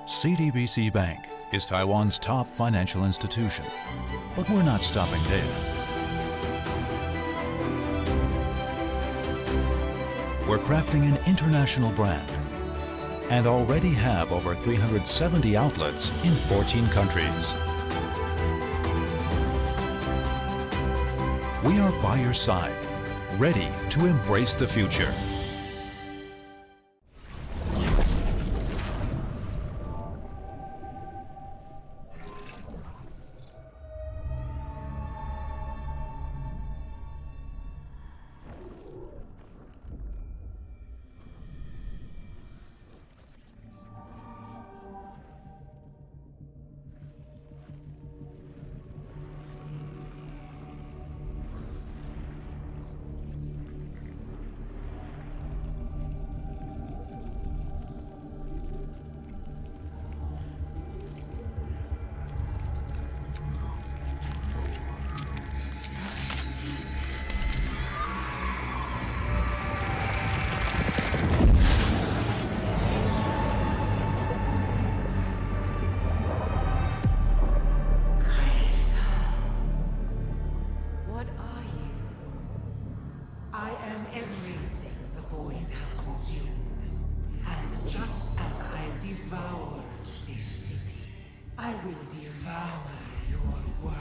CTBC Bank is Taiwan's top financial institution, but we're not stopping there. We're crafting an international brand and already have over 370 outlets in 14 countries. We are by your side, ready to embrace the future. I am everything the void has consumed. And just as I devoured this city, I will devour your world.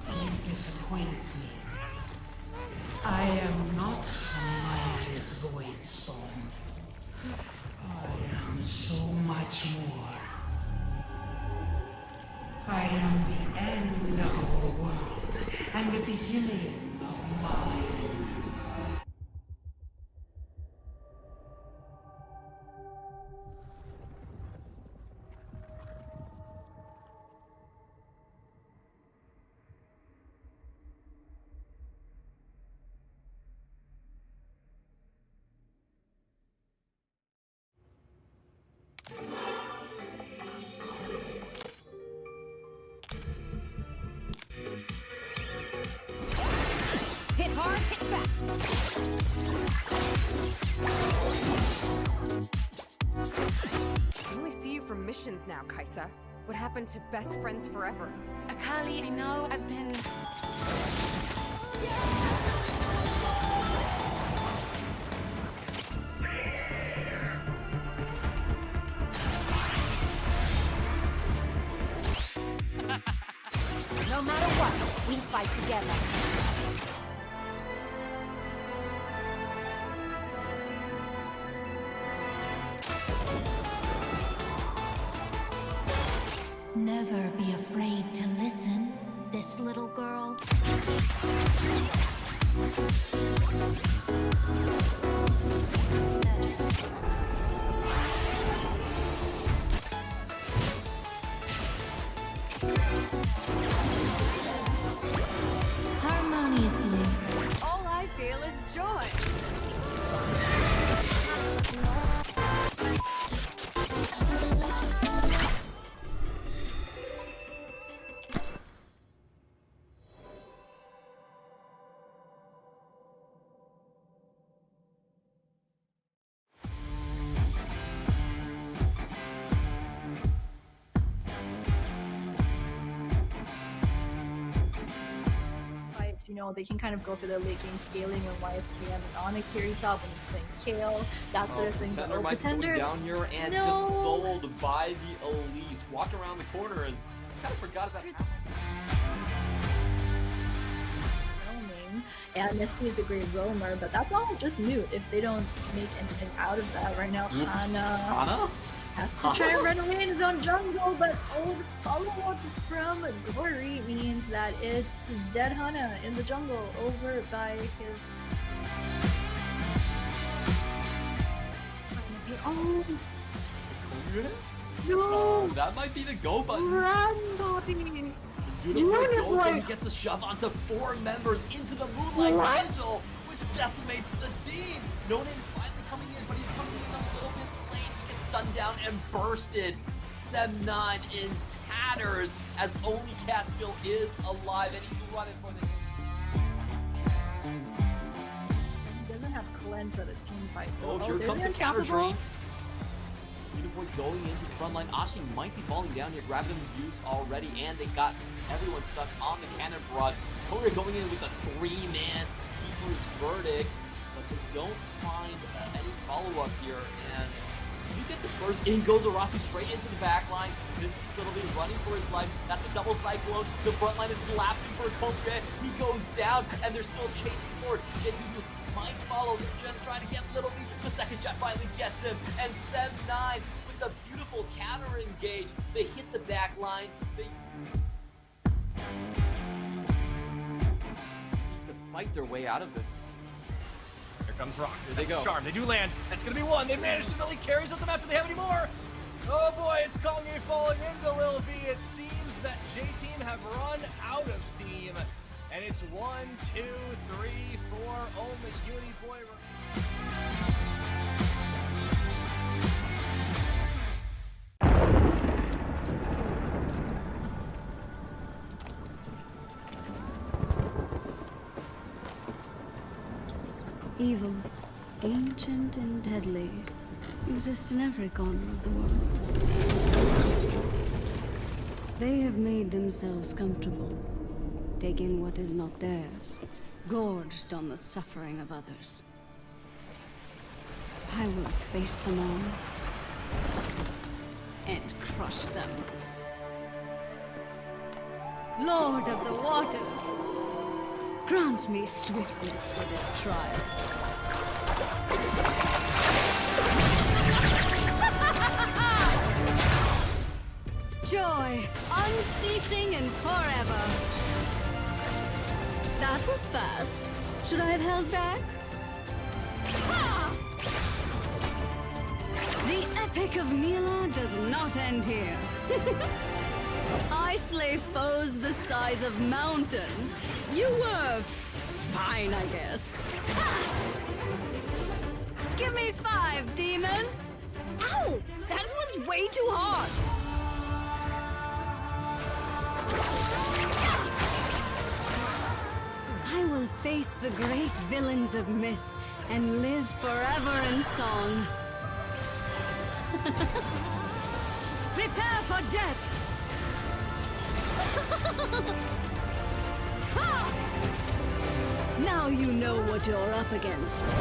You disappoint me. I am not some mindless void spawn. I am so much more. I am the end of our world and the beginning of mine. Hit hard, hit fast. I only see you from missions now, Kaisa. What happened to best friends forever? Akali, I know I've been... No matter what, we fight together. Never be afraid to listen, this little girl. Harmoniously. All I feel is joy. You know, they can kind of go through the late game scaling when YSKM is on a carry top and he's playing Kale, that sort of thing. Pretender But might Pretender, go down here and no. just sold by the Elise. Walked around the corner and kind of forgot about that. roaming, and Misty is a great roamer, but that's all just moot if they don't make anything out of that right now. Hana has to try and run away in his own jungle, but the follow-up from Gory means that it's dead Hana in the jungle over by his... Oh! No! That might be the go button. Run, Bobby! Beautiful goes and he gets the shove onto 4 members into the Moonlight Vigil, which decimates the team. No Name is finally coming in, but he's coming in a little bit late. He gets stunned down and bursted. Sem 9 in tatters as only Castiel is alive, and he's running for the... He doesn't have cleanse for the team fight, so here there's comes the an counter unstoppable. drain. Uniboy going into the front line. Ashi might be falling down here, grabbing the use already, and they got everyone stuck on the cannon barrage. Korea going in with a 3-man keeper's verdict, but they don't find any follow-up here, and you get the first. In goes Arashi straight into the back line. This is Littleby running for his life. That's a double cyclone. The front line is collapsing for Korea. He goes down, and they're still chasing forward. Jeju might follow. They're just trying to get Littleby. The second shot finally gets him, and Sem 9 with a beautiful counter engage. They hit the back line. They need to fight their way out of this. Here comes Rock. Here they go. Charm. They do land. That's going to be one. They managed to really carry something after they have any more. Oh boy, it's Kongye falling into Lil V. It seems that J-Team have run out of steam. And it's 1, 2, 3, 4. Only Uniboy. Evils, ancient and deadly, exist in every corner of the world. They have made themselves comfortable, taking what is not theirs, gorged on the suffering of others. I will face them all and crush them. Lord of the waters, grant me swiftness for this trial. Joy, unceasing and forever. That was fast. Should I have held back? Ha! The epic of Neela does not end here. I slay foes the size of mountains. You were fine, I guess. Ha! Give me 5, demon! Ow! That was way too hard! I will face the great villains of myth and live forever in song. Prepare for death! Ha! Now you know what you're up against.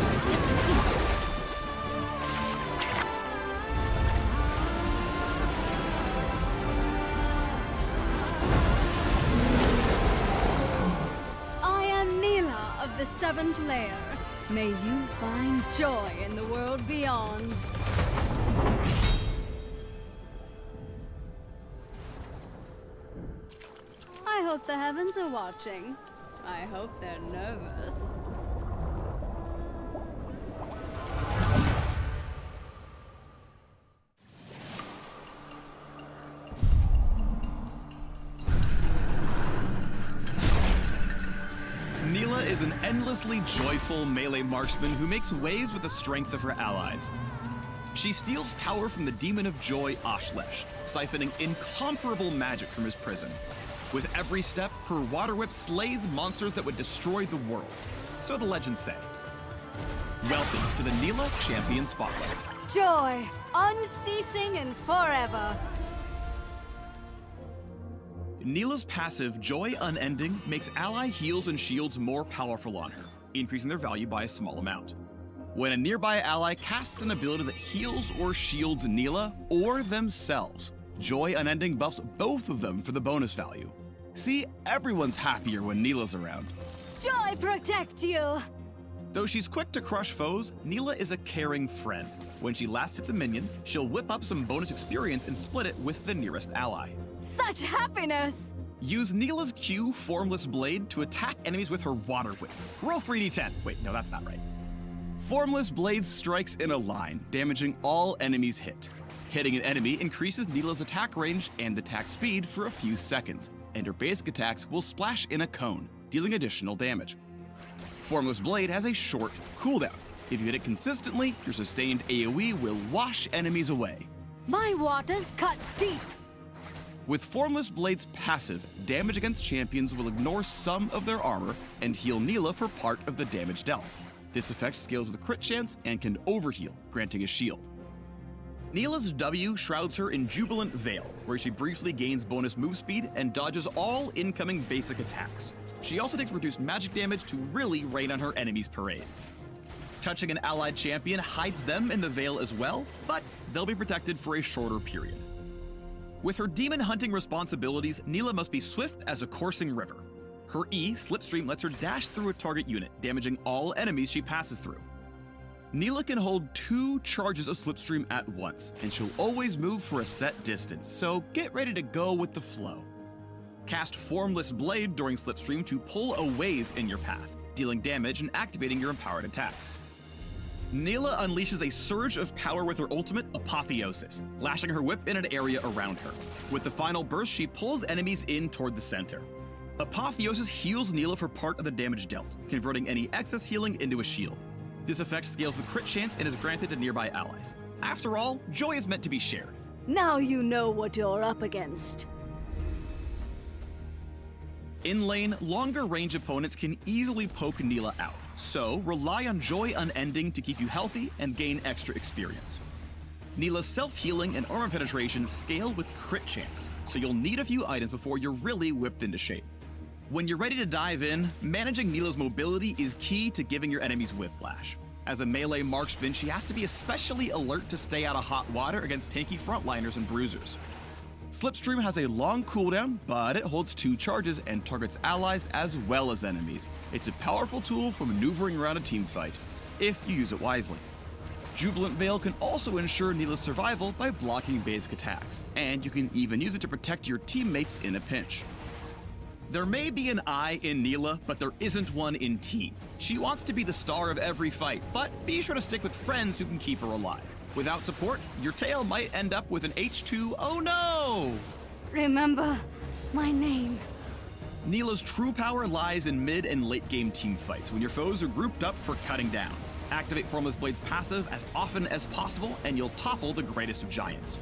I am Neela of the 7th layer. May you find joy in the world beyond. I hope the heavens are watching. I hope they're nervous. Neela is an endlessly joyful melee marksman who makes waves with the strength of her allies. She steals power from the demon of joy, Ashlesh, siphoning incomparable magic from his prison. With every step, her water whip slays monsters that would destroy the world. So the legends say. Welcome to the Neela Champion Spotlight. Joy, unceasing and forever. Neela's passive, Joy Unending, makes ally heals and shields more powerful on her, increasing their value by a small amount. When a nearby ally casts an ability that heals or shields Neela or themselves, Joy Unending buffs both of them for the bonus value. See, everyone's happier when Neela's around. Joy protect you! Though she's quick to crush foes, Neela is a caring friend. When she last hits a minion, she'll whip up some bonus experience and split it with the nearest ally. Such happiness! Use Neela's Q, Formless Blade, to attack enemies with her water whip. Roll 3d10. Wait, no, that's not right. Formless Blade strikes in a line, damaging all enemies hit. Hitting an enemy increases Neela's attack range and attack speed for a few seconds, and her basic attacks will splash in a cone, dealing additional damage. Formless Blade has a short cooldown. If you hit it consistently, your sustained AoE will wash enemies away. My waters cut deep. With Formless Blade's passive, damage against champions will ignore some of their armor and heal Neela for part of the damage dealt. This effect scales with crit chance and can overheal, granting a shield. Neela's W shrouds her in Jubilant Veil, where she briefly gains bonus move speed and dodges all incoming basic attacks. She also takes reduced magic damage to really rain on her enemy's parade. Touching an allied champion hides them in the Veil as well, but they'll be protected for a shorter period. With her demon hunting responsibilities, Neela must be swift as a coursing river. Her E, Slipstream, lets her dash through a target unit, damaging all enemies she passes through. Neela can hold 2 charges of Slipstream at once, and she'll always move for a set distance, so get ready to go with the flow. Cast Formless Blade during Slipstream to pull a wave in your path, dealing damage and activating your empowered attacks. Neela unleashes a surge of power with her ultimate, Apotheosis, lashing her whip in an area around her. With the final burst, she pulls enemies in toward the center. Apotheosis heals Neela for part of the damage dealt, converting any excess healing into a shield. This effect scales the crit chance and is granted to nearby allies. After all, joy is meant to be shared. Now you know what you're up against. In lane, longer range opponents can easily poke Neela out, so rely on Joy Unending to keep you healthy and gain extra experience. Neela's self-healing and armor penetration scale with crit chance, so you'll need a few items before you're really whipped into shape. When you're ready to dive in, managing Neela's mobility is key to giving your enemies whiplash. As a melee marksman, she has to be especially alert to stay out of hot water against tanky frontliners and bruisers. Slipstream has a long cooldown, but it holds 2 charges and targets allies as well as enemies. It's a powerful tool for maneuvering around a teamfight, if you use it wisely. Jubilant Veil can also ensure Neela's survival by blocking basic attacks, and you can even use it to protect your teammates in a pinch. There may be an I in Neela, but there isn't one in Team. She wants to be the star of every fight, but be sure to stick with friends who can keep her alive. Without support, your tail might end up with an H2 oh no! Remember my name. Neela's true power lies in mid and late game team fights when your foes are grouped up for cutting down. Activate Formless Blade's passive as often as possible and you'll topple the greatest of giants.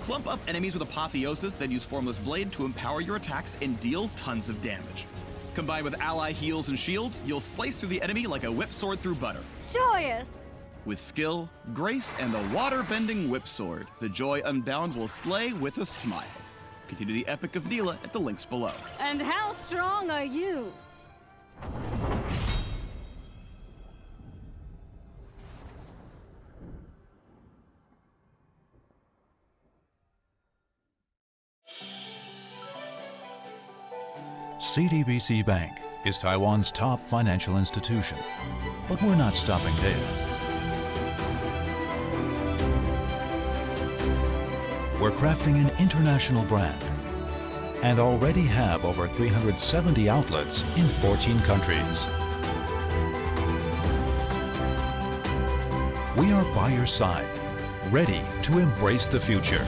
Clump up enemies with Apotheosis, then use Formless Blade to empower your attacks and deal tons of damage. Combined with ally heals and shields, you'll slice through the enemy like a whip sword through butter. Joyous. With skill, grace, and a water-bending whip sword, the Joy Unbound will slay with a smile. Continue the epic of Neela at the links below. And how strong are you? CTBC Bank is Taiwan's top financial institution, but we're not stopping there. We're crafting an international brand and already have over 370 outlets in 14 countries. We are by your side, ready to embrace the future.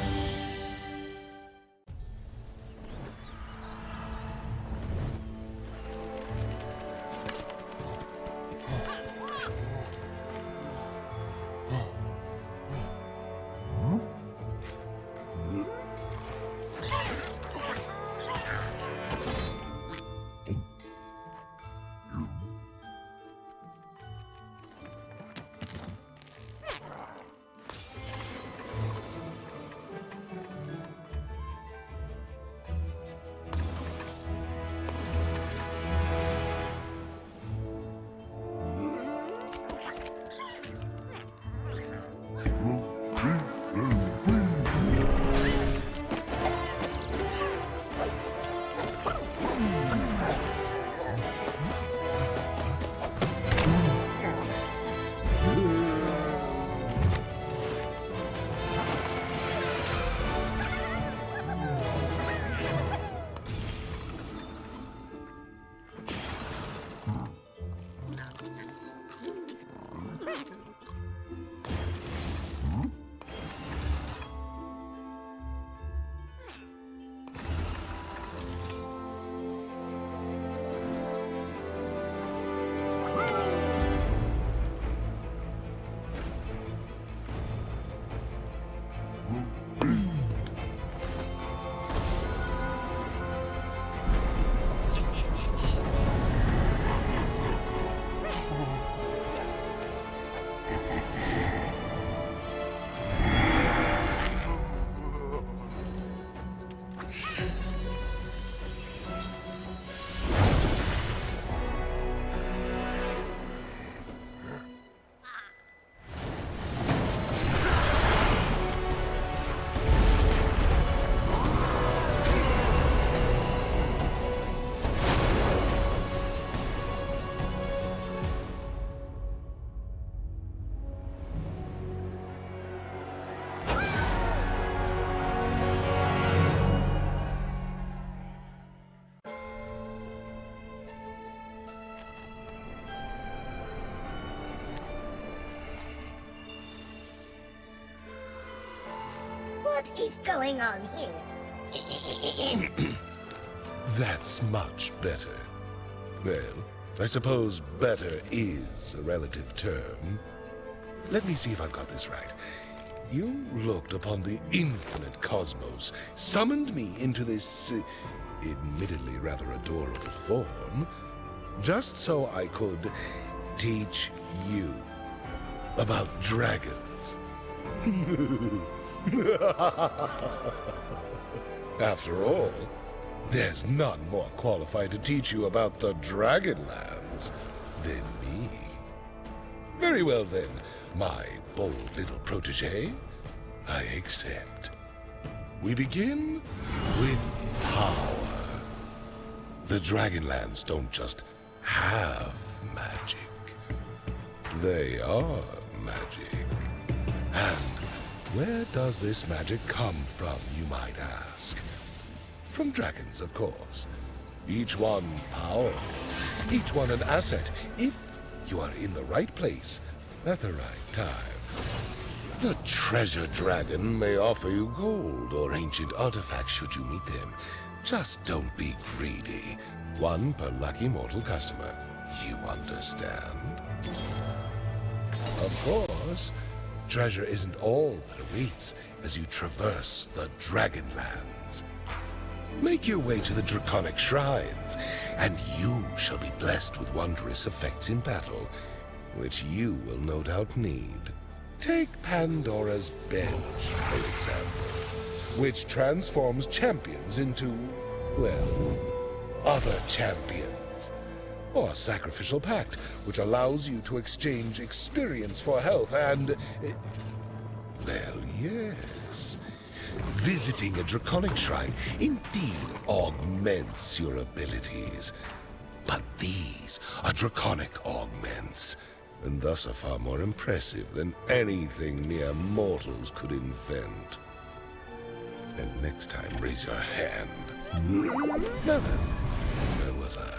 What is going on here? That's much better. Well, I suppose better is a relative term. Let me see if I've got this right. You looked upon the infinite cosmos, summoned me into this, admittedly rather adorable form, just so I could teach you about dragons. After all, there's none more qualified to teach you about the Dragonlands than me. Very well then, my bold little protege. I accept. We begin with power. The Dragonlands don't just have magic. They are magic. And where does this magic come from, you might ask? From dragons, of course. Each one powerful, each one an asset, if you are in the right place at the right time. The treasure dragon may offer you gold or ancient artifacts should you meet them. Just don't be greedy. One per lucky mortal customer. You understand? Of course, treasure isn't all that awaits as you traverse the Dragonlands. Make your way to the Draconic Shrines, and you shall be blessed with wondrous effects in battle, which you will no doubt need. Take Pandora's Bench, for example, which transforms champions into, well, other champions. Or Sacrificial Pact, which allows you to exchange experience for health and... well, yes. Visiting a Draconic Shrine indeed augments your abilities. But these are Draconic augments, and thus are far more impressive than anything mere mortals could invent. And next time, raise your hand. Now then, where was I?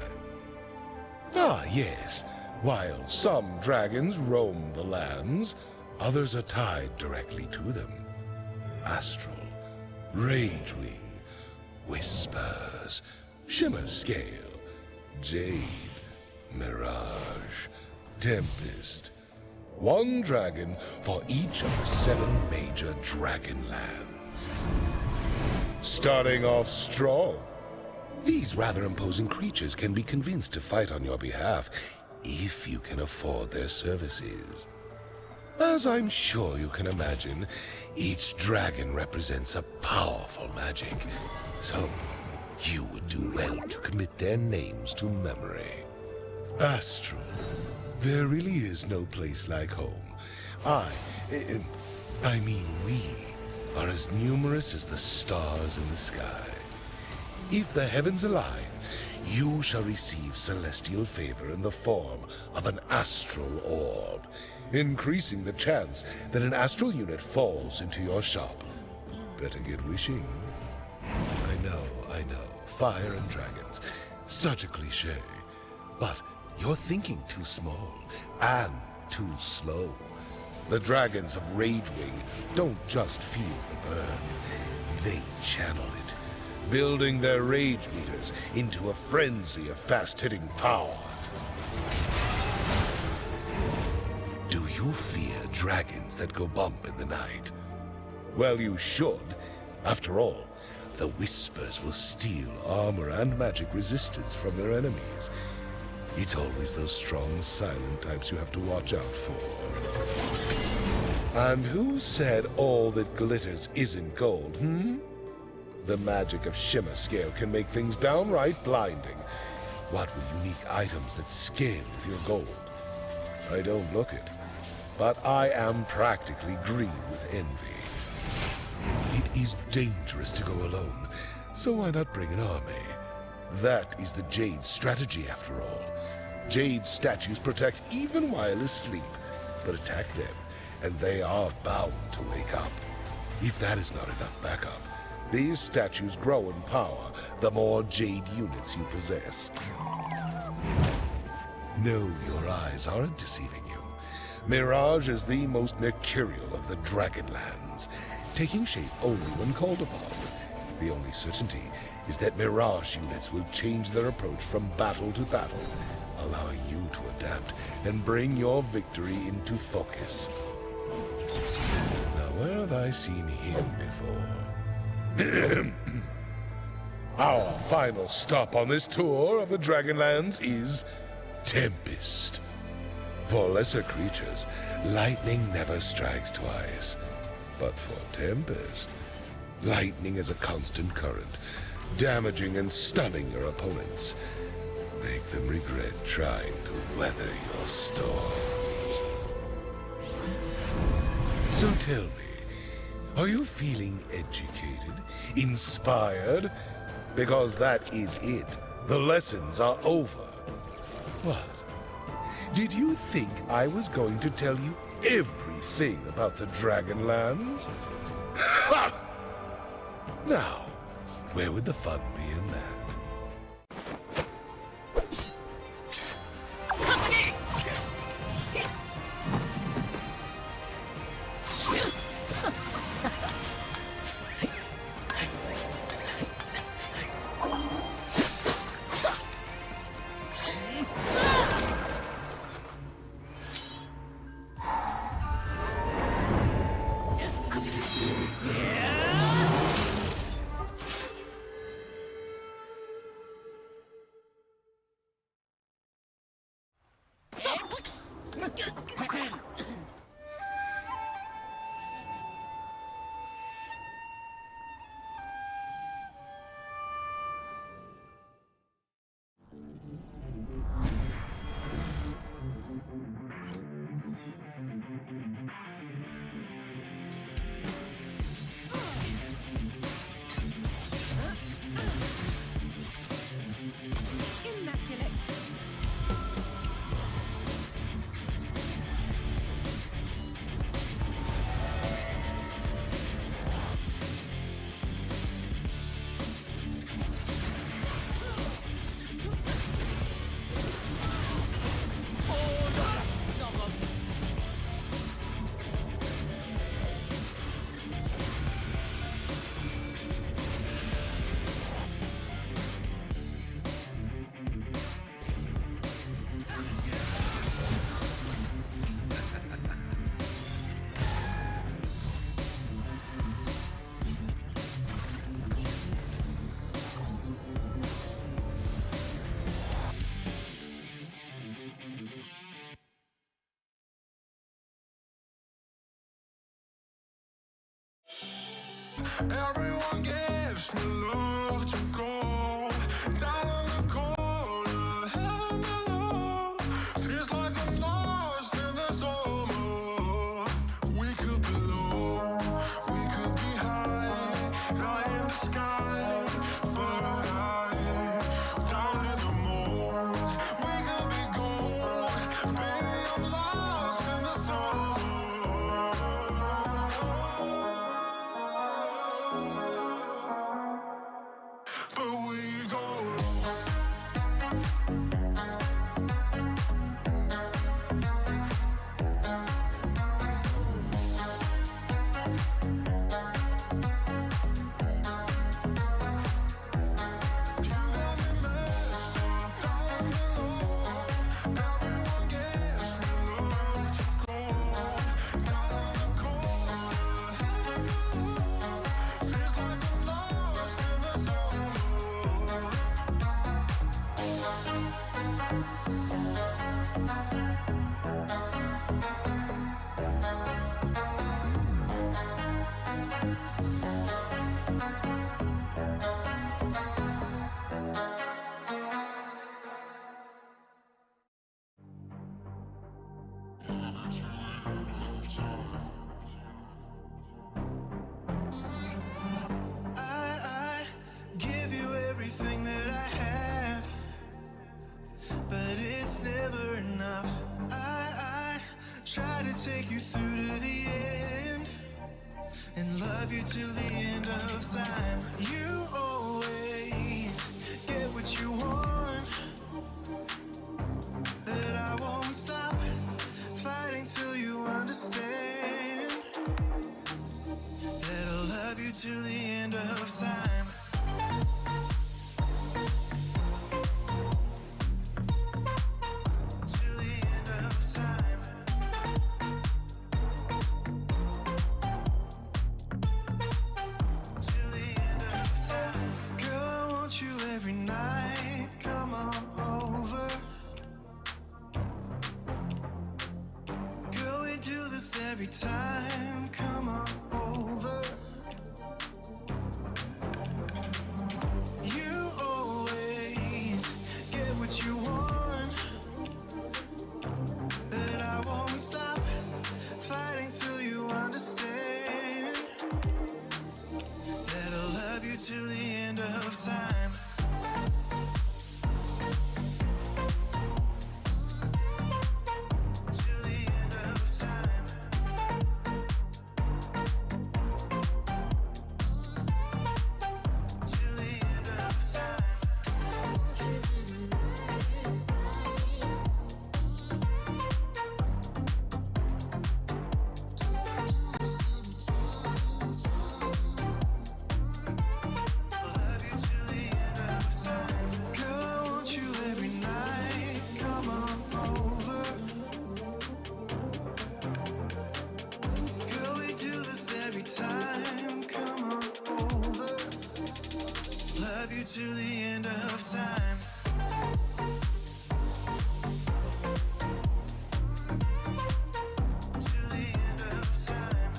Ah, yes. While some dragons roam the lands, others are tied directly to them. Astral, Ragewing, Whispers, Shimmer Scale, Jade, Mirage, Tempest. One dragon for each of the 7 major Dragonlands. Starting off strong, these rather imposing creatures can be convinced to fight on your behalf if you can afford their services. As I'm sure you can imagine, each dragon represents a powerful magic, so you would do well to commit their names to memory. Astral, there really is no place like home. I mean we, are as numerous as the stars in the sky. If the heavens align, you shall receive celestial favor in the form of an astral orb, increasing the chance that an astral unit falls into your shop. Better get wishing. I know. Fire and dragons. Such a cliché. But you're thinking too small and too slow. The dragons of Ragewing don't just feel the burn. They channel it, building their rage meters into a frenzy of fast-hitting power. Do you fear dragons that go bump in the night? Well, you should. After all, the Whispers will steal armor and magic resistance from their enemies. It's always those strong, silent types you have to watch out for. And who said all that glitters isn't gold, The magic of Shimmer Scale can make things downright blinding. What with unique items that scale with your gold? I don't look it, but I am practically green with envy. It is dangerous to go alone, so why not bring an army? That is the Jade strategy, after all. Jade statues protect even while asleep, but attack them, and they are bound to wake up. If that is not enough backup, these statues grow in power the more Jade units you possess. No, your eyes aren't deceiving you. Mirage is the most mercurial of the Dragonlands, taking shape only when called upon. The only certainty is that Mirage units will change their approach from battle to battle, allowing you to adapt and bring your victory into focus. Now, where have I seen him before? Our final stop on this tour of the Dragonlands is Tempest. For lesser creatures, lightning never strikes twice. But for Tempest, lightning is a constant current, damaging and stunning your opponents. Make them regret trying to weather your storms. So tell me, are you feeling educated, inspired? Because that is it. The lessons are over. What? Did you think I was going to tell you everything about the Dragonlands? Ha! Now, where would the fun be in that? Everyone gives me love to go down in the corner, heaven below. Feels like I'm lost in the summer. We could be low, we could be high, high in the sky, but down in the moon. We could be gold, baby, I'm lost in the summer. But we go. I give you everything that I have, but it's never enough. I try to take you through to the end and love you till the end of time. You always get what you want, that I won't stop fighting till you understand that till the end of time. Till the end of time. Till the end of time. Girl, I want you every night. Come on over. Girl, we do this every time. Come on over. You always get what you want. That I won't stop fighting till you understand. That I'll love you till the end of time. Till the end of time. Till the end of time. Love you till the end of time. Girl, I want you every night. Come on over. Girl, we do this every time. Come on over. Love you till the end of time. Till the end of time.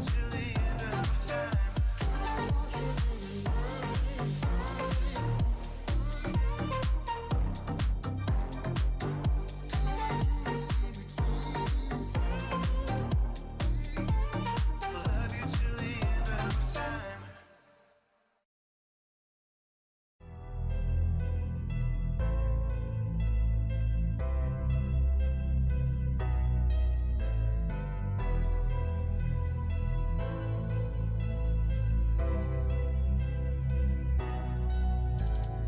Till the end of time. Love you till the end of time.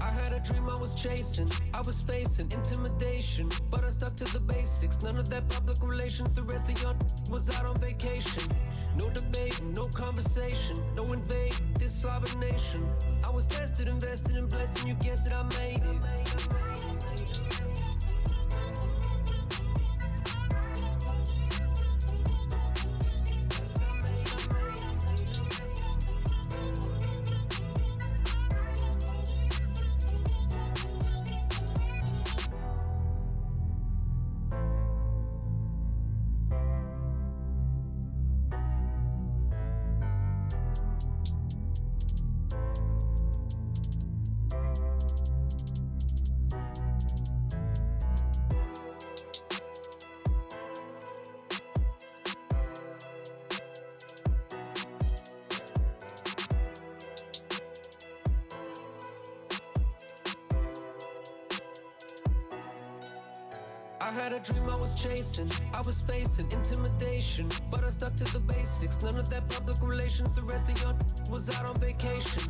I had a dream I was chasing, I was facing intimidation, but I stuck to the basics. None of that public relations, the rest of your was out on vacation. No debating, no conversation, no invading this sovereign nation. I was tested, invested, and blessed, and you guessed it, I made it. I had a dream I was chasing, I was facing intimidation, but I stuck to the basics. None of that public relations, the rest of your was out on vacation.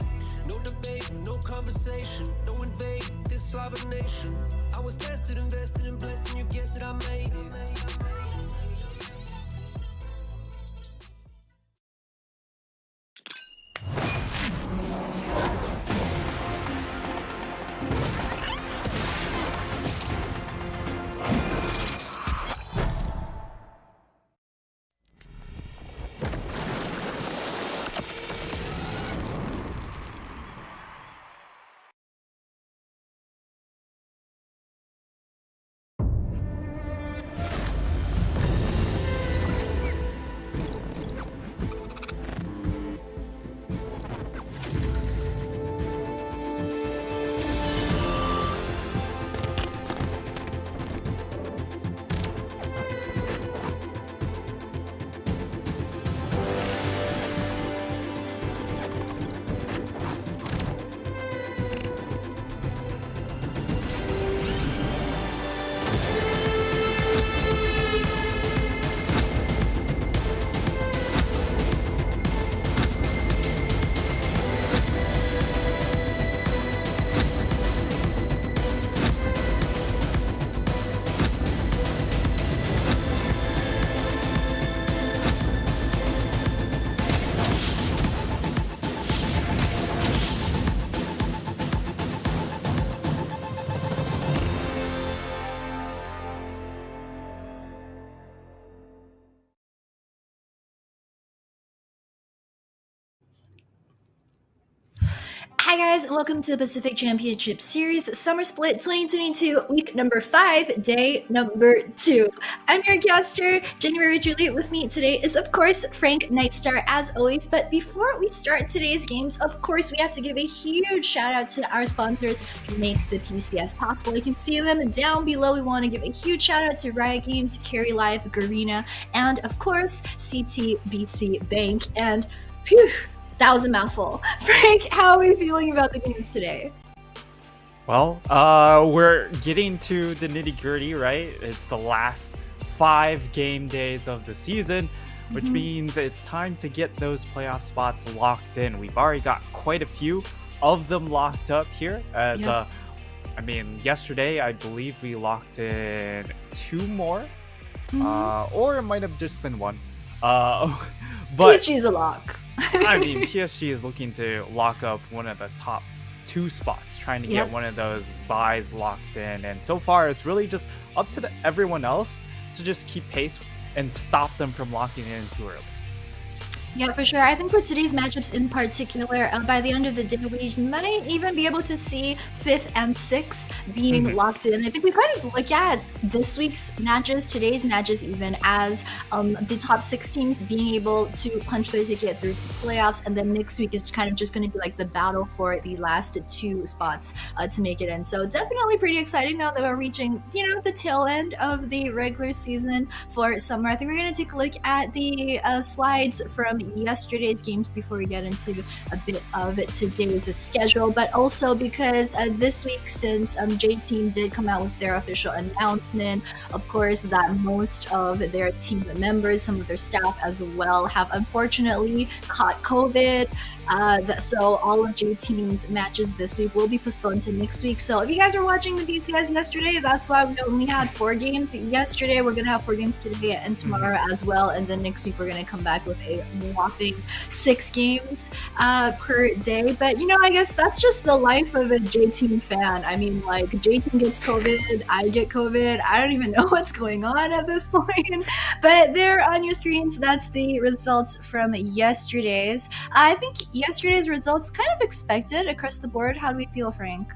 No debating, no conversation, no invading this sovereign nation. I was tested, invested, and blessed, and you guessed it, I made it. Hi guys, and welcome to the Pacific Championship Series Summer Split 2022, week number 5, day number 2. I'm your caster, January Julie. With me today is, of course, Frank Nightstar, as always. But before we start today's games, of course, we have to give a huge shout out to our sponsors who make the PCS possible. You can see them down below. We want to give a huge shout out to Riot Games, Carry Life, Garena, and of course, CTBC Bank. And phew, that was a mouthful. Frank, how are we feeling about the games today? Well, we're getting to the nitty-gritty, right? It's the last 5 game days of the season, which means it's time to get those playoff spots locked in. We've already got quite a few of them locked up here. As I mean, yesterday I believe we locked in 2 more, or it might have just been 1. But PSG's a lock. I mean, PSG is looking to lock up one of the top 2 spots, trying to get one of those buys locked in. And so far, it's really just up to everyone else to just keep pace and stop them from locking in too early. Yeah, for sure. I think for today's matchups in particular, by the end of the day, we might even be able to see 5th and 6th being locked in. I think we kind of look at this week's matches, today's matches even, as the top 6 teams being able to punch their ticket through to playoffs, and then next week is kind of just going to be like the battle for the last 2 spots to make it in. So definitely pretty exciting now that we're reaching, the tail end of the regular season for summer. I think we're going to take a look at the slides from yesterday's games before we get into a bit of today's schedule, but also because this week, since J-Team did come out with their official announcement, of course, that most of their team members, some of their staff as well, have unfortunately caught COVID. So all of J-Team's matches this week will be postponed to next week. So if you guys were watching the PCS yesterday, that's why we only had 4 games yesterday. We're going to have 4 games today and tomorrow as well. And then next week, we're going to come back with a whopping 6 games per day. But, I guess that's just the life of a J-Team fan. I mean, like, J-Team gets COVID, I get COVID. I don't even know what's going on at this point. But there on your screens, that's the results from yesterday's. I think yesterday's results kind of expected across the board. How do we feel, Frank?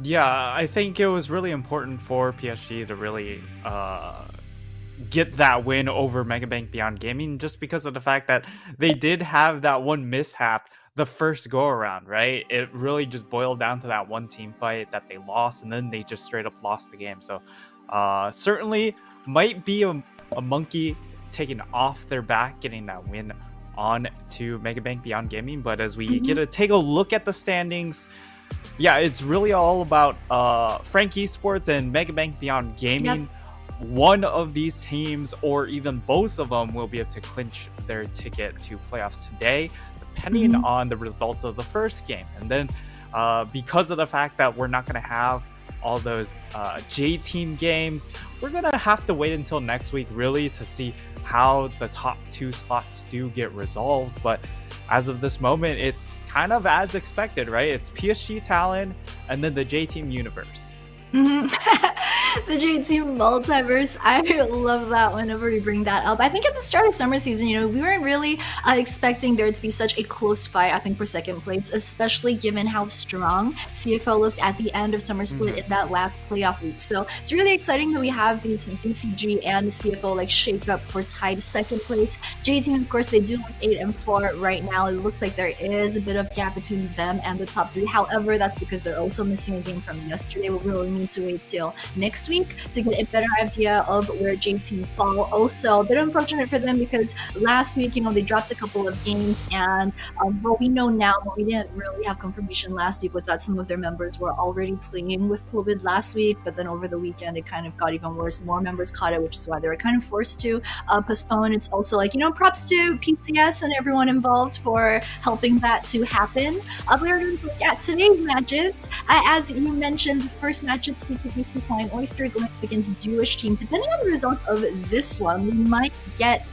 Yeah, I think it was really important for PSG to really get that win over Megabank Beyond Gaming, just because of the fact that they did have that one mishap the first go around, right? It really just boiled down to that one team fight that they lost, and then they just straight up lost the game. So certainly might be a monkey taking off their back, getting that win on to Megabank Beyond Gaming. But as we get to take a look at the standings, yeah, it's really all about Frank Esports and Megabank Beyond Gaming. One of these teams, or even both of them, will be able to clinch their ticket to playoffs today, depending on the results of the first game. And then because of the fact that we're not going to have all those J-Team games, we're going to have to wait until next week, really, to see how the top 2 slots do get resolved. But as of this moment, it's kind of as expected, right? It's PSG Talon and then the J-Team Universe. The J-Team multiverse. I love that whenever we bring that up. I think at the start of summer season, we weren't really expecting there to be such a close fight, I think, for second place, especially given how strong CFL looked at the end of summer split in that last playoff week. So it's really exciting that we have these DCG and CFL shake up for tied second place. J-Team, of course, they do look 8-4 right now. It looks like there is a bit of gap between them and the top 3. However, that's because they're also missing a game from yesterday. We'll really need to wait till next week to get a better idea of where J-Team fall. Also, a bit unfortunate for them because last week, they dropped a couple of games, and what we know now, what we didn't really have confirmation last week, was that some of their members were already playing with COVID last week, but then over the weekend, it kind of got even worse. More members caught it, which is why they were kind of forced to postpone. It's also props to PCS and everyone involved for helping that to happen. We're going to look at today's matches. As you mentioned, the first match of CTBC Flying Oyster going against Jewish team. Depending on the results of this one, we might get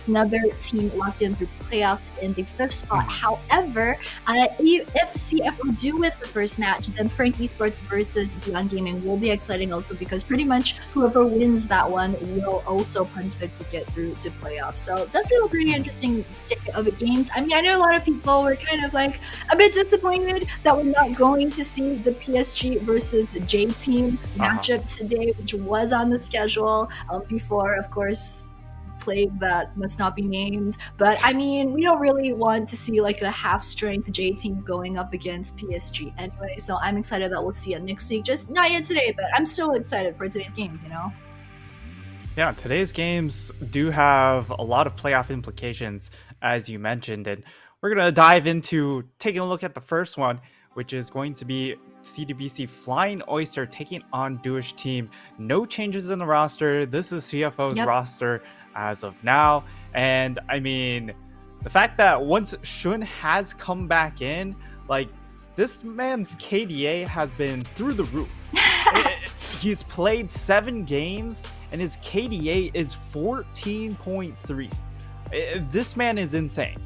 another team locked in through playoffs in the 5th spot. However, if CFO do win the first match, then Frank Esports versus Beyond Gaming will be exciting also, because pretty much whoever wins that one will also punch their ticket through to playoffs. So definitely a pretty interesting day of games. I mean, I know a lot of people were kind of like a bit disappointed that we're not going to see the PSG versus J Team matchup today, which was on the schedule before, of course, plague that must not be named. But I mean, we don't really want to see like a half-strength J Team going up against PSG anyway. So I'm excited that we'll see it next week. Just not yet today, but I'm still excited for today's games, you know? Yeah, today's games do have a lot of playoff implications, as you mentioned, and we're going to dive into taking a look at the first one, which is going to be CDBC Flying Oyster taking on Jewish Team. No changes in the roster. This is CFO's roster as of now. And I mean, the fact that once Shun has come back in, like, this man's KDA has been through the roof. He's played 7 games and his KDA is 14.3. This man is insane.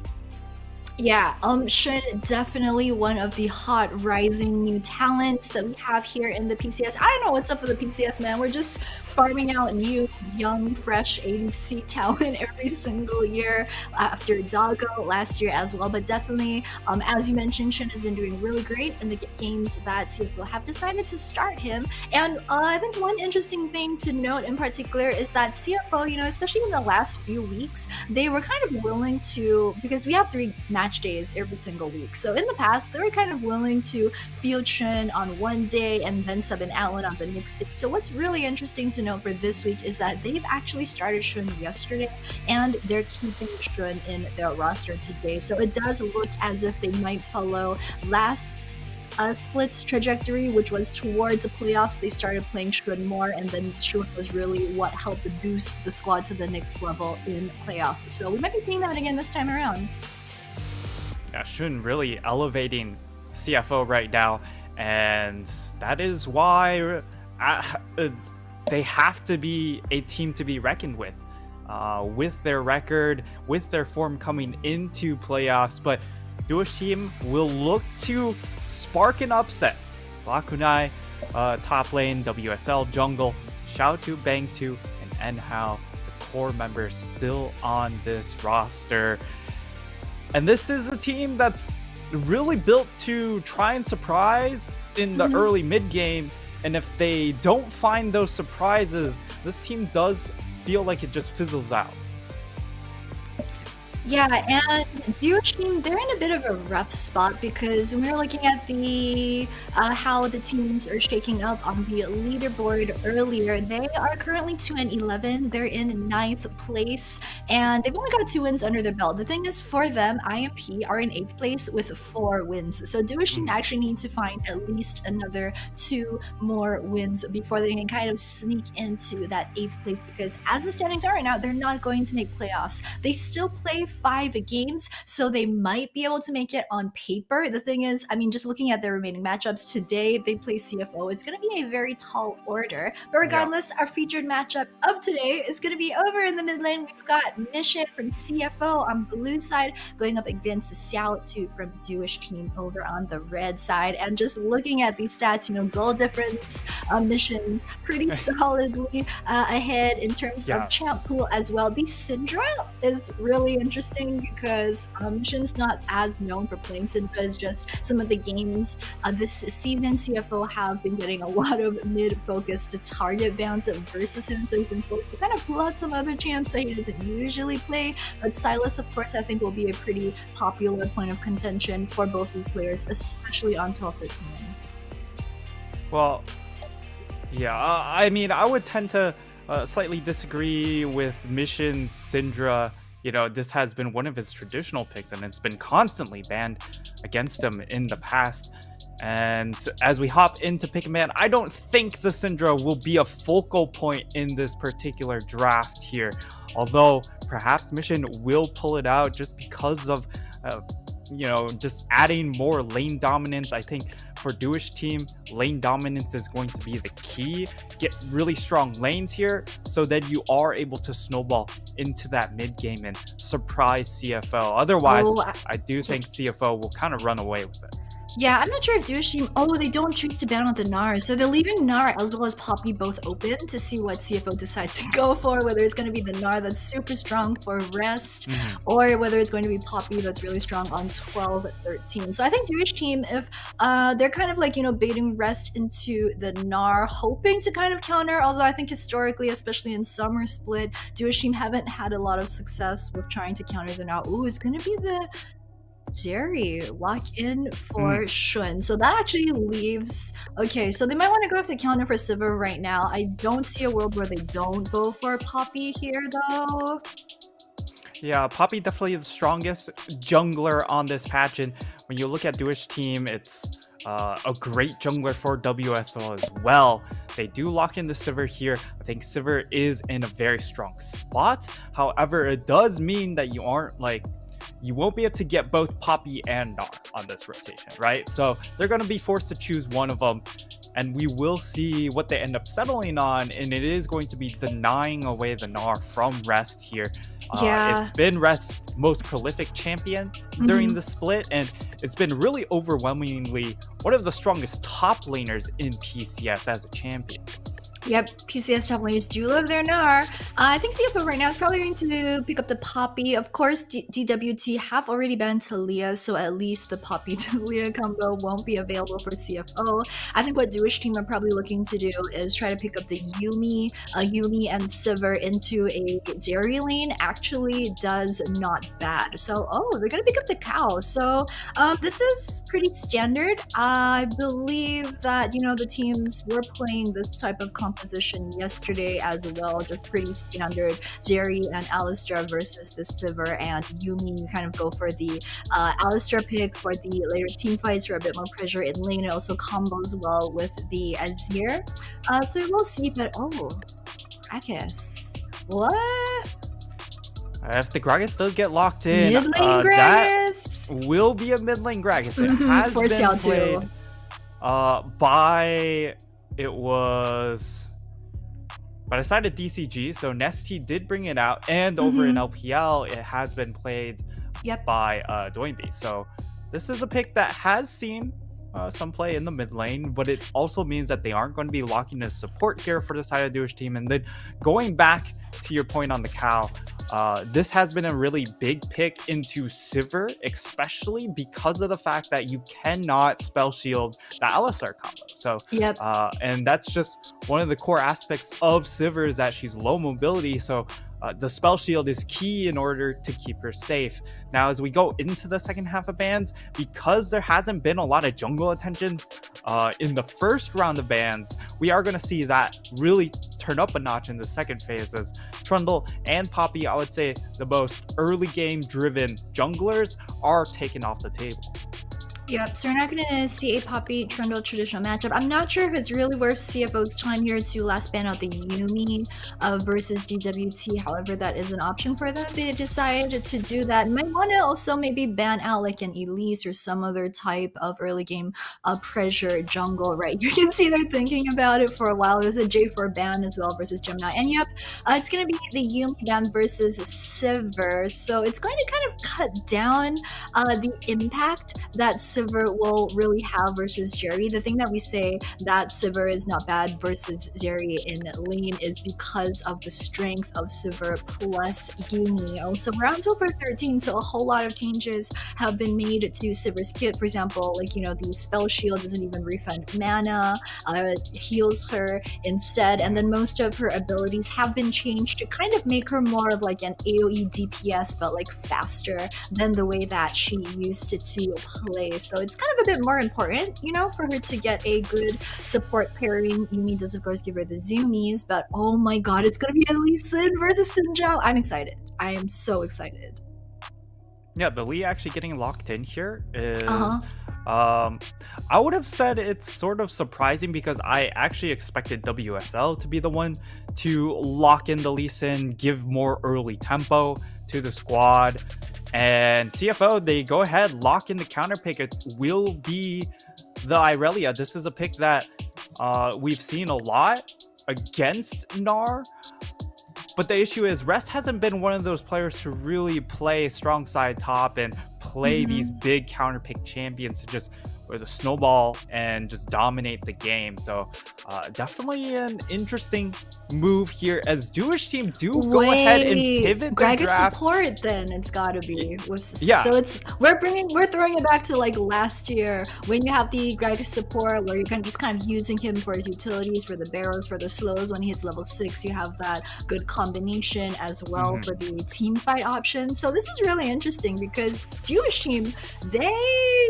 Yeah, Shun, definitely one of the hot rising new talents that we have here in the PCS. I don't know what's up with the PCS, man. We're just farming out new, young, fresh ADC talent every single year, after Doggo last year as well. But definitely, as you mentioned, Shun has been doing really great in the games that CFO have decided to start him. And I think one interesting thing to note in particular is that CFO, you know, especially in the last few weeks, they were kind of willing to, because we have 3 match days every single week. So in the past, they were kind of willing to field Shun on one day and then sub in Alan on the next day. So what's really interesting to note for this week is that they've actually started Shun yesterday and they're keeping Shun in their roster today. So it does look as if they might follow last split's trajectory, which was towards the playoffs. They started playing Shun more, and then Shun was really what helped to boost the squad to the next level in playoffs. So we might be seeing that again this time around. Yeah, Shun really elevating CFO right now, and that is why they have to be a team to be reckoned with their record, with their form coming into playoffs. But Jewish Team will look to spark an upset. Slakunai, top lane, WSL jungle, Xiaotu, Bangtu, and Enhao, the core members still on this roster. And this is a team that's really built to try and surprise in the early mid-game. And if they don't find those surprises, this team does feel like it just fizzles out. Yeah, and Jewish Team, they're in a bit of a rough spot, because when we were looking at the how the teams are shaking up on the leaderboard earlier, they are currently 2-11. They're in 9th place, and they've only got 2 wins under their belt. The thing is, for them, IMP are in 8th place with 4 wins. So Jewish Team actually need to find at least another 2 more wins before they can kind of sneak into that 8th place, because as the standings are right now, they're not going to make playoffs. They still play 5 games, so they might be able to make it on paper. The thing is, I mean, just looking at their remaining matchups today, they play CFO. It's going to be a very tall order. But regardless, our featured matchup of today is going to be over in the mid lane. We've got Mission from CFO on blue side going up against Xiaotu from Jewish Team over on the red side. And just looking at these stats, you know, goal difference, Mission's pretty solidly ahead in terms of champ pool as well. The Syndra is really interesting, because Mission's not as known for playing Syndra as just some of the games this season. CFO have been getting a lot of mid-focused target bounds versus him, so he's been forced to kind of pull out some other champs that he doesn't usually play. But Silas, of course, I think will be a pretty popular point of contention for both these players, especially on 12-13. Well, yeah, I mean, I would tend to slightly disagree with Mission Syndra. You know, this has been one of his traditional picks, and it's been constantly banned against him in the past. And as we hop into Pick a Man, I don't think the Syndra will be a focal point in this particular draft here. Although, perhaps Mission will pull it out just because of, you know, just adding more lane dominance. I think for Jewish team, lane dominance is going to be the key. Get really strong lanes here so that you are able to snowball into that mid game and surprise CFO. Otherwise, I do think CFO will kind of run away with it. Yeah, I'm not sure if Jewish team. Oh, they don't choose to ban on the Gnar, so they're leaving Gnar as well as Poppy both open to see what CFO decides to go for. Whether it's going to be the Gnar that's super strong for rest, or whether it's going to be Poppy that's really strong on 12-13. So I think Jewish team, if they're kind of like baiting rest into the Gnar, hoping to kind of counter. Although I think historically, especially in summer split, Jewish team haven't had a lot of success with trying to counter the Gnar. Ooh, it's going to be the Jerry lock in for Shun. So that actually leaves. Okay, so they might want to go with the counter for Sivir right now. I don't see a world where they don't go for Poppy here though. Yeah, Poppy definitely the strongest jungler on this patch, and when you look at Jewish team, it's a great jungler for WSL as well. They do lock in the Sivir here. I think Sivir is in a very strong spot. However, it does mean that you won't be able to get both Poppy and Gnar on this rotation, right? So they're going to be forced to choose one of them, and we will see what they end up settling on, and it is going to be denying away the Gnar from Rest here. It's been Rest's most prolific champion during the split, and it's been really overwhelmingly one of the strongest top laners in PCS as a champion. Yep, PCS top laners do love their Gnar. I think CFO right now is probably going to pick up the Poppy. Of course, DWT have already banned Talia, so at least the Poppy-Talia combo won't be available for CFO. I think what Jewish team are probably looking to do is try to pick up the Yuumi and Sivir into a Jerry lane. Actually does not bad. So, they're going to pick up the cow. So, this is pretty standard. I believe that, the teams were playing this type of composition yesterday as well, just pretty standard. Jerry and Alistar versus the Sivir and Yuumi. You kind of go for the Alistar pick for the later team fights for a bit more pressure in lane. It also combos well with the Azir. So we'll see, but Gragas. What? If the Gragas does get locked in, mid-lane Gragas? That will be a mid-lane Gragas. It has been played by... It was by the side of DCG, so Nesty did bring it out, and over in LPL, it has been played by Doinby. So this is a pick that has seen some play in the mid lane, but it also means that they aren't going to be locking a support here for the side of Jewish team. And then going back to your point on the cow, this has been a really big pick into Sivir, especially because of the fact that you cannot spell shield the Alistar combo. So, and that's just one of the core aspects of Sivir is that she's low mobility. So the spell shield is key in order to keep her safe. Now, as we go into the second half of bans, because there hasn't been a lot of jungle attention in the first round of bans, we are going to see that really turn up a notch in the second phase as Trundle and Poppy, I would say the most early game driven junglers, are taken off the table. Yep, so we're not going to see a Poppy Trundle traditional matchup. I'm not sure if it's really worth CFO's time here to last ban out the Yuumi versus DWT. However, that is an option for them if they decide to do that. Might want to also maybe ban out like an Elise or some other type of early game pressure jungle, right? You can see they're thinking about it for a while. There's a J4 ban as well versus Gemini. And yep, it's going to be the Yuumi ban versus Sivir. So it's going to kind of cut down the impact that Sivir will really have versus Jerry. The thing that we say that Sivir is not bad versus Jerry in lane is because of the strength of Sivir plus Yuumi. Also, we're on October 13, so a whole lot of changes have been made to Sivir's kit. For example, like, the spell shield doesn't even refund mana, it heals her instead, and then most of her abilities have been changed to kind of make her more of like an AoE DPS, but like faster than the way that she used to play. So it's kind of a bit more important, for her to get a good support pairing. Yuumi does, of course, give her the zoomies, but oh my god, it's going to be Lee Sin versus Sinjo. I'm excited. I am so excited. Yeah, the Lee actually getting locked in here is... I would have said it's sort of surprising because I actually expected WSL to be the one to lock in the Lee Sin, give more early tempo to the squad. And CFO, they go ahead, lock in the counter pick. It will be the Irelia, this is a pick that we've seen a lot against Gnar. But the issue is Rest hasn't been one of those players to really play strong side top and play these big counter pick champions to just with a snowball and just dominate the game. So definitely an interesting move here as Jewish team do go ahead and pivot their Greg's draft. support then it's gotta be. Yeah. So we're throwing it back to like last year when you have the Greg support where you're just kind of using him for his utilities, for the barrels, for the slows. When he hits level 6, you have that good combination as well for the team fight option. So this is really interesting because Jewish team, they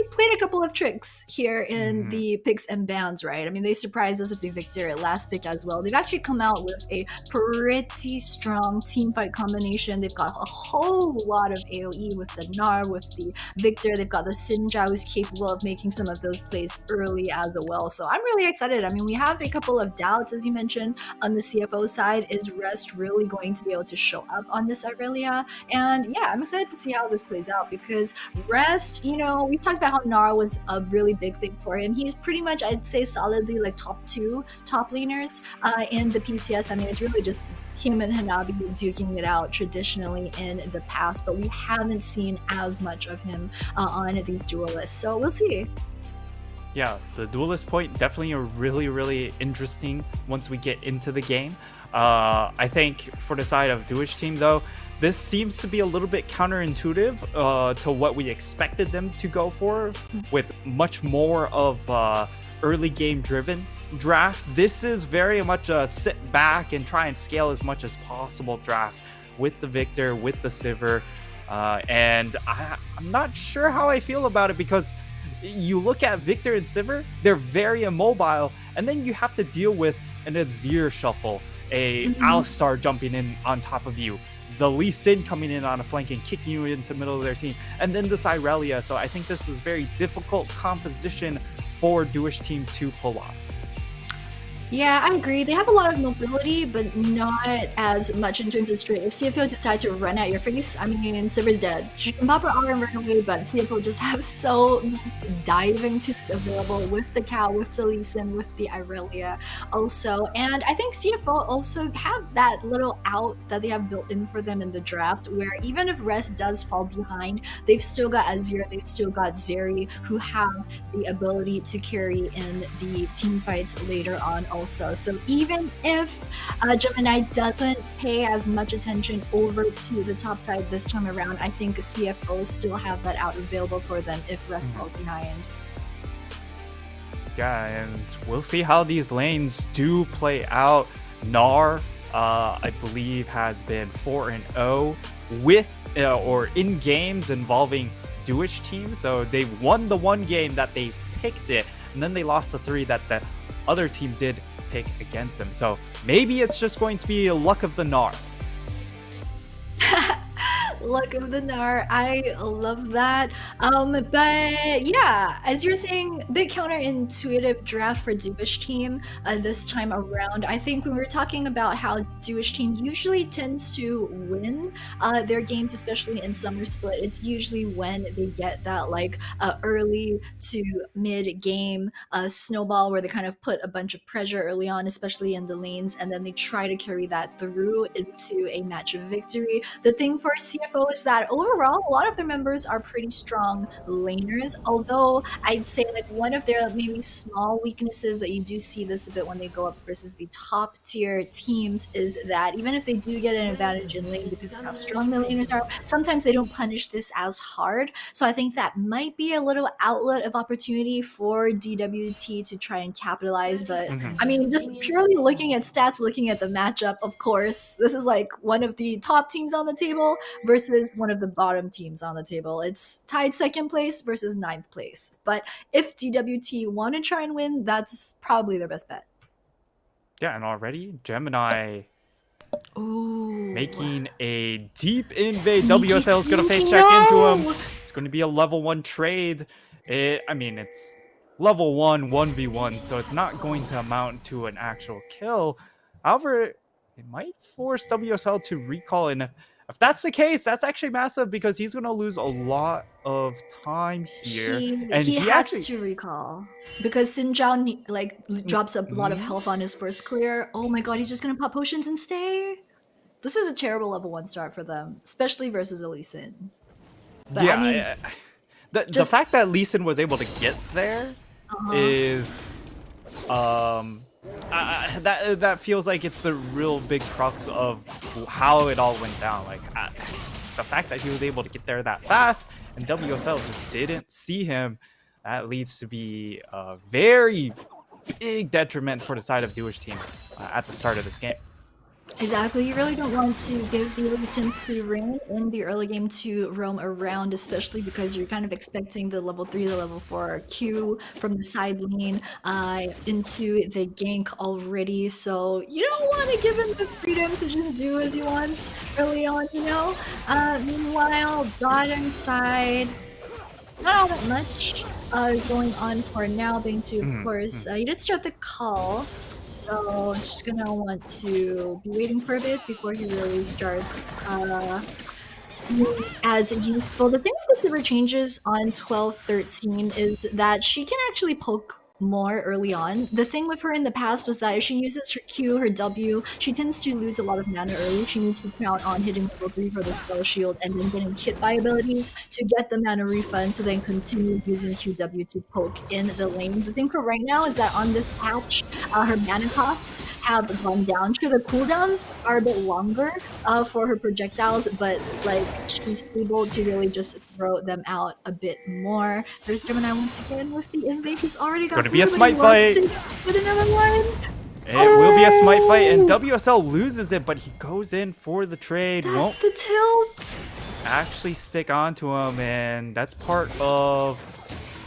played a couple of tricks here in the picks and bans, right? I mean, they surprised us with the Victor at last pick as well. They've actually come out with a pretty strong team fight combination. They've got a whole lot of AoE with the Gnar, with the Victor. They've got the Sinja who's capable of making some of those plays early as well. So I'm really excited. I mean, we have a couple of doubts, as you mentioned, on the CFO side. Is Rest really going to be able to show up on this Irelia? And yeah, I'm excited to see how this plays out because Rest, you know, we've talked about how Gnar was a really big thing for him. He's pretty much, I'd say, solidly like top 2 top laners in the PCS. I mean, it's really just him and Hanabi duking it out traditionally in the past, but we haven't seen as much of him on these duelists. So we'll see. Yeah, the duelist point definitely a really interesting once we get into the game. I think for the side of Jewish team though, this seems to be a little bit counterintuitive to what we expected them to go for, with much more of early game driven draft. This is very much a sit back and try and scale as much as possible draft with the Victor, with the Sivir, and I'm not sure how I feel about it because you look at Victor and Sivir, they're very immobile, and then you have to deal with an Azir shuffle, a Alistar jumping in on top of you, the Lee Sin coming in on a flank and kicking you into the middle of their team, and then this Irelia. So I think this is very difficult composition for Jewish team to pull off. Yeah, I agree. They have a lot of mobility, but not as much in terms of straight. If CFO decide to run at your face, I mean, Sivir's dead. She can pop her R and run away, but CFO just have so many diving tips available with the Cow, with the Lee Sin, with the Irelia also. And I think CFO also have that little out that they have built in for them in the draft, where even if Rest does fall behind, they've still got Azir, they've still got Zeri, who have the ability to carry in the team fights later on also. So even if Gemini doesn't pay as much attention over to the top side this time around, I think CFOs still have that out available for them if Rest falls behind. Yeah, and we'll see how these lanes do play out. Gnar, I believe, has been 4-0 with or in games involving Jewish teams. So they won the one game that they picked it, and then they lost the 3 that the other team did pick against them. So maybe it's just going to be a luck of the Gnar. Luck of the Gnar, I love that. But yeah, as you're saying, big counterintuitive draft for Jewish team this time around. I think when we were talking about how Jewish team usually tends to win their games, especially in summer split, it's usually when they get that like early to mid game snowball where they kind of put a bunch of pressure early on, especially in the lanes, and then they try to carry that through into a match of victory. The thing for CFO is that overall, a lot of their members are pretty strong laners, although I'd say like one of their maybe small weaknesses that you do see this a bit when they go up versus the top tier teams is that even if they do get an advantage in lane because of how strong the laners are, sometimes they don't punish this as hard. So I think that might be a little outlet of opportunity for DWT to try and capitalize. But I mean, just purely looking at stats, looking at the matchup, of course, this is like one of the top teams on the table versus one of the bottom teams on the table. It's tied second place versus 9th place. But if DWT want to try and win, that's probably their best bet. Yeah, and already Gemini making a deep invade. WSL is going to face check into him. It's going to be a level 1 trade. I mean, it's level 1, 1v1, so it's not going to amount to an actual kill. However, it might force WSL to recall in a if that's the case, that's actually massive because he's gonna lose a lot of time here. And He he has actually to recall because Xin Zhao like drops a lot of health on his first clear. Oh my god, he's just gonna pop potions and stay. This is a terrible level 1 start for them, especially versus Lee Sin. But yeah, I mean, the fact that Lee Sin was able to get there is that feels like it's the real big crux of how it all went down. Like the fact that he was able to get there that fast and WSL just didn't see him, that leads to be a very big detriment for the side of Jewish team at the start of this game. exactly. You really don't want to give the Lee Sin free reign in the early game to roam around, especially because you're kind of expecting the level 3, the level 4 Q from the side lane into the gank already. So you don't want to give him the freedom to just do as he wants early on, you know? Meanwhile, bottom side, not all that much going on for now, being to, of course, you did start the call. So it's just gonna want to be waiting for a bit before he really starts as useful. The thing with the silver changes on 12-13 is that she can actually poke more early on. The thing with her in the past was that if she uses her Q, her W, she tends to lose a lot of mana early. She needs to count on hitting level 3 for the spell shield and then getting hit by abilities to get the mana refund to then continue using QW to poke in the lane. The thing for right now is that on this patch, her mana costs have gone down. Sure, the cooldowns are a bit longer for her projectiles, but like she's able to really just throw them out a bit more. There's Gemini once again with the invade. He's already got Be a smite fight. With another one. It will be a smite fight, and WSL loses it, but he goes in for the trade. That's Won't the tilt. actually stick onto him, and that's part of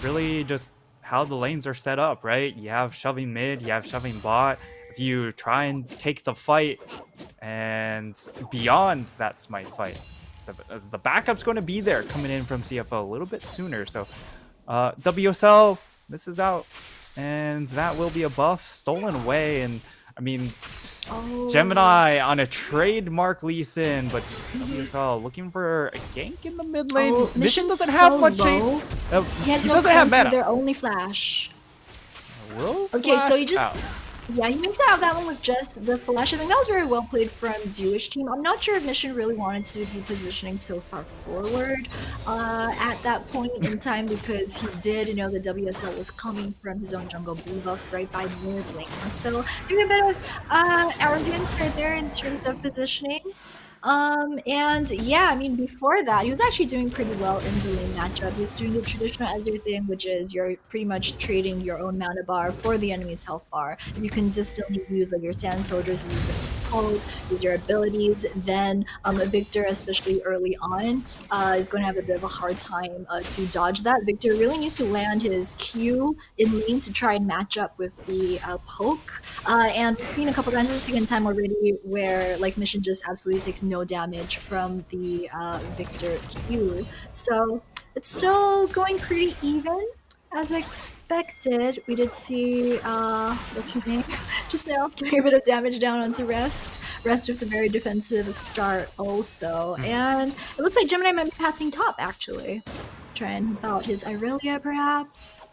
really just how the lanes are set up, right? You have shoving mid, you have shoving bot. If you try and take the fight and beyond that smite fight, the backup's going to be there coming in from CFO a little bit sooner. So WSL misses out, and that will be a buff stolen away. And I mean, Gemini on a trademark Lee Sin, but WSL looking for a gank in the mid lane. Mission doesn't have much. He has he no doesn't have counter, mana. they're only flash. Okay, so he just yeah, he makes it out of that one with just the flash. I think that was very well played from Jewish team. I'm not sure if Mission really wanted to be positioning so far forward at that point in time, because he did know the WSL was coming from his own jungle blue buff right by mid lane. So maybe a bit of arrogance right there in terms of positioning. And yeah, I mean, before that, he was actually doing pretty well in the lane matchup. He was doing the traditional Ezreal thing, which is you're pretty much trading your own mana bar for the enemy's health bar. If you consistently use like your sand soldiers, use them to hold, use your abilities, then Victor, especially early on, is going to have a bit of a hard time to dodge that. Victor really needs to land his Q in lane to try and match up with the poke. And we've seen a couple times, the second time already, where like Mission just absolutely takes no damage from the Victor Q. So it's still going pretty even. As expected, we did see Looking just now doing a bit of damage down onto Rest. Rest with a very defensive start also. And it looks like Gemini might be pathing top actually. Try and help out his Irelia perhaps.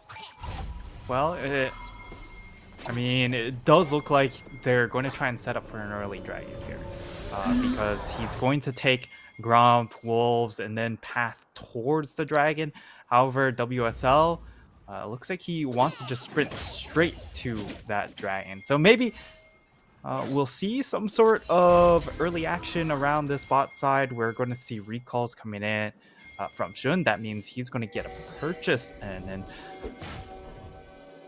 Well, I mean, it does look like they're going to try and set up for an early dragon here. Because he's going to take Gromp, Wolves, and then path towards the dragon. However, WSL looks like he wants to just sprint straight to that dragon. So maybe we'll see some sort of early action around this bot side. We're going to see recalls coming in from Shun. That means he's going to get a purchase, and then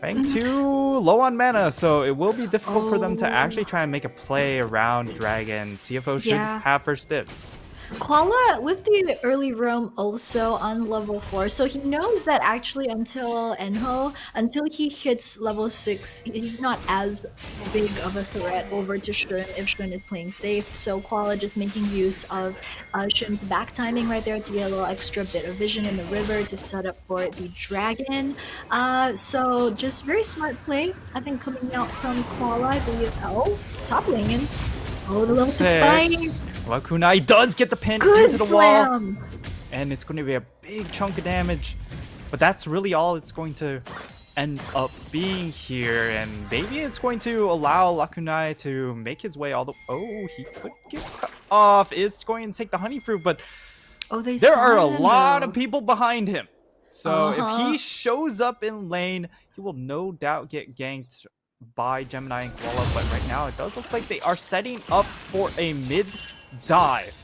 Rank 2, low on mana, so it will be difficult for them to actually try and make a play around Dragon. CFO should have first dibs. Koala with the early roam also on level 4, so he knows that actually until he hits level 6, he's not as big of a threat over to Shun if Shun is playing safe. So Koala just making use of Shun's back timing right there to get a little extra bit of vision in the river to set up for the dragon. So just very smart play, I think, coming out from Koala. I believe top lane. Oh, the level 6 fight. Well, Kunai does get the pin Good into the slam. wall. And it's going to be a big chunk of damage. But that's really all it's going to end up being here. And maybe it's going to allow Lakunai to make his way all the... Oh, he could get cut off. It's going to take the honey fruit, but there are a lot of people behind him. So if he shows up in lane, he will no doubt get ganked by Gemini and Koala. But right now, it does look like they are setting up for a mid dive.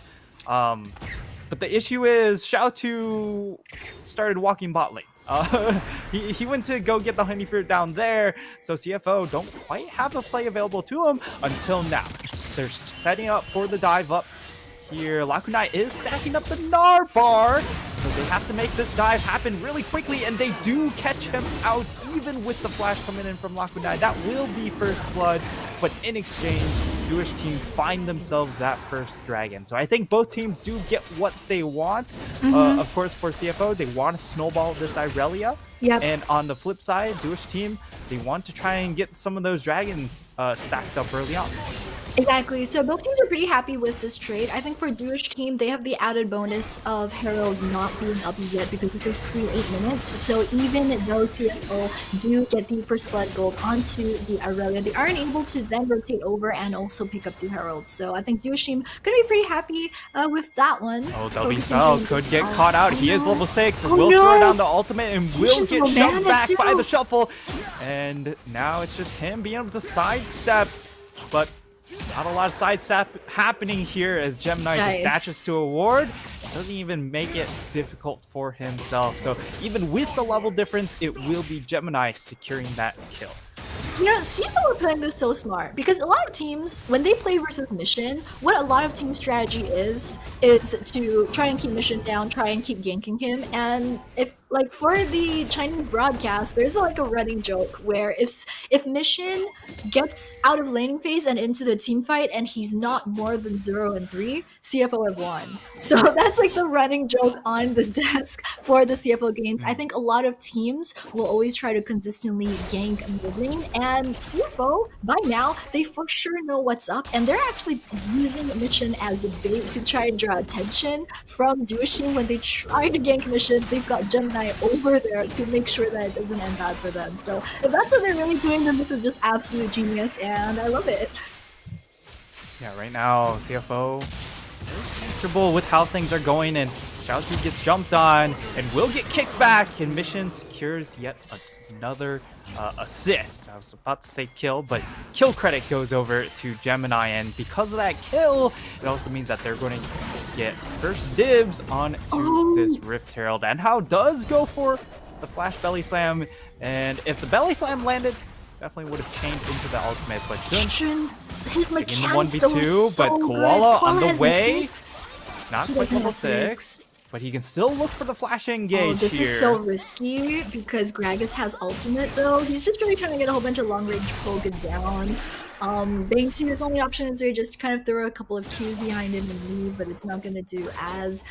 But the issue is Xiaotu started walking bot lane. He went to go get the honey fruit down there, so CFO don't quite have a play available to him until now. They're setting up for the dive up here. Lakunai is stacking up the Gnar bar, so they have to make this dive happen really quickly, and they do catch him out even with the flash coming in from Lakunai. That will be first blood, but in exchange, Jewish team find themselves that first dragon. So I think both teams do get what they want. Of course, for CFO, they want to snowball this Irelia. Yep. And on the flip side, Jewish team, they want to try and get some of those dragons stacked up early on. Exactly. So both teams are pretty happy with this trade. I think for Jewish team, they have the added bonus of Herald not being up yet because this is pre-8 minutes. So even though CFO do get the first blood gold onto the Aurelia, they aren't able to then rotate over and also pick up the Herald. So I think Jewish team gonna be pretty happy with that one. Oh, WSL could get caught out. He is level 6. Will throw down the ultimate and will get shoved back by the shuffle. And now it's just him being able to sidestep, but not a lot of sidestep happening here as Gemini just dashes to a ward. Doesn't even make it difficult for himself. So even with the level difference, it will be Gemini securing that kill. You know, CFO are playing this so smart because a lot of teams, when they play versus Mission, what a lot of team strategy is to try and keep Mission down, try and keep ganking him. And if, like, for the Chinese broadcast, there's like a running joke where if Mission gets out of laning phase and into the team fight and he's not more than 0-3, CFO have won. So that's like the running joke on the desk for the CFO games. I think a lot of teams will always try to consistently gank mid lane, and CFO, by now, they for sure know what's up, and they're actually using Mission as a bait to try and draw attention from Jewish team. When they try to gank Mission, they've got Gemini over there to make sure that it doesn't end bad for them. So if that's what they're really doing, then this is just absolute genius, and I love it. Yeah, right now, CFO is comfortable with how things are going, and Xiaotu gets jumped on and will get kicked back, and Mission secures yet another assist. I was about to say kill, but kill credit goes over to Gemini, and because of that kill, it also means that they're going to get first dibs on this Rift Herald. And How does go for the flash belly slam, and if the belly slam landed, definitely would have changed into the ultimate, but shouldn't. His mechanics, 1v2, but Koala on the way. Not He quite doesn't level have 6, but he can still look for the flash engage this here. is so risky because Gragas has ultimate though. He's just really trying to get a whole bunch of long range focus down. Bang 2, his only option is to just kind of throw a couple of Qs behind him and leave, but it's not going to do as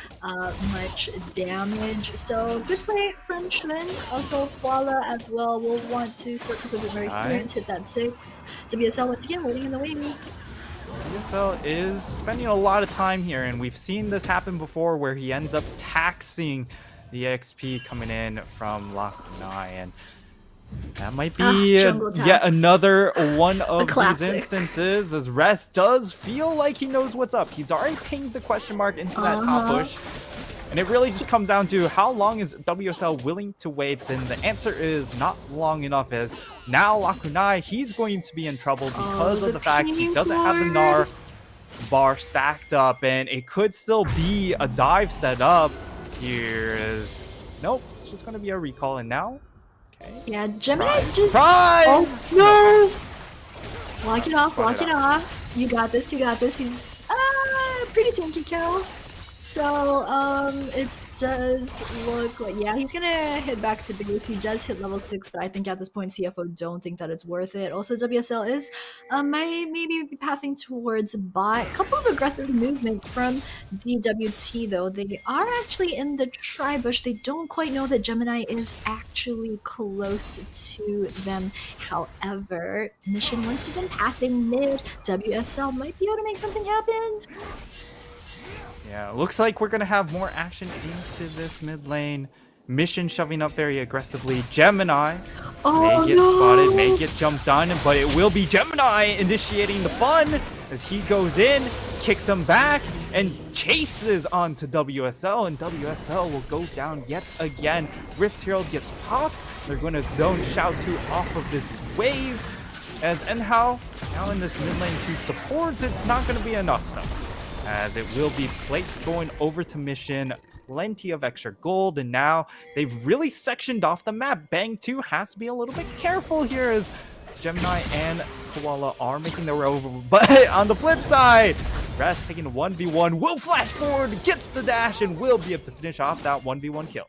much damage. So good play from Shlin. Also Koala as well will want to circle with a very experience, hit that 6. WSL once again waiting in the wings. WSL is spending a lot of time here, and we've seen this happen before where he ends up taxing the XP coming in from Lakunai, and that might be yet another one of these instances, as Rest does feel like he knows what's up. He's already pinged the question mark into that top push, and it really just comes down to how long is WSL willing to wait, and the answer is not long enough, as now Lakunai, he's going to be in trouble because of the fact he doesn't have the Gnar bar stacked up, and it could still be a dive set up here. Nope, it's just going to be a recall, and now yeah, Gemini's just... Surprise! Oh, no! Lock it off, lock it off. You got this, you got this. He's pretty tanky kill. So, it does look like... Yeah, he's gonna head back to base. He does hit level 6, but I think at this point, CFO don't think that it's worth it. Also, WSL is maybe be pathing towards bot. A couple of aggressive movement from DWT, though. They are actually in the tri-bush. They don't quite know that Gemini is actually close to them. However, Mission once again pathing mid. WSL might be able to make something happen. Yeah, looks like we're gonna have more action into this mid lane. Mission shoving up very aggressively. Gemini may get spotted, may get jumped on, but it will be Gemini initiating the fun as he goes in, kicks him back, and chases onto WSL, and WSL will go down yet again. Rift Herald gets popped. They're going to zone Xiao2 off of this wave. As Enhao now in this mid lane to support, it's not going to be enough though, as it will be plates going over to Mission. Plenty of extra gold, and now they've really sectioned off the map. Bang 2 has to be a little bit careful here as Gemini and Koala are making their way over. But on the flip side, Raz taking a 1v1, will flash forward, gets the dash, and will be able to finish off that 1v1 kill.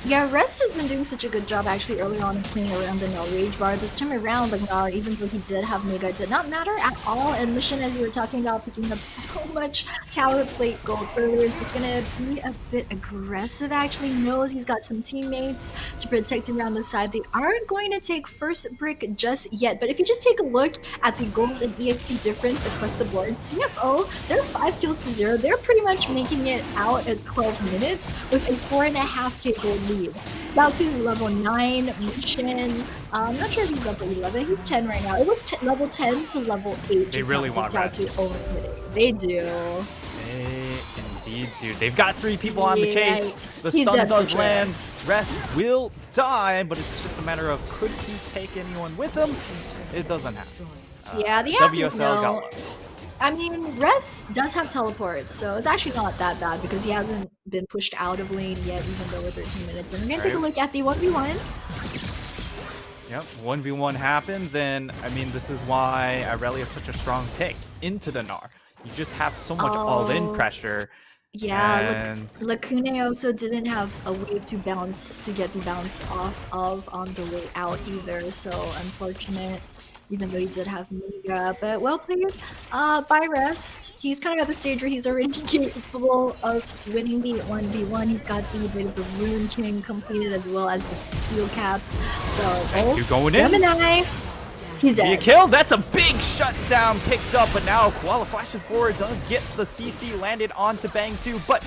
Yeah, Rest has been doing such a good job actually early on in playing around the Null Rage Bar. This time around, like Nar, even though he did have Mega, did not matter at all. And Mission, as you were talking about, picking up so much tower plate gold earlier, is just gonna be a bit aggressive actually. Knows he's got some teammates to protect him around the side. They aren't going to take first brick just yet, but if you just take a look at the gold and EXP difference across the board, CFO, they're 5 kills to 0. They're pretty much making it out at 12 minutes with a 4.5k gold lead. Xiao2's level 9, Mission, I'm not sure if he's level 11, he's 10 right now. It was level 10 to level 8. They really want Xiao2 overcommitting. They do. They indeed do. They've got 3 people on the chase. Yikes. The He's stun dead for does sure. land. Rest will die, but it's just a matter of could he take anyone with him? It doesn't happen. Yeah, the answer WSL is no. got lucky. I mean, Res does have teleport, so it's actually not that bad because he hasn't been pushed out of lane yet, even though we're 13 minutes. And we're going to take a look at the 1v1. Yep, 1v1 happens, and I mean, this is why Irelia is such a strong pick into the Gnar. You just have so much all-in pressure. Yeah, and Lacune also didn't have a wave to bounce, to get the bounce off of on the way out either, so unfortunate. Even though he did have Mega, but well played by Rest. He's kind of at the stage where he's already capable of winning the 1v1. He's got the bit of the Rune King completed as well as the Steel Caps. So, two going in. Gemini, he's Be a dead. kill. That's a big shutdown picked up, but now Koala flashes forward, does get the CC landed onto Bang 2, but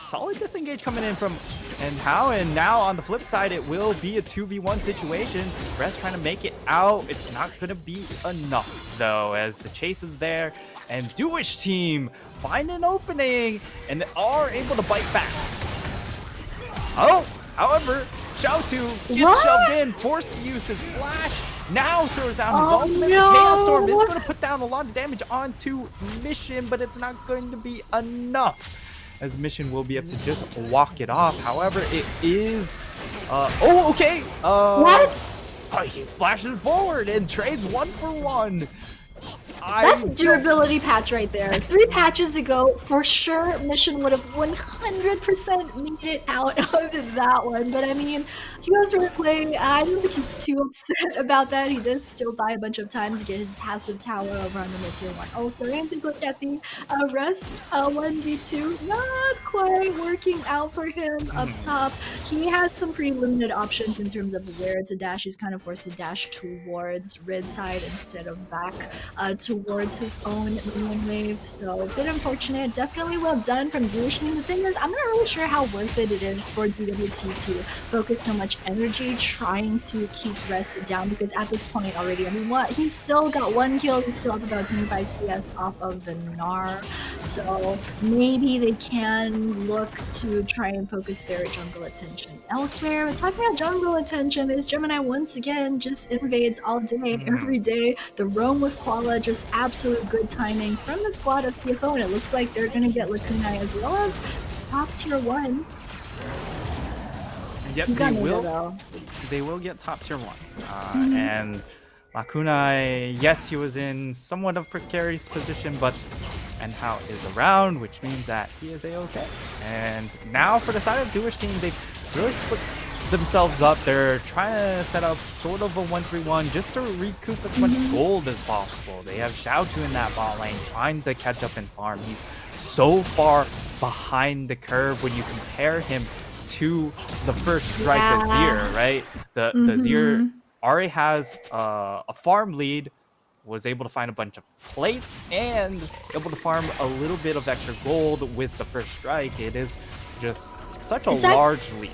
solid disengage coming in from Enhao, and now on the flip side, it will be a 2v1 situation. Rest trying to make it out. It's not going to be enough, though, as the chase is there, and Duish team find an opening and are able to bite back. Oh, however, Xiao2 gets shoved in, forced to use his flash. Now throws down his ultimate. no. Chaos Storm is going to put down a lot of damage onto Mission, but it's not going to be enough, as Mission will be able to just walk it off. However, it is oh, okay. What? He flashes forward and trades 1-for-1. That's a durability patch right there. 3 patches ago, for sure, Mission would have 100% made it out of that one. But I mean, he was replay. I don't think he's too upset about that. He did still buy a bunch of time to get his passive tower over on the mid-tier 1. Also, and to look at the Rest 1v2, not quite working out for him up top. He had some pretty limited options in terms of where to dash. He's kind of forced to dash towards red side instead of back towards his own minion wave, so a bit unfortunate. Definitely well done from Duish. The thing is, I'm not really sure how worth it is for DWT to focus so much energy trying to keep Rest down, because at this point already, I mean, what? He's still got 1 kill, he's still up about 25 CS off of the Gnar, so maybe they can look to try and focus their jungle attention elsewhere. But talking about jungle attention, this Gemini once again just invades all day, every day. The roam with Koala, just absolute good timing from the squad of CFO, and it looks like they're gonna get Lacuna as well as top tier 1. Yep, they will get top tier 1. And Lacuna, yes, he was in somewhat of precarious position, but Enhao is around, which means that he is a-okay. And now for the side of Duish team, they've really split themselves up. They're trying to set up sort of a 1-3-1 just to recoup as much gold as possible. They have Xiao2 in that bot lane trying to catch up and farm. He's so far behind the curve when you compare him to the first strike Azir, right? The Azir already has a farm lead was able to find a bunch of plates and able to farm a little bit of extra gold with the first strike. It is just such a large lead.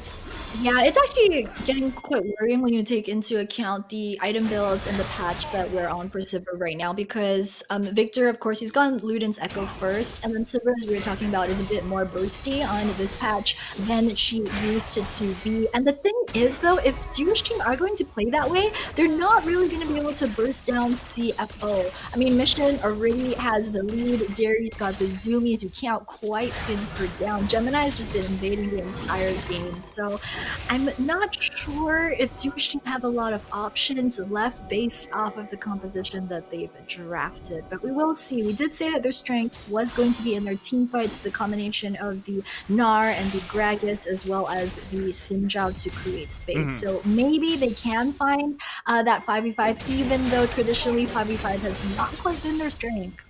Yeah, it's actually getting quite worrying when you take into account the item builds and the patch that we're on for Sivir right now, because Victor, of course, he's gone Luden's Echo first, and then Sivir, as we were talking about, is a bit more bursty on this patch than she used it to be. And the thing is, though, if Jewish team are going to play that way, they're not really going to be able to burst down CFO. I mean, Mission already has the lead, Zeri's got the zoomies, you can't quite pin her down. Gemini's just been invading the entire game, so I'm not sure if Jewish team have a lot of options left based off of the composition that they've drafted, but we will see. We did say that their strength was going to be in their team fights, the combination of the Gnar and the Gragas, as well as the Sinjao to create space. So maybe they can find that 5v5, even though traditionally 5v5 has not quite been their strength.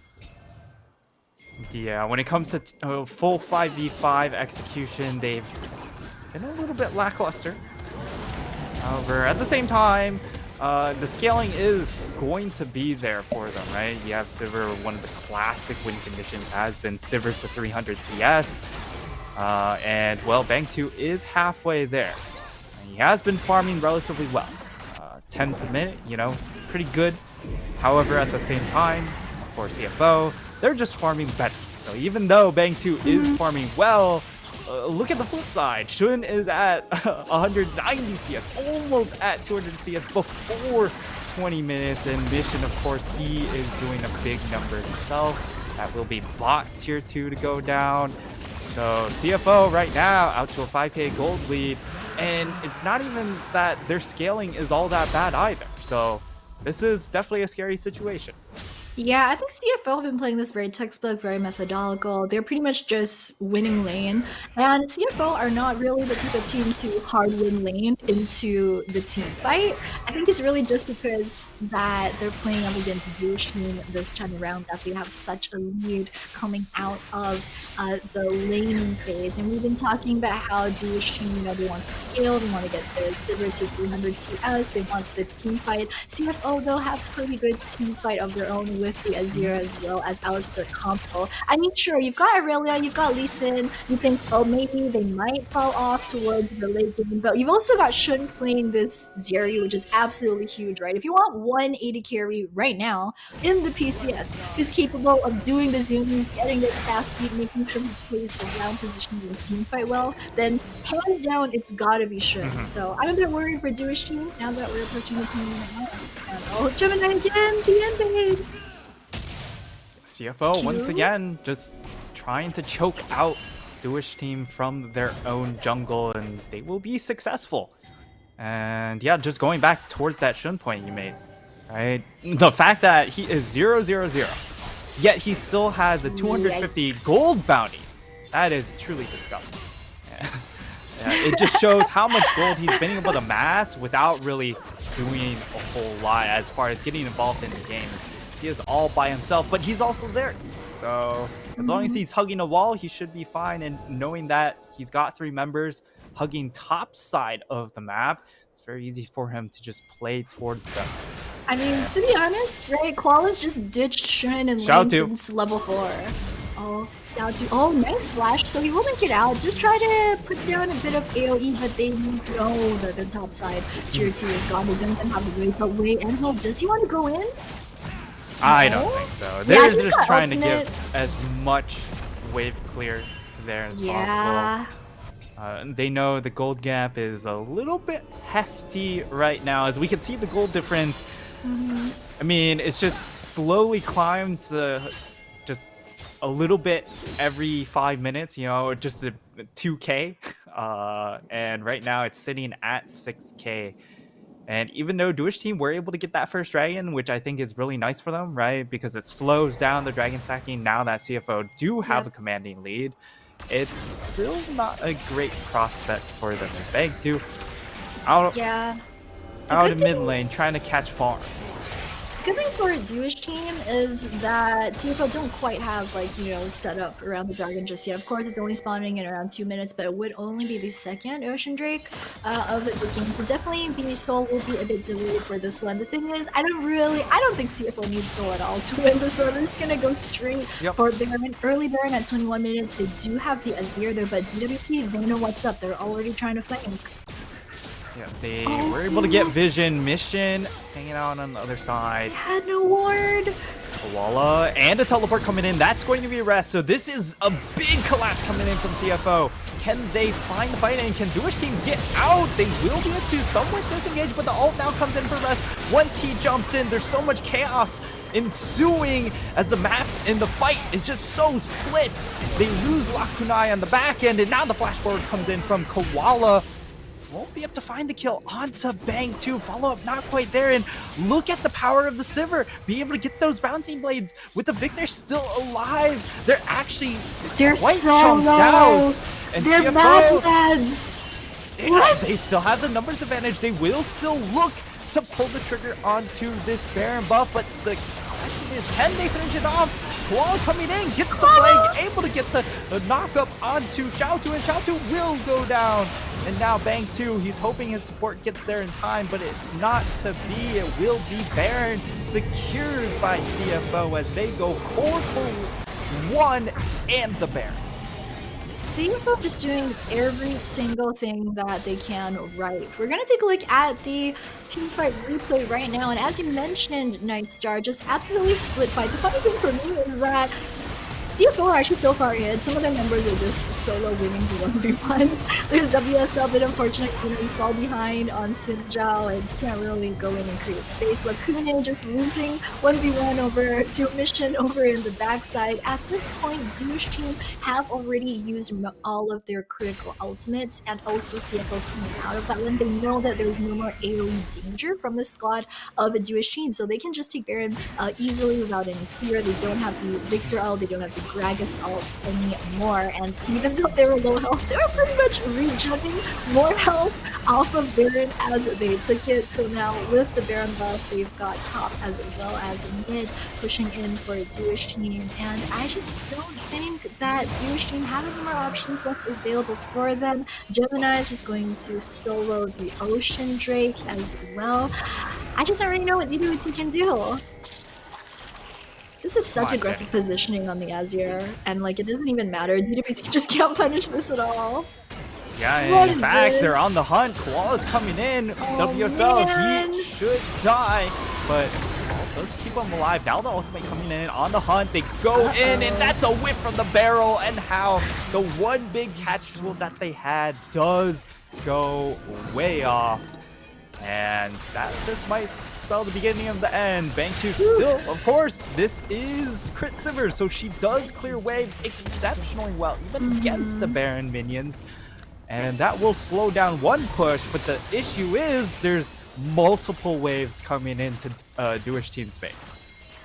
Yeah, when it comes to full 5v5 execution, they've been a little bit lackluster. However, at the same time, the scaling is going to be there for them, right? You have Sivir, one of the classic win conditions has been Sivir to 300 CS. And, well, Bang 2 is halfway there. And he has been farming relatively well. 10 per minute, you know, pretty good. However, at the same time, for CFO, they're just farming better. So even though Bang 2 is farming well, look at the flip side. Shun is at 190 CS, almost at 200 CS before 20 minutes. And Mission, of course, he is doing a big number himself. That will be bot tier 2 to go down. So CFO right now out to a 5k gold lead. And it's not even that their scaling is all that bad either. So this is definitely a scary situation. Yeah, I think CFL have been playing this very textbook, very methodological. They're pretty much just winning lane. And CFL are not really the type of team to hard win lane into the team fight. I think it's really just because that they're playing up against a Jewish team this time around that they have such a lead coming out of the laning phase. And we've been talking about how Jewish team, you know, they want to scale, they want to get the Sivir to 300 CS, they want the team fight. CFO, though, have pretty good team fight of their own with the Azira as well as Alex for combo. I mean, sure, you've got Aurelia, you've got Lee Sin, you think, oh, maybe they might fall off towards the late game, but you've also got Shun playing this Zeri, which is absolutely huge, right? If you want 180 carry right now in the PCS who's capable of doing the zoomies, getting its fast speed, making sure he plays around position and team fight well, then hands down, it's gotta be Shun. So I'm a bit worried for Jewish team now that we're approaching the team right now. And oh, Gemini again, the end game. CFO once again just trying to choke out Jewish team from their own jungle, and they will be successful. And yeah, just going back towards that Shun point you made, right? The fact that he is 0-0-0, yet he still has a 250 gold bounty. That is truly disgusting. It just shows how much gold he's been able to amass without really doing a whole lot as far as getting involved in the game. He is all by himself, but he's also there. So as long as he's hugging a wall, he should be fine. And knowing that he's got 3 members hugging top side of the map, it's very easy for him to just play towards them. I mean, to be honest, right, Koala's just ditched Shun and lane since level 4. Oh, Scout 2. Oh, nice flash. So he will make it out. Just try to put down a bit of AoE, but they know that the top side tier 2 is gone. They don't even have the wave. But wait, and hope, does he want to go in? I don't think so. They're just trying to give as much wave clear there as possible. They know the gold gap is a little bit hefty right now. As we can see the gold difference, I mean, it's just slowly climbed to just a little bit every 5 minutes, you know, just a 2k. And right now it's sitting at 6k. And even though Jewish team were able to get that first dragon, which I think is really nice for them, right? Because it slows down the dragon stacking now that CFO do have a commanding lead. It's still not a great prospect for them. Bang 2 out in mid lane trying to catch farm. Good thing for Jewish team is that CFO don't quite have like, you know, set up around the dragon just yet. Of course, it's only spawning in around 2 minutes, but it would only be the second Ocean Drake of the game. So definitely the Soul will be a bit delayed for this one. The thing is, I don't think CFO needs Soul at all to win this one. It's gonna go straight for Baron. Early Baron at 21 minutes. They do have the Azir there, but DWT, they know what's up. They're already trying to flank. Yeah, they were able to get vision. Mission hanging out on the other side. Had no ward. Koala and a teleport coming in. That's going to be a rest. So this is a big collapse coming in from CFO. Can they find the fight and can Jewish team get out? They will be able to somewhat disengage, but the ult now comes in for rest. Once he jumps in, there's so much chaos ensuing as the map in the fight is just so split. They lose Lakunai on the back end, and now the flash forward comes in from Koala. Won't be able to find the kill onto Bang 2. Follow up not quite there, and look at the power of the Sivir. Be able to get those bouncing blades with the Victor still alive. They're actually quite so chunked low. out. And They're CFO, mad lads. What? They still have the numbers advantage. They will still look to pull the trigger onto this Baron buff, but the question is, can they finish it off? Koala coming in, gets the flag, able to get the knock up onto Xiaotu, and Xiaotu will go down. And now Bang 2, he's hoping his support gets there in time, but it's not to be. It will be Baron secured by CFO as they go 4 for 1 and the Baron. CFO just doing every single thing that they can right. We're gonna take a look at the teamfight replay right now, and as you mentioned, Nightstar, just absolutely split fight. The funny thing for me is that CFO are actually so far ahead. Some of their members are just solo winning the 1v1s. There's WSL, but unfortunately we fall behind on Sinjal and can't really go in and create space. Lacuna just losing 1v1 over to Mission over in the backside. At this point, Jewish team have already used all of their critical ultimates, and also CFO coming out of that one. They know that there's no more AoE danger from the squad of a Jewish team, so they can just take Baron easily without any fear. They don't have the Victor ult, they don't have the Gragas ult anymore, and even though they were low health, they were pretty much regenerating more health off of Baron as they took it. So now with the Baron buff, they've got top as well as mid pushing in for a Jewish team, and I just don't think that Jewish team have any more options left available for them. Gemini is just going to solo the Ocean Drake as well. I just don't really know what DWT can do. This is such aggressive positioning on the Azir, and like it doesn't even matter. DWT just can't punish this at all. Yeah, and in fact, they're on the hunt. Koala's coming in. WSL, he should die, but let's keep him alive. Now the ultimate coming in on the hunt. They go in, and that's a whip from the barrel, and how the one big catch tool that they had does go way off. And that just might spell the beginning of the end. Bang 2 still, of course, this is Crit Sivir, so she does clear waves exceptionally well, even against the Baron minions. And that will slow down one push, but the issue is there's multiple waves coming into Jewish team space.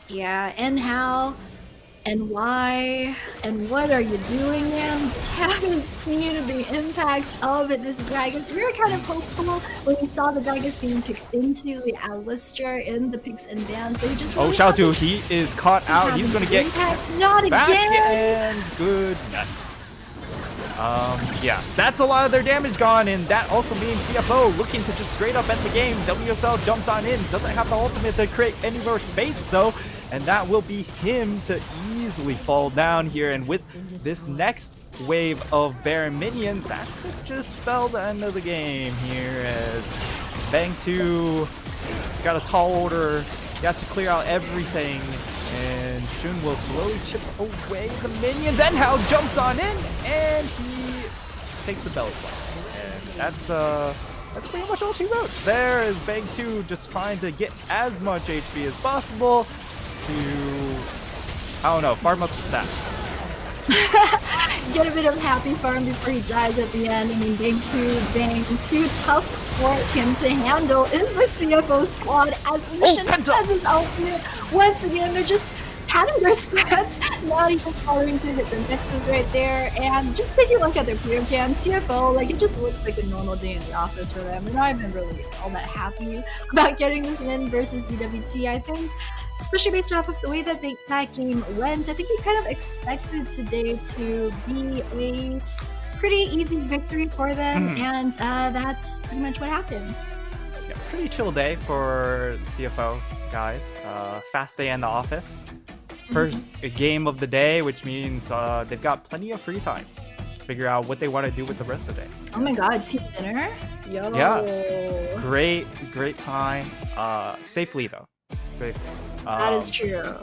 Yeah, and how, and why, and what are you doing, man? Haven't seen the impact of this Gragas. We were kind of hopeful when we saw the Gragas being picked into the Alistar in the picks and bans. They just really Xiaotu, he is caught out. He's going to get impact. Not back again. And good night. Yeah, that's a lot of their damage gone, and that also means CFO looking to just straight up end the game. WSL jumps on in, doesn't have the ultimate to create any more space though, and that will be him to easily fall down here. And with this next wave of Baron minions, that could just spell the end of the game here, as Bang 2 got a tall order. He has to clear out everything, and Shun will slowly chip away the minions, and Hal jumps on in, and he takes the belly button. And that's pretty much all she wrote. There is Bang 2 just trying to get as much HP as possible to, I don't know, farm up the stats. Get a bit of happy farm before he dies at the end. I mean, Bang 2 tough for him to handle is the CFO squad as Mission has his ultimate. Once again, they're just Canada stats, not even bothering to hit the nexus right there, and just taking a look at their player cam, CFO, like, it just looks like a normal day in the office for them. They're not even really all that happy about getting this win versus DWT, I think. Especially based off of the way that that game went, I think we kind of expected today to be a pretty easy victory for them, and that's pretty much what happened. Yeah, pretty chill day for CFO guys. Fast day in the office. First game of the day, which means they've got plenty of free time to figure out what they want to do with the rest of the day. Oh my god, team dinner? Yo. Yeah. Great time. Safely though. Safely. That is true.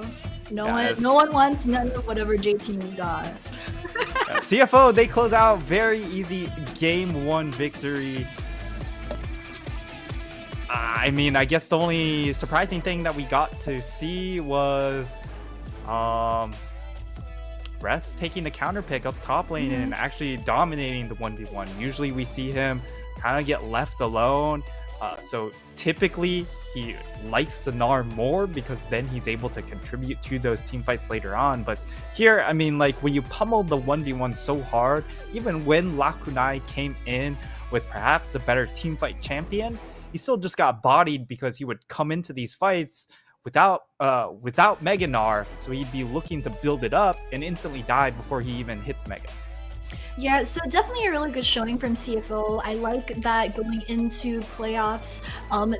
No one wants none of whatever J-Team has got. CFO, they close out very easy game 1 victory. I mean, I guess the only surprising thing that we got to see was Rest taking the counter pick up top lane and actually dominating the 1v1. Usually we see him kind of get left alone. So typically he likes the Gnar more because then he's able to contribute to those team fights later on. But here, I mean, like when you pummel the 1v1 so hard, even when Lakunai came in with perhaps a better team fight champion, he still just got bodied because he would come into these fights without Mega Gnar, so he'd be looking to build it up and instantly die before he even hits Mega. Yeah, so definitely a really good showing from CFO. I like that going into playoffs,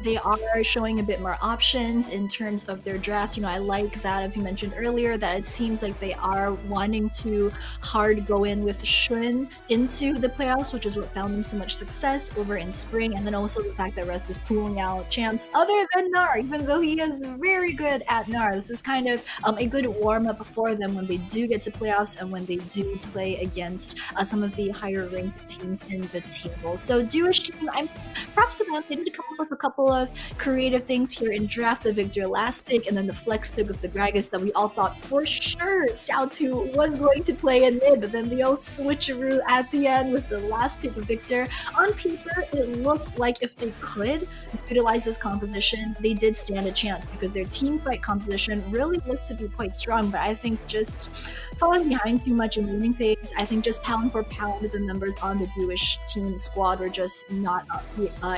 they are showing a bit more options in terms of their draft. You know, I like that, as you mentioned earlier, that it seems like they are wanting to hard go in with Shun into the playoffs, which is what found them so much success over in spring. And then also the fact that Rest is pulling out champs other than Gnar, even though he is very good at Gnar. This is kind of a good warm-up for them when they do get to playoffs and when they do play against some of the higher ranked teams in the table. So Jewish team, I'm props to them. They did come up with a couple of creative things here in draft, the Victor last pick and then the flex pick of the Gragas that we all thought for sure Xiaotu was going to play in mid, but then the old switcheroo at the end with the last pick of Victor. On paper, it looked like if they could utilize this composition, they did stand a chance because their team fight composition really looked to be quite strong, but I think just falling behind too much in winning phase, I think just pound for pound, the members on the Jewish team squad were just not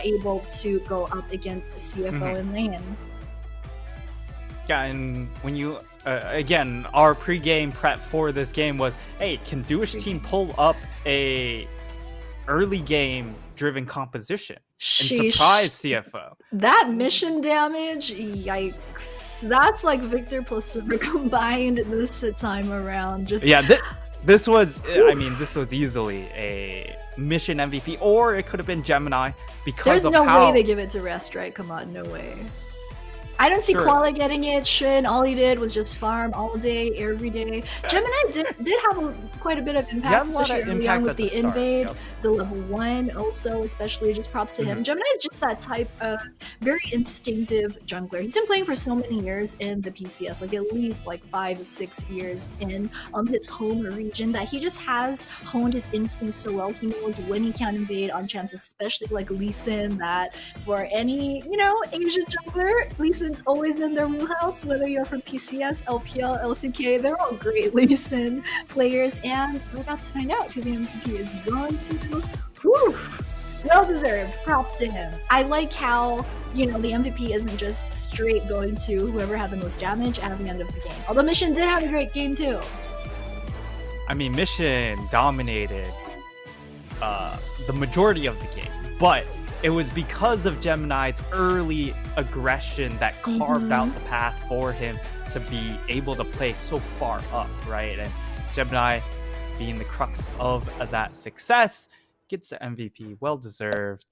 able to go up against CFO in lane. Yeah, and when you again, our pre-game prep for this game was, hey, can Jewish team pull up a early game driven composition and surprise CFO? That mission damage, yikes! That's like Victor plus Silver combined this time around. Just This was, I mean, this was easily a mission MVP, or it could have been Gemini because there's no way they give it to Rest, right? Come on, no way. I don't see Koala getting it. Shin, all he did was just farm all day, every day. Gemini did have quite a bit of impact, especially early on with the invade, the level 1 also, especially just props to him. Gemini is just that type of very instinctive jungler. He's been playing for so many years in the PCS, like at least like 5 to 6 years in his home region, that he just has honed his instincts so well. He knows when he can invade on champs, especially like Lee Sin, that for any, you know, Asian jungler, Lee Sin always in their wheelhouse, whether you're from PCS, LPL, LCK, they're all great Lee Sin players, and we're about to find out who the MVP is going to. Whew. Well deserved. Props to him. I like how, you know, the MVP isn't just straight going to whoever had the most damage at the end of the game. Although Mission did have a great game too. I mean, Mission dominated the majority of the game, but it was because of Gemini's early aggression that carved out the path for him to be able to play so far up, right? And Gemini, being the crux of that success, gets the MVP, well deserved.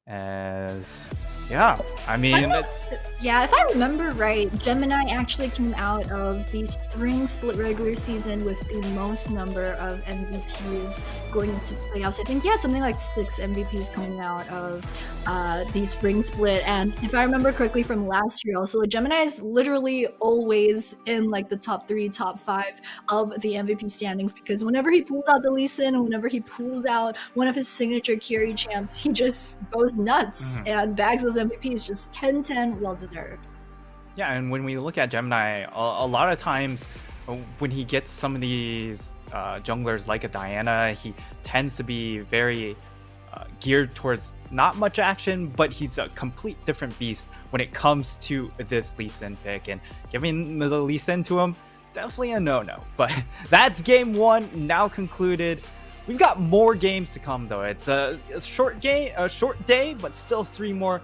As I mean, if I remember right, Gemini actually came out of the spring split regular season with the most number of MVPs going into playoffs. I think something like 6 MVPs coming out of the spring split. And if I remember correctly from last year also, Gemini is literally always in like the top 3, top 5 of the MVP standings, because whenever he pulls out the Lee Sin and whenever he pulls out one of his signature carry champs, he just goes nuts and bags those MVPs. Just 10-10, well deserved. Yeah, and when we look at Gemini, a lot of times when he gets some of these junglers like a Diana, he tends to be very geared towards not much action, but he's a complete different beast when it comes to this Lee Sin pick, and giving the Lee Sin to him, definitely a no-no. But that's game 1 now concluded. We've got more games to come though. It's a short day, but still 3 more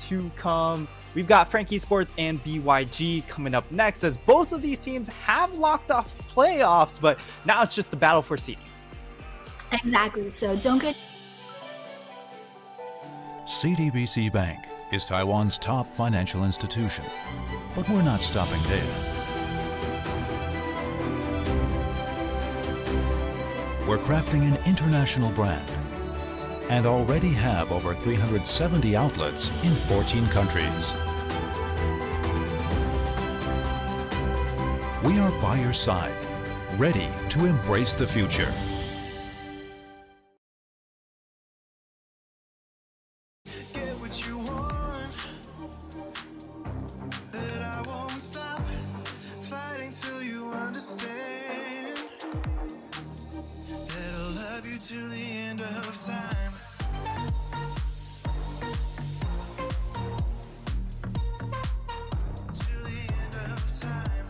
to come. We've got Frankie Sports and BYG coming up next, as both of these teams have locked off playoffs, but now it's just the battle for seeding. Exactly, so don't get... CTBC Bank is Taiwan's top financial institution, but we're not stopping there. We're crafting an international brand and already have over 370 outlets in 14 countries. We are by your side, ready to embrace the future. Get what you want, that I won't stop fighting till you understand, that I'll love you till the end of time. Till the end of time.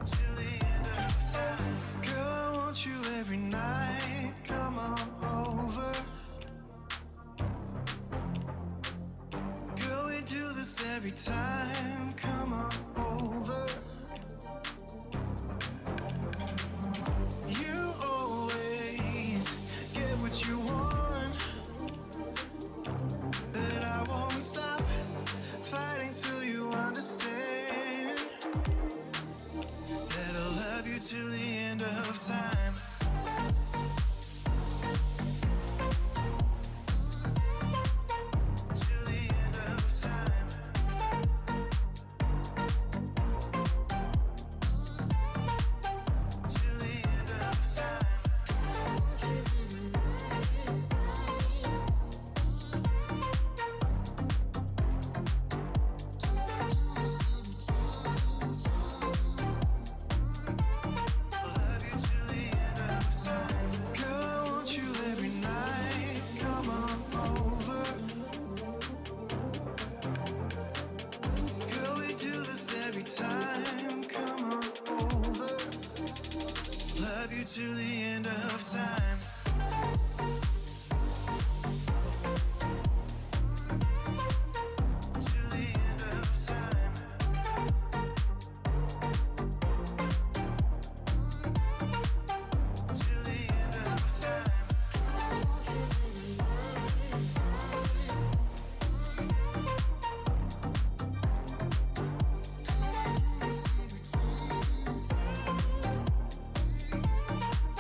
Till the end of time. Girl, I want you every night. Come on over. Girl, we do this every time. Come on over. You always get what you want, that I won't stop fighting till you understand, that I'll love you till the end of time. Till the end of time. Till the end of time. Love you till the end of time. Girl, I want you every night. Come on over. Girl, we do this every time. Come on over. Love you till the end of time. Till the end of time. Till the end of time.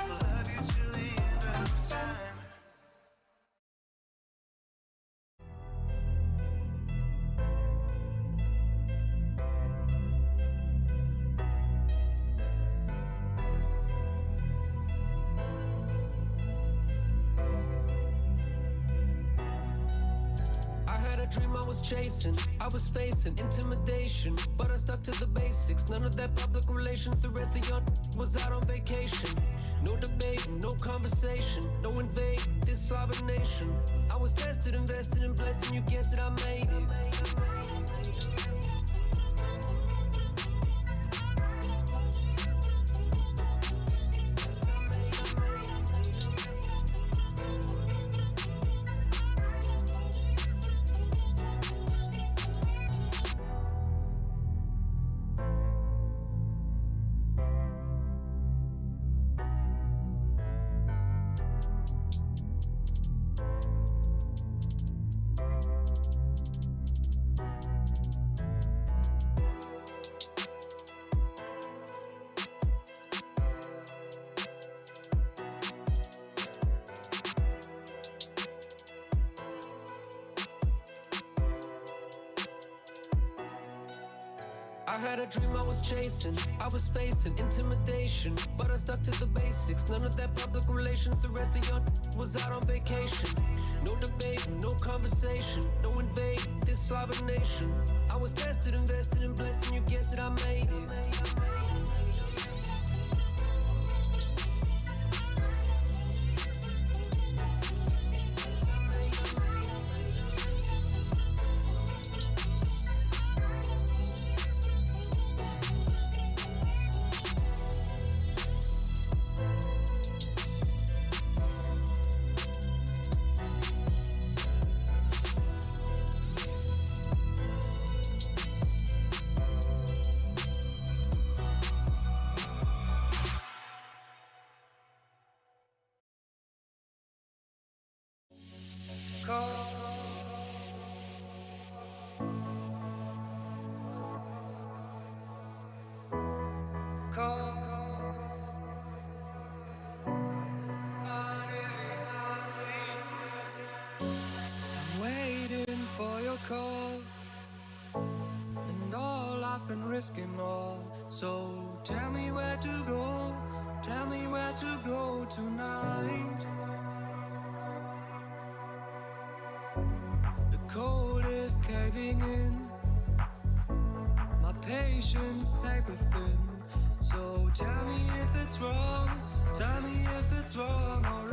Love you till the end of time. I had a dream I was chasing, I was facing intimidation, but I stuck to the basics. None of that public relations, the rest of y'all was out on vacation. No debating, no conversation, no invading this sovereign nation. I was tested, invested, and blessed, and you guessed it, I made it. I had a dream I was chasing, I was facing intimidation, but I stuck to the basics. None of that public relations, the rest of your was out on vacation. No debate, no conversation, no invade this sovereign nation. I was tested, invested, and blessed, and you guessed it, I made it. I'm waiting for your call, and all I've been risking all. So tell me where to go, tell me where to go tonight. The cold is caving in, my patience paper thin. So tell me if it's wrong, tell me if it's wrong, alright.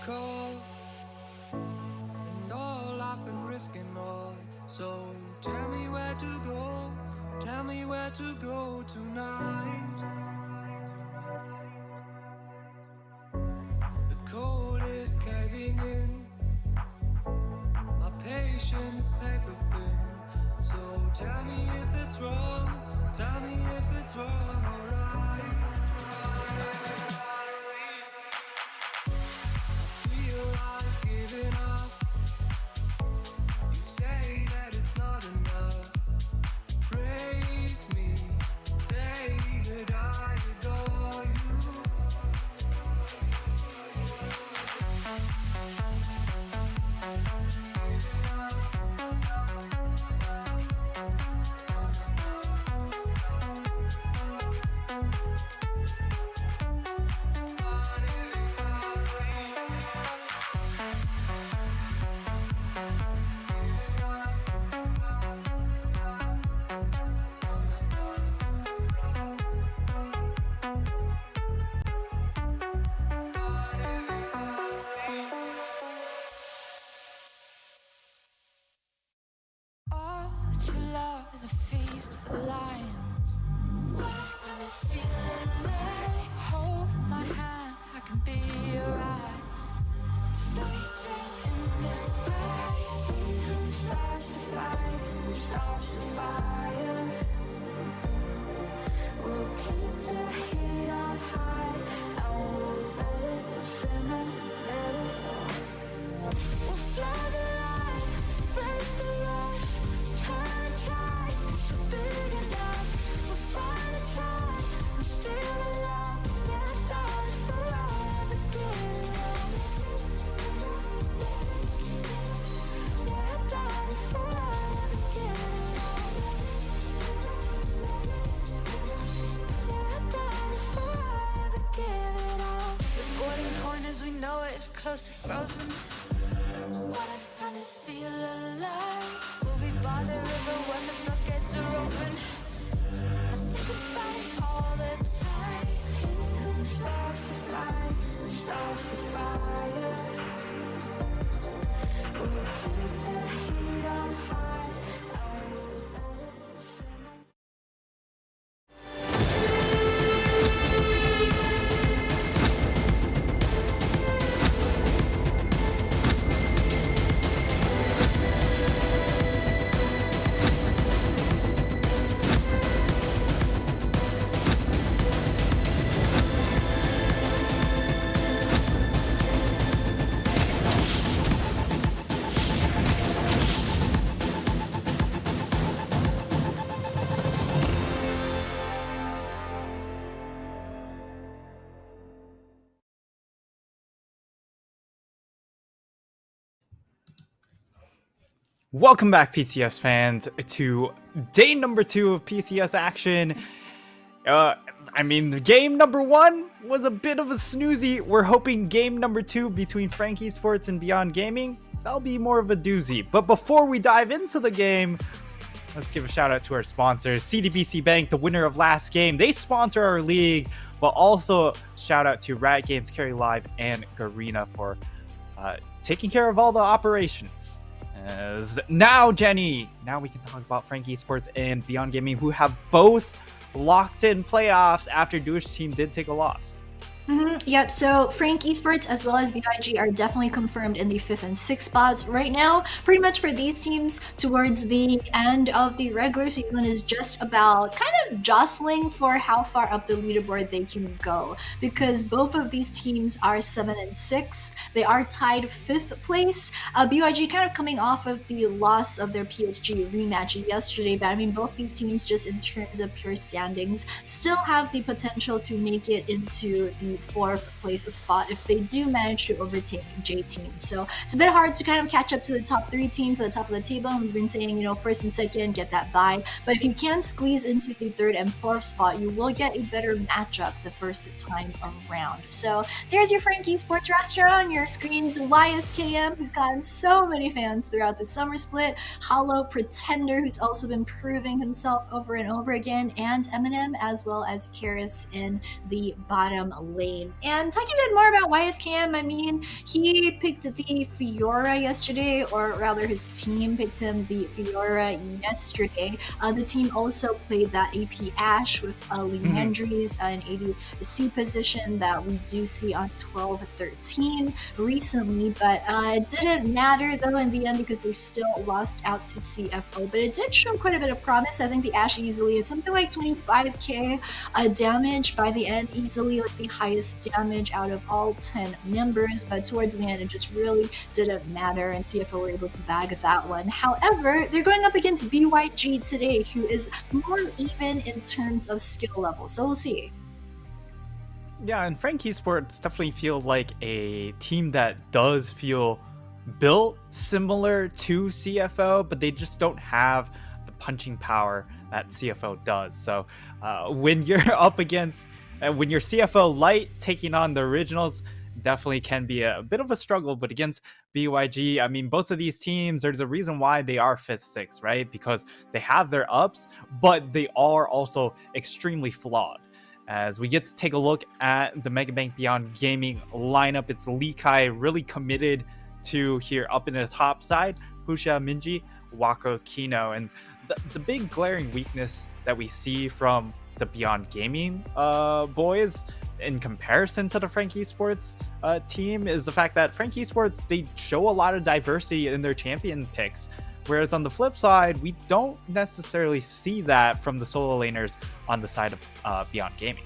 Call, and all I've been risking all. So tell me where to go, tell me where to go tonight. The cold is caving in, my patience paper thin. So tell me if it's wrong, tell me if it's wrong, alright. Giving up. You say that it's not enough. Praise me, say that I adore you. Break the rush, turn tide, so big enough. close to frozen. What a time to feel alive. We'll be by the river when the floodgates are open. I think about it all the time. Stars to fight, stars to fire. We'll keep the heat on high. I will let it simmer. Welcome back, PCS fans, to day number 2 of PCS action. I mean, game number 1 was a bit of a snoozy. We're hoping game number 2 between Frank Esports and Beyond Gaming, that'll be more of a doozy. But before we dive into the game, let's give a shout out to our sponsors, CDBC Bank, the winner of last game. They sponsor our league, but also shout out to Riot Games, Carry Live, and Garena for taking care of all the operations. Now, Jenny, now we can talk about Frank Esports and Beyond Gaming, who have both locked in playoffs after Duish team did take a loss. Yep, so Frank Esports as well as BIG are definitely confirmed in the 5th and 6th spots right now. Pretty much for these teams, towards the end of the regular season is just about kind of jostling for how far up the leaderboard they can go, because both of these teams are 7 and 6. They are tied 5th place. BYG kind of coming off of the loss of their PSG rematch yesterday, but I mean both these teams, just in terms of pure standings, still have the potential to make it into the 4th place spot if they do manage to overtake J Team. So it's a bit hard to kind of catch up to the top 3 teams at the top of the table. We've been saying, 1st and 2nd, get that bye. But if you can squeeze into the 3rd and 4th spot, you will get a better matchup the first time around. So there's your Frank Esports roster on your screens. YSKM, who's gotten so many fans throughout the summer split. Hollow Pretender, who's also been proving himself over and over again. And Eminem, as well as Karis in the bottom lane. And talking a bit more about YSKM, I mean, he picked the Fiora yesterday, or rather his team picked him the Fiora yesterday. The team also played that AP Ashe with Leandries, an ADC position that we do see on 12-13 recently, but it didn't matter though in the end because they still lost out to CFO, but it did show quite a bit of promise. I think the Ashe easily is something like 25k damage by the end, easily like the highest damage out of all 10 members, but towards the end it just really didn't matter and CFO were able to bag that one. However, they're going up against BYG today, who is more even in terms of skill level, so we'll see. Yeah, and Frank Esports definitely feels like a team that does feel built similar to CFO, but they just don't have the punching power that CFO does. So when you're up against when you're CFO light taking on the originals, definitely can be a bit of a struggle. But against BYG, I mean, both of these teams, there's a reason why they are 5th, 6th, right? Because they have their ups, but they are also extremely flawed. As we get to take a look at the Megabank Beyond Gaming lineup, it's Lee Kai really committed to here up in the top side, Husha Minji, Wako Kino. And the big glaring weakness that we see from the Beyond Gaming boys in comparison to the Frank Esports team is the fact that Frank Esports, they show a lot of diversity in their champion picks, whereas on the flip side, we don't necessarily see that from the solo laners on the side of Beyond Gaming.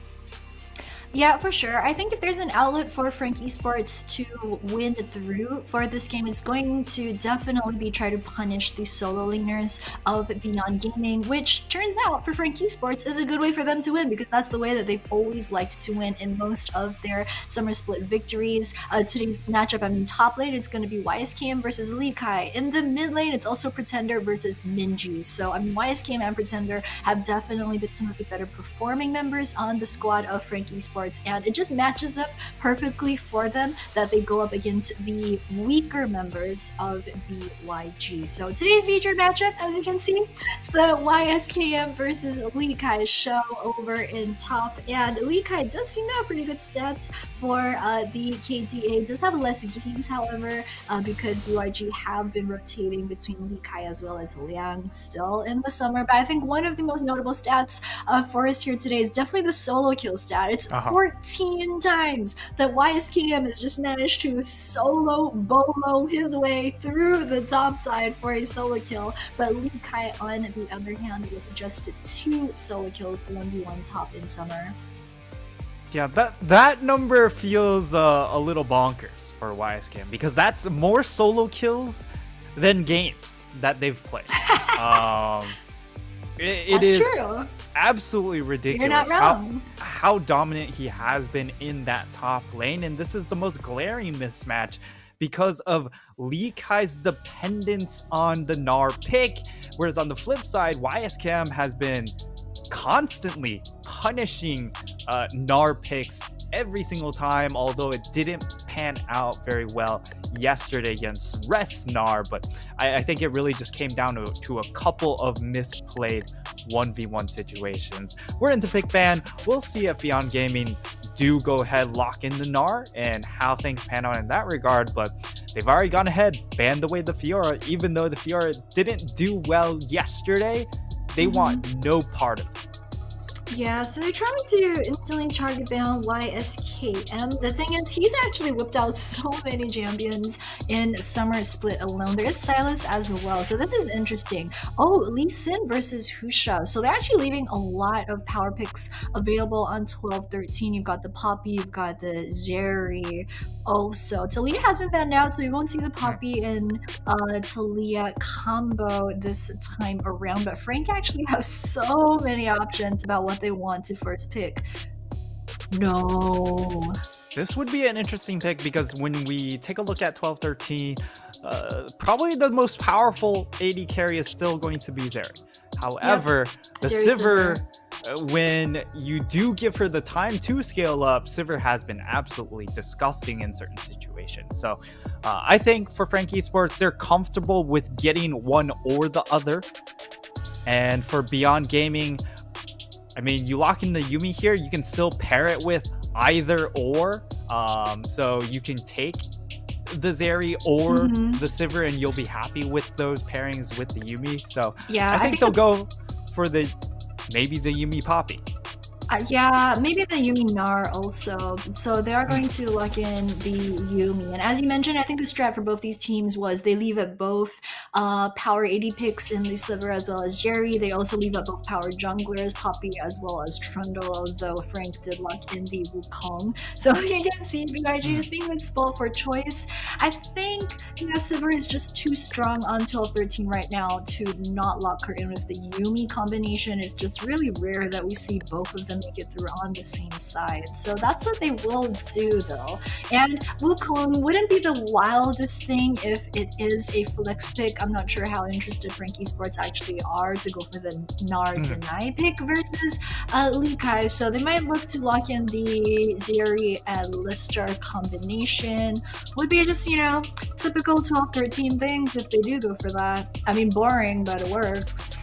Yeah, for sure. I think if there's an outlet for Frank Esports to win through for this game, it's going to definitely be try to punish the solo laners of Beyond Gaming, which turns out for Frank Esports is a good way for them to win because that's the way that they've always liked to win in most of their summer split victories. Today's matchup, I mean, top lane, it's going to be YSKM versus Lee Kai. In the mid lane, it's also Pretender versus Minji. So, I mean, YSKM and Pretender have definitely been some of the better performing members on the squad of Frank Esports. Esports, and it just matches up perfectly for them that they go up against the weaker members of BYG. So today's featured matchup, as you can see, it's the YSKM versus Lee Kai show over in top, and Lee Kai does seem to have pretty good stats for the KDA. Does have less games, however, because BYG have been rotating between Lee Kai as well as Liang still in the summer. But I think one of the most notable stats for us here today is definitely the solo kill stat. It's 14 times that YSKM has just managed to solo bolo his way through the top side for a solo kill, but Lee Kai on the other hand with just 2 solo kills, 1v1 top in summer. Yeah, that number feels a little bonkers for YSKM because that's more solo kills than games that they've played. It is true. Absolutely ridiculous. You're not wrong. How dominant he has been in that top lane, and this is the most glaring mismatch because of Lee Kai's dependence on the Gnar pick, whereas on the flip side, YSKM has been constantly punishing Gnar picks every single time, although it didn't pan out very well yesterday against Rest Gnar, but I think it really just came down to a couple of misplayed 1v1 situations. We're into pick ban. We'll see if Beyond Gaming do go ahead, lock in the Gnar, and how things pan out in that regard, but they've already gone ahead, banned away the Fiora, even though the Fiora didn't do well yesterday. They want no part of it. Yeah, so they're trying to instantly target ban YSKM. The thing is, he's actually whipped out so many champions in Summer Split alone. There is Silas as well, so this is interesting. Oh, Lee Sin versus Husha. So they're actually leaving a lot of power picks available on 12-13. You've got the Poppy, you've got the Zeri also. Talia has been banned out, so we won't see the Poppy and Talia combo this time around. But Frank actually has so many options about what they want to first pick. No. This would be an interesting pick because when we take a look at 12-13, probably the most powerful AD carry is still going to be Zeri. However, the Sivir, when you do give her the time to scale up, Sivir has been absolutely disgusting in certain situations. So I think for Frank Esports, they're comfortable with getting one or the other. And for Beyond Gaming, I mean, you lock in the Yuumi here, you can still pair it with either or. So you can take the Zeri or the Sivir and you'll be happy with those pairings with the Yuumi. So yeah, I think they'll go for maybe the Yuumi Poppy. Yeah, maybe the Yuumi Gnar also. So they are going to lock in the Yuumi. And as you mentioned, I think the strat for both these teams was they leave at both power AD picks in the Sliver as well as Jerry. They also leave at both power junglers, Poppy as well as Trundle, although Frank did lock in the Wukong. So you can see BYG is being spoiled for choice. I think, Sliver is just too strong on 12-13 right now to not lock her in with the Yuumi combination. It's just really rare that we see both of them make it through on the same side. So that's what they will do though. And Wukong wouldn't be the wildest thing if it is a flex pick. I'm not sure how interested Frank Esports actually are to go for the Gnar Deny pick versus Lee Kai. So they might look to lock in the Zeri and Lister combination. Would be just, typical 12-13 things if they do go for that. I mean, boring, but it works.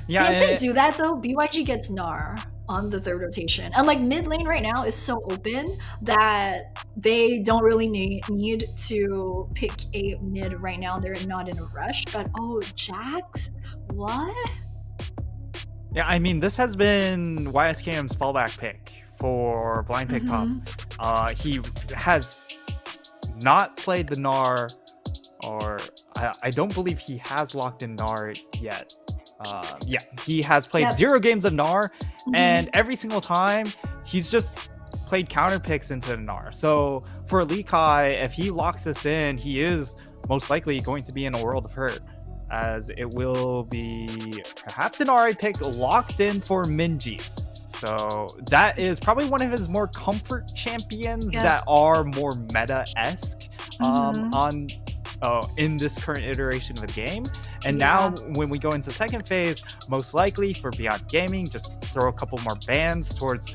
Yeah, if they do that though, BYG gets Gnar on the third rotation. And like mid lane right now is so open that they don't really need to pick a mid right now. They're not in a rush. But Jax? What? Yeah, I mean, this has been YSKM's fallback pick for blind pick top. He has not played the Gnar, or I don't believe he has locked in Gnar yet. He has played 0 games of Gnar, and every single time he's just played counter picks into the Gnar. So for Lee Kai, if he locks this in, he is most likely going to be in a world of hurt, as it will be perhaps an RA pick locked in for Minji. So that is probably one of his more comfort champions that are more meta-esque in this current iteration of the game. And now when we go into second phase, most likely for Beyond Gaming, just throw a couple more bans towards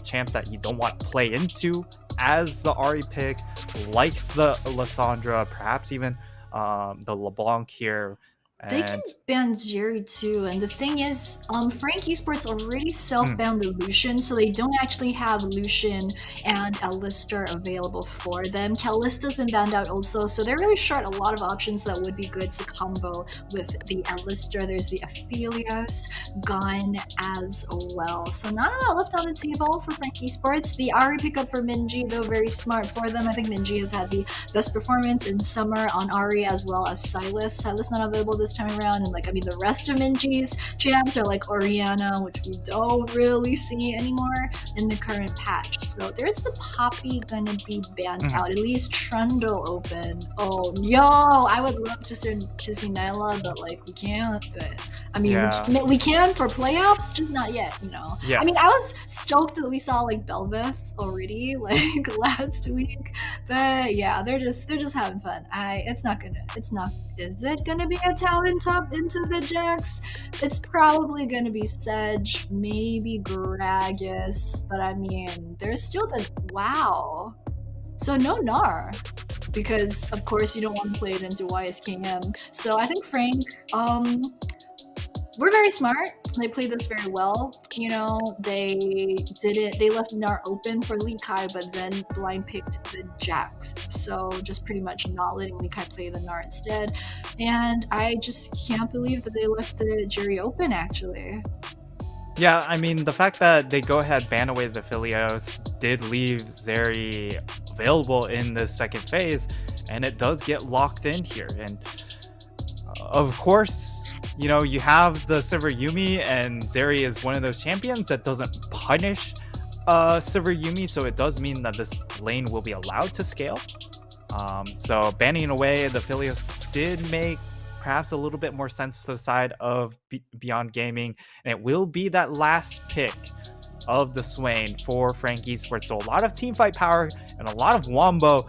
champs that you don't want to play into as the Ari pick, like the Lissandra, perhaps even the LeBlanc here. They can And ban Jerry too, and the thing is, Frank Esports already self-banned the Lucian, so they don't actually have Lucian and Alistair available for them. Calista's been banned out also, so they're really short a lot of options that would be good to combo with the Alistair. There's the Aphelios gone as well, so not a lot left on the table for Frank Esports. The Ari pickup for Minji, though, very smart for them. I think Minji has had the best performance in summer on Ari as well as Silas. Silas not available this time around, and the rest of Minji's champs are like Oriana, which we don't really see anymore in the current patch. So there's the Poppy gonna be banned out, at least Trundle open. Oh yo, I would love to see Nyla, but we can't. But I mean, we can for playoffs, just not yet, Yes. I mean, I was stoked that we saw Belveth already last week, but yeah, they're just having fun. Is it gonna be a talent top into the Jax? It's probably gonna be Sedge, maybe Gragas, but I mean, there's still the wow. So no Gnar, because of course you don't want to play it into YSKM. So I think Frank, we're very smart. They played this very well. They left Gnar open for Lee Kai, but then blind picked the Jax. So just pretty much not letting Lee Kai play the Gnar instead. And I just can't believe that they left the Jerry open, actually. Yeah, I mean, the fact that they go ahead ban away the Philios did leave Zeri available in the second phase, and it does get locked in here. And of course, you have the Silver Yumi, and Zeri is one of those champions that doesn't punish Silver Yumi, so it does mean that this lane will be allowed to scale. So banning away the Philios did make perhaps a little bit more sense to the side of Beyond Gaming, and it will be that last pick of the Swain for Frank Esports. So a lot of teamfight power and a lot of Wombo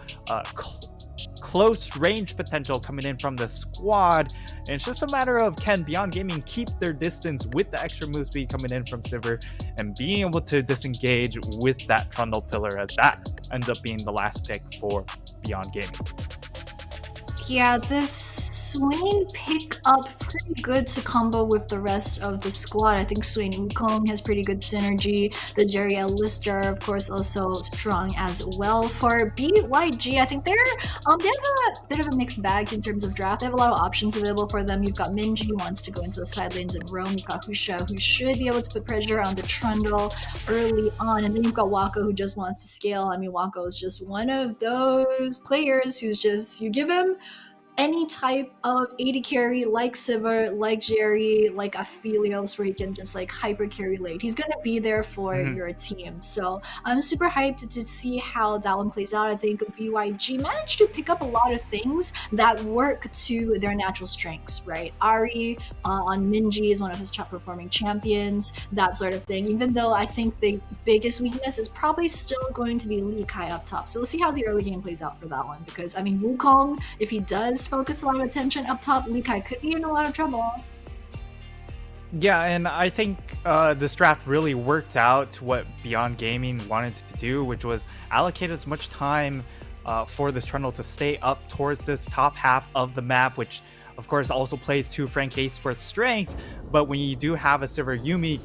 close range potential coming in from the squad, and it's just a matter of can Beyond Gaming keep their distance with the extra move speed coming in from Sivir and being able to disengage with that Trundle pillar, as that ends up being the last pick for Beyond Gaming. Yeah, this Swain pick up pretty good to combo with the rest of the squad. I think Swain Wukong has pretty good synergy. The Jerry Lister, of course, also strong as well. For BYG, I think they have a bit of a mixed bag in terms of draft. They have a lot of options available for them. You've got Minji, who wants to go into the side lanes and roam. You've got Husha, who should be able to put pressure on the Trundle early on. And then you've got Wako, who just wants to scale. I mean, Wako is just one of those players who's just, you give him any type of AD carry like Sivir, like Jerry, like Aphelios, where he can just hyper carry late. He's gonna be there for your team. So I'm super hyped to see how that one plays out. I think BYG managed to pick up a lot of things that work to their natural strengths, right? Ari on Minji is one of his top performing champions, that sort of thing. Even though I think the biggest weakness is probably still going to be Lee Kai up top. So we'll see how the early game plays out for that one, because I mean, Wukong, if he does focus a lot of attention up top, Lee Kai could be in a lot of trouble. Yeah, and I think this draft really worked out what Beyond Gaming wanted to do, which was allocate as much time for this Trundle to stay up towards this top half of the map, which of course also plays to Frank Esports' strength. But when you do have a Silver Yumi,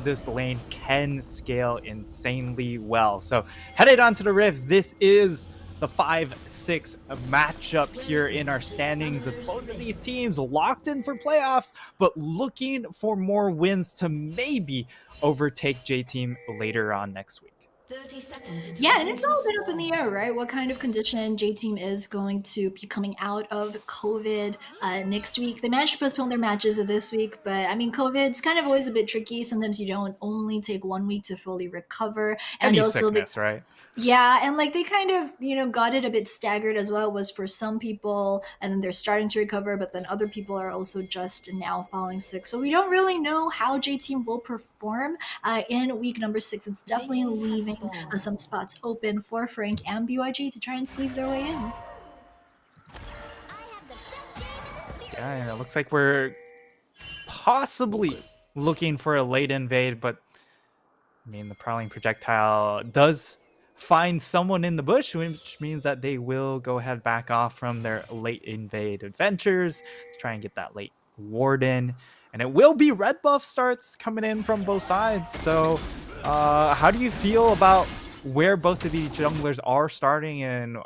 this lane can scale insanely well. So headed onto the Rift, this is the 5-6 matchup here in our standings, with both of these teams locked in for playoffs, but looking for more wins to maybe overtake J-Team later on next week. 30 seconds. Yeah, and it's all a bit up in the air, right? What kind of condition J-Team is going to be coming out of COVID next week. They managed to postpone their matches this week, but I mean, COVID's kind of always a bit tricky. Sometimes you don't only take 1 week to fully recover. And Any also sickness, right? Yeah, and they kind of, got it a bit staggered as well. It was for some people, and then they're starting to recover, but then other people are also just now falling sick. So we don't really know how J-Team will perform in week number 6. It's definitely leaving some spots open for Frank and BYG to try and squeeze their way in. Yeah, it looks like we're possibly looking for a late invade, but I mean, the prowling projectile does find someone in the bush, which means that they will go ahead back off from their late invade adventures to try and get that late ward in. And it will be red buff starts coming in from both sides. So how do you feel about where both of these junglers are starting, and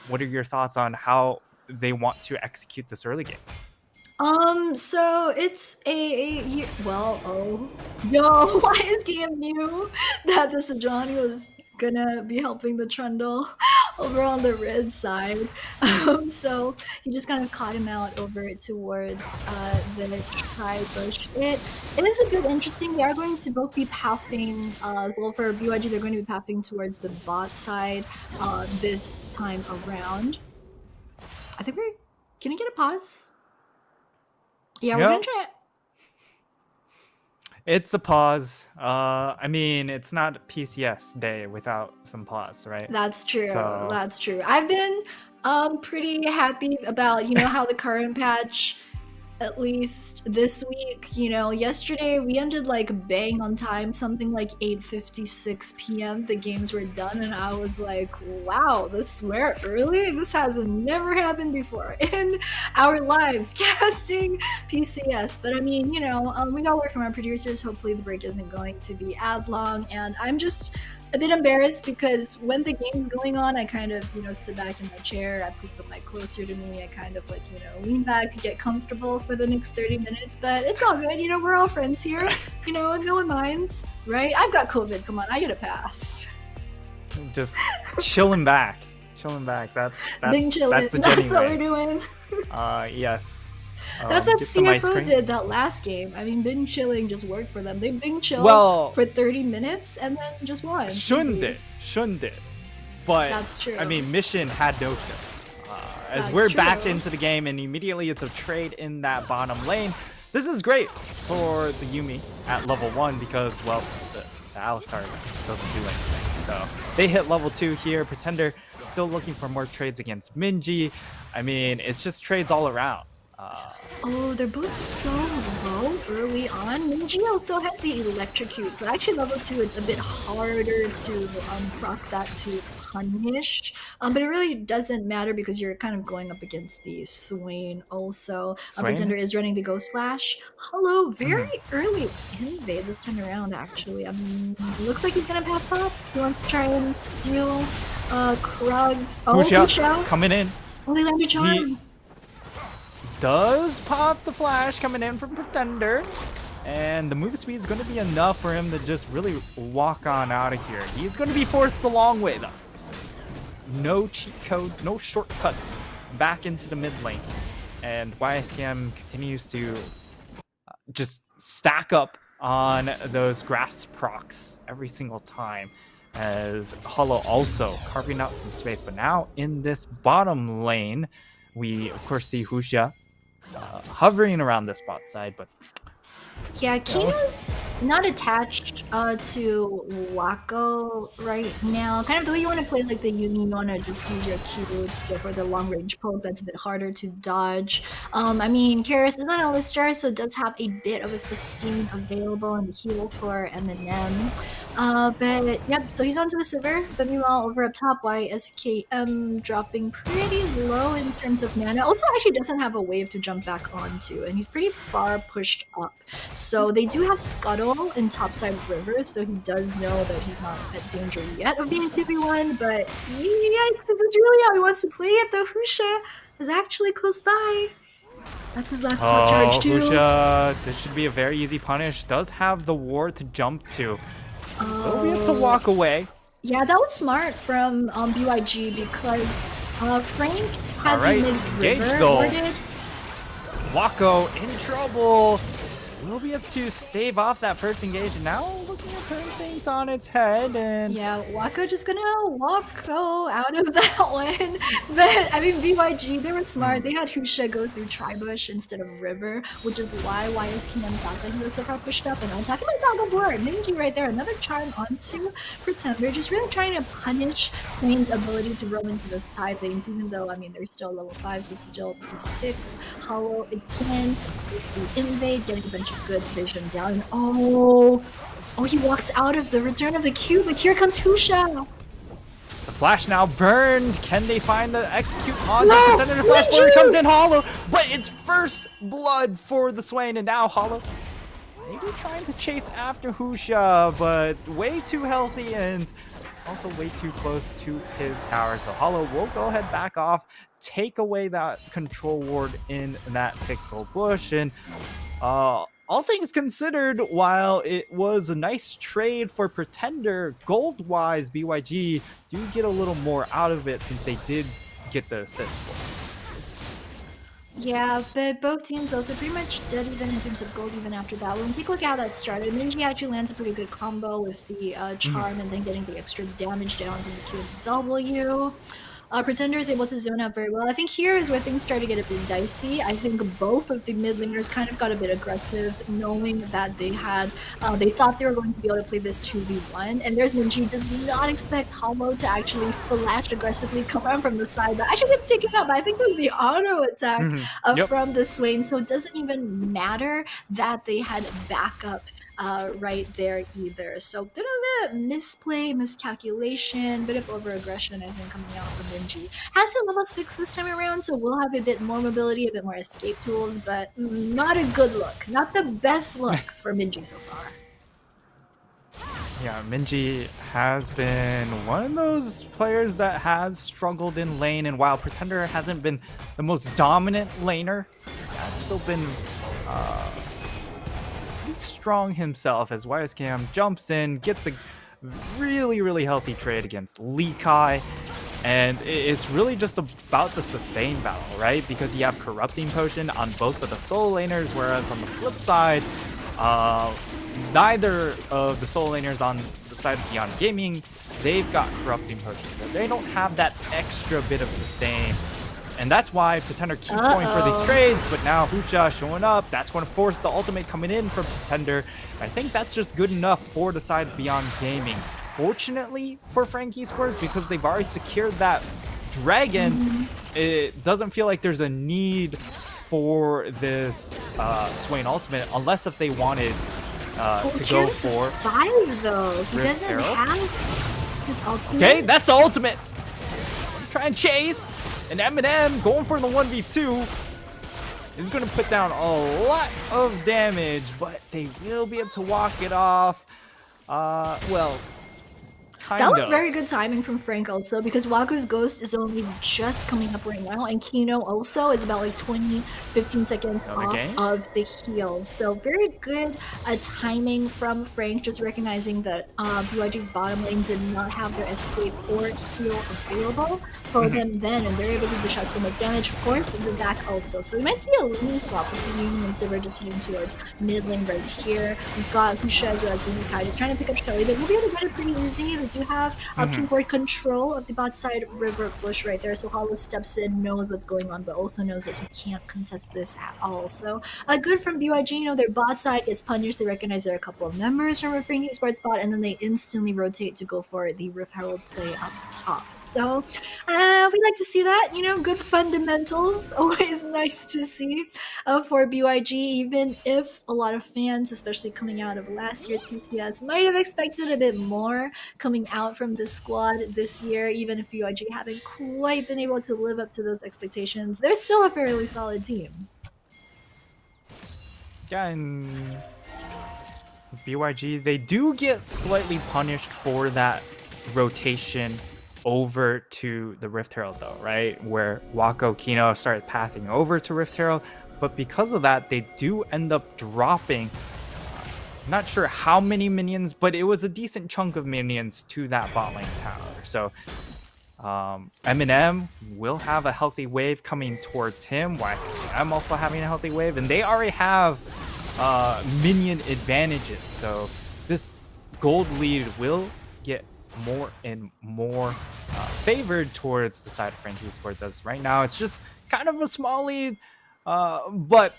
what are your thoughts on how they want to execute this early game? So it's well, oh, yo, why is Game knew that the Sejuani was gonna be helping the Trundle over on the red side. So he just kind of caught him out over towards the tri-bush. It is a bit interesting. They are going to both be pathing, well, for BYG, they're going to be pathing towards the bot side this time around. I think can we get a pause? Yeah, we're gonna try it. It's a pause. I mean, it's not PCS day without some pause, right? That's true. So That's true. I've been pretty happy about, how the current patch, at least this week, yesterday we ended like bang on time, something like 8:56 p.m. The games were done, and I was like, wow, we're early? This has never happened before in our lives, casting PCS. But I mean, we got word from our producers. Hopefully the break isn't going to be as long, and I'm just a bit embarrassed because when the game's going on, I kind of, sit back in my chair, I put the mic closer to me, I kind of lean back, get comfortable for the next 30 minutes, but it's all good, we're all friends here, no one minds, right? I've got COVID, come on, I get a pass. Just chilling back. That's Being chillin', the that's what way. we're doing. Yes. That's what get some ice CFO cream. did that last game. I mean, Bing chilling just worked for them. They Bing chilled Well, for 30 minutes and then just won. Shouldn't Easy. it? But That's true. I mean, Mission had no show. As That's we're back true. into the game, and immediately it's a trade in that bottom lane. This is great for the Yuumi at level 1 because, well, the Alistar doesn't do anything. So they hit level 2 here. Pretender still looking for more trades against Minji. I mean, it's just trades all around. Oh, they're both so low early on. Minji also has the electrocute, so actually level 2 it's a bit harder to proc that to punish. But it really doesn't matter because you're kind of going up against the Swain also. Swain? Pretender is running the Ghost Flash. Hello, very early invade this time around actually. I mean, looks like he's gonna path top. He wants to try and steal Krug's. Oh, Husha coming in. Oh, they landed charm. Does pop the flash coming in from Pretender, and the move speed is going to be enough for him to just really walk on out of here. He's going to be forced the long way though. No cheat codes, no shortcuts back into the mid lane, and YSKM continues to just stack up on those grass procs every single time, as Hollow also carving out some space. But now in this bottom lane, we of course see Husha hovering around this bot side, but yeah, Kino's not attached to Wako right now. Kind of the way you want to play like the Yuumi, you want to just use your Q to go for the long range poke. That's a bit harder to dodge. I mean, Karis is on Alistar, so it does have a bit of a sustain available and heal for Eminem. But yep, so he's onto the Sivir. But meanwhile, over up top, YSKM dropping pretty low in terms of mana. Also, actually doesn't have a wave to jump back onto, and he's pretty far pushed up. So they do have Scuttle in topside river, so he does know that he's not at danger yet of being 2v1, but yikes, this is really how he wants to play it, though Husha is actually close by. That's his last pop charge too. Husha, this should be a very easy punish. Does have the ward to jump to. Will be able to walk away. Yeah, that was smart from BYG because Frank had the mid-river warded. Wako in trouble. We'll be able to stave off that first engage, and now looking to turn things on its head. And yeah, Wako just gonna Wako out of that one. But I mean, BYG, they were smart. They had Husha go through Tribush instead of River, which is why YSKM thought that he was so far pushed up. And on top of my dog board, Minji right there, another charm onto Pretender, just really trying to punish Swain's ability to roam into the side lanes, even though, I mean, they're still level 5, so still pre-6. Hollow again with the invade, getting a bunch of good vision down. Oh, Oh, he walks out of the Return of the Cube, but here comes Husha. The flash now burned. Can they find the execute on No! the Pretender? Flash forward comes in Hollow, but it's first blood for the Swain, and now Hollow maybe trying to chase after Husha, but way too healthy and also way too close to his tower. So Hollow will go ahead back off, take away that control ward in that pixel bush, and all things considered, while it was a nice trade for Pretender, gold-wise, BYG do get a little more out of it since they did get the assist for it. Yeah, but both teams also pretty much dead even in terms of gold even after that. When we take a look at how that started, Minji actually lands a pretty good combo with the charm and then getting the extra damage down from the QW. Pretender is able to zone out very well. I think here is where things start to get a bit dicey. I think both of the mid laners kind of got a bit aggressive, knowing that they had, they thought they were going to be able to play this 2v1. And there's Minji does not expect Hollow to actually flash aggressively come out from the side. That actually gets taken out, but I think it was the auto attack from the Swain. So it doesn't even matter that they had backup right there either. So bit of a misplay, miscalculation, bit of over-aggression, I think, coming out from Minji. Has to level 6 this time around, so we'll have a bit more mobility, a bit more escape tools, but not a good look. Not the best look for Minji so far. Yeah, Minji has been one of those players that has struggled in lane, and while Pretender hasn't been the most dominant laner, has still been strong himself as YSKM jumps in, gets a really healthy trade against Lee Kai, and it's really just about the sustain battle, right? Because you have Corrupting Potion on both of the solo laners, whereas on the flip side, neither of the solo laners on the side of Beyond Gaming, they've got Corrupting Potion. They don't have that extra bit of sustain. And that's why Pretender keeps going for these trades, but now Husha showing up, that's going to force the ultimate coming in from Pretender. I think that's just good enough for the side of Beyond Gaming. Fortunately for Frank Esports, because they've already secured that dragon, it doesn't feel like there's a need for this Swain ultimate, unless if they wanted to go for 5 though. He Rift doesn't Herald. have his ultimate. Okay, that's the ultimate. Try and chase. And Eminem going for the 1v2 is going to put down a lot of damage, but they will be able to walk it off. Well, kind That of. was very good timing from Frank also, because Waku's Ghost is only just coming up right now, and Kino also is about like 15 seconds off of the heal. So very good timing from Frank, just recognizing that BYG's bottom lane did not have their escape or heal available for them then, and they're able to dish out so much damage. Of course, the back also. So we might see a lane swap. We see Union and Silver just heading towards mid lane right here. We've got Husha as Lee Kai just trying to pick up Shelly. They will be able to get it pretty easy. They do have keyboard control of the bot side river bush right there, so Hollow steps in, knows what's going on, but also knows that he can't contest this at all. So good from BYG, you know, their bot side gets punished. They recognize there are a couple of members from Frankie Sports bot, and then they instantly rotate to go for the Rift Herald play up top. So we like to see that, you know, good fundamentals, always nice to see for BYG, even if a lot of fans, especially coming out of last year's PCS, might have expected a bit more coming out from this squad this year. Even if BYG haven't quite been able to live up to those expectations, they're still a fairly solid team. Yeah, and BYG, they do get slightly punished for that rotation over to the Rift Herald though, right? Where Wako Kino started pathing over to Rift Herald, but because of that, they do end up dropping, not sure how many minions, but it was a decent chunk of minions to that bot lane tower. So Eminem will have a healthy wave coming towards him, while I'm also having a healthy wave, and they already have minion advantages. So this gold lead will get more and more favored towards the side of Frank Esports, as right now it's just kind of a small lead, but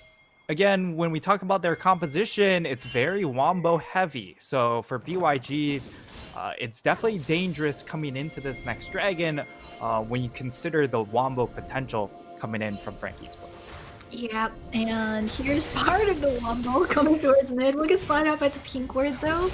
again, when we talk about their composition, it's very Wombo heavy. So for BYG, it's definitely dangerous coming into this next dragon when you consider the Wombo potential coming in from Frank Esports. Yeah, and here's part of the wombo coming towards mid. We'll get spotted out by the pink ward though.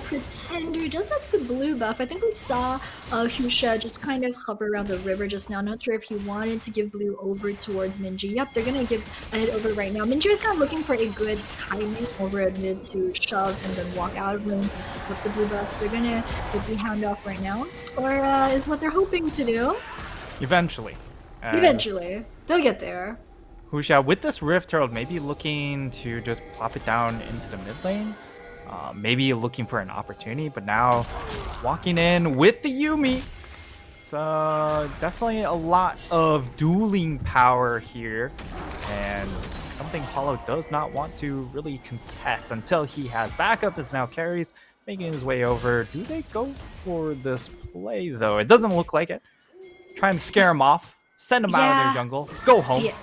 Pretender does have the blue buff. I think we saw Husha just kind of hover around the river just now. Not sure if he wanted to give blue over towards Minji. Yep, they're gonna give a hit over right now. Minji is kind of looking for a good timing over at mid to shove and then walk out of lanes and pick up the blue buff. So they're gonna get the handoff right now, or is what they're hoping to do. Eventually. Eventually, they'll get there. Husha, with this Rift Herald, maybe looking to just plop it down into the mid lane. Maybe looking for an opportunity, but now walking in with the Yuumi. It's definitely a lot of dueling power here, and something Hollow does not want to really contest until he has backup as now carries, making his way over. Do they go for this play, though? It doesn't look like it. Trying to scare him off. Send him out of their jungle. Go home. Yeah.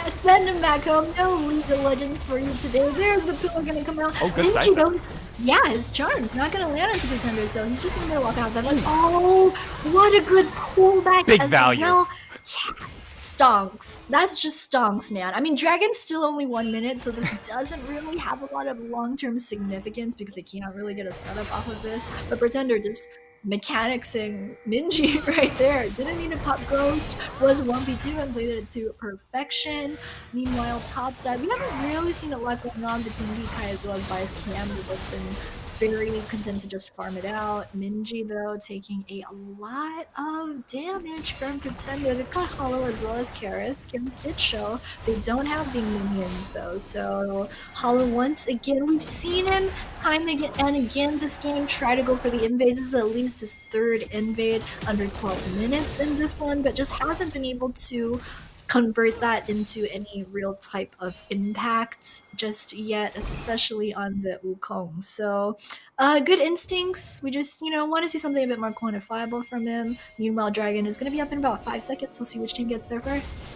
Send him back home. No League of Legends for you today. There's the pillar gonna come out. Oh, good Minji, sight. yeah, his charm's not gonna land into Pretender, so he's just gonna walk out. Like, oh, what a good pullback. Big as value. Well. Yeah, stonks. That's just stonks, man. I mean, Dragon's still only 1 minute, so this doesn't really have a lot of long-term significance because they can't really get a setup off of this. But Pretender just mechanicsing Minji right there. Didn't need to pop Ghost, was 1v2 and played it to perfection. Meanwhile, top side, we haven't really seen a lot going on between Likai as well as Bias Cam. We've both been very content to just farm it out. Minji, though, taking a lot of damage from Pretender. They've got Hollow as well as Karis. Karis did show. They don't have the minions, though. So, Hollow, once again, we've seen him time and again this game try to go for the invades. This is at least his third invade under 12 minutes in this one, but just hasn't been able to convert that into any real type of impact just yet, especially on the Wukong. So, good instincts. We just, want to see something a bit more quantifiable from him. Meanwhile, Dragon is going to be up in about 5 seconds. We'll see which team gets there first.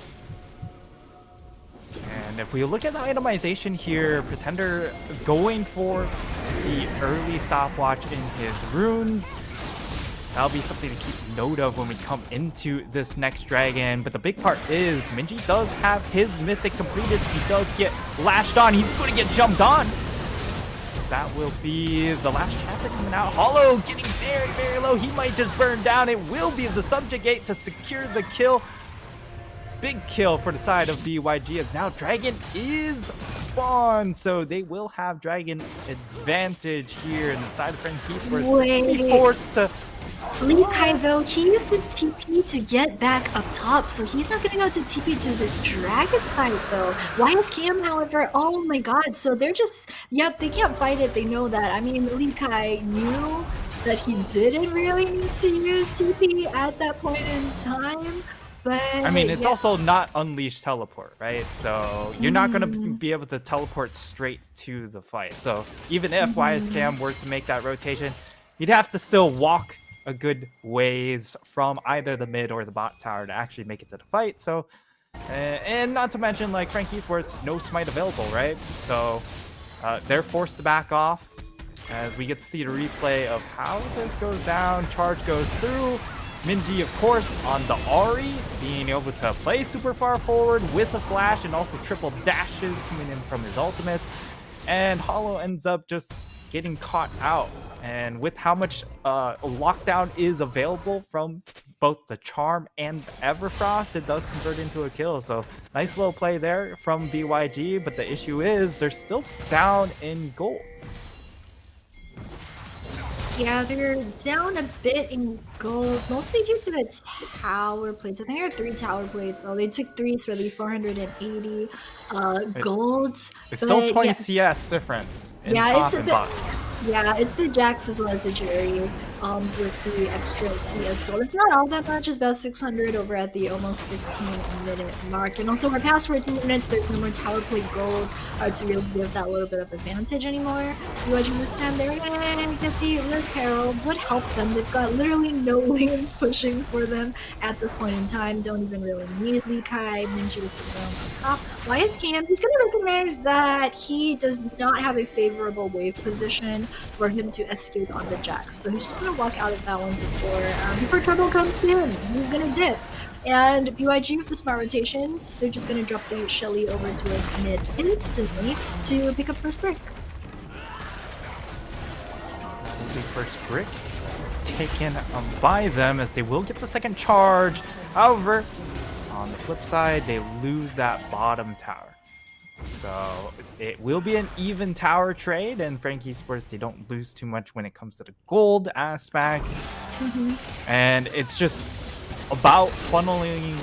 And if we look at the itemization here, Pretender going for the early stopwatch in his runes. That'll be something to keep note of when we come into this next dragon. But the big part is Minji does have his mythic completed. He does get lashed on. He's going to get jumped on. That will be the last chapter coming out. Hollow getting very, very low. He might just burn down. It will be the subjugate to secure the kill. Big kill for the side of BYG as now Dragon is spawned. So they will have Dragon advantage here in the side of Friend Peace where it's be forced to... Likai, though, he used his TP to get back up top, so he's not going to go to TP to this Dragon fight, though. YSKM, however, oh my god, so they're just, yep, they can't fight it, they know that. I mean, Likai knew that he didn't really need to use TP at that point in time, but... I mean, it's also not unleashed teleport, right? So you're not going to be able to teleport straight to the fight. So even if YSKM were to make that rotation, you'd have to still walk a good ways from either the mid or the bot tower to actually make it to the fight. So, and not to mention like Frankie's where it's no smite available, right? So they're forced to back off as we get to see the replay of how this goes down. Charge goes through. Minji, of course, on the Ahri, being able to play super far forward with a flash and also triple dashes coming in from his ultimate. And Hollow ends up just getting caught out. And with how much lockdown is available from both the Charm and the Everfrost, it does convert into a kill. So nice little play there from BYG, but the issue is they're still down in gold. Yeah, they're down a bit in gold, mostly due to the tower plates. I think there are 3 tower plates. Oh, they took 3s for the 480 golds. It's still 20 CS difference in top and bottom. Yeah, it's the Jax as well as the Jerry with the extra CS gold. It's not all that much. It's about 600 over at the almost 15-minute mark. And also, we're past 14 minutes. There's no more tower plate gold to really give that little bit of advantage anymore. BYG this time, they're gonna get the Rift Herald. Would help them. They've got literally no lanes pushing for them at this point in time. Don't even really need Likai. Minji with the realm on top. YSKM, he's gonna recognize that he does not have a favorable wave position for him to escape on the Jax. So he's just gonna walk out of that one before trouble comes in. He's gonna dip. And BYG with the smart rotations, they're just gonna drop the Shelly over towards mid instantly to pick up first brick. The first brick taken by them as they will get the second charge. However, on the flip side, they lose that bottom tower. So it will be an even tower trade, and Frankie Sports, they don't lose too much when it comes to the gold aspect. And it's just about funneling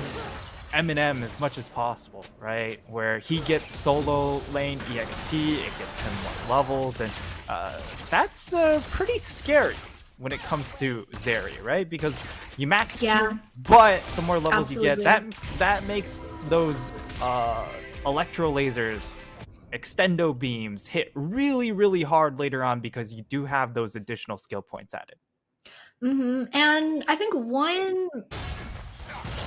Eminem as much as possible, right? Where he gets solo lane EXP, it gets him more levels, and that's pretty scary when it comes to Zeri, right? Because you max Q, but the more levels you get, that makes those electro lasers, extendo beams hit really, really hard later on because you do have those additional skill points added. And I think one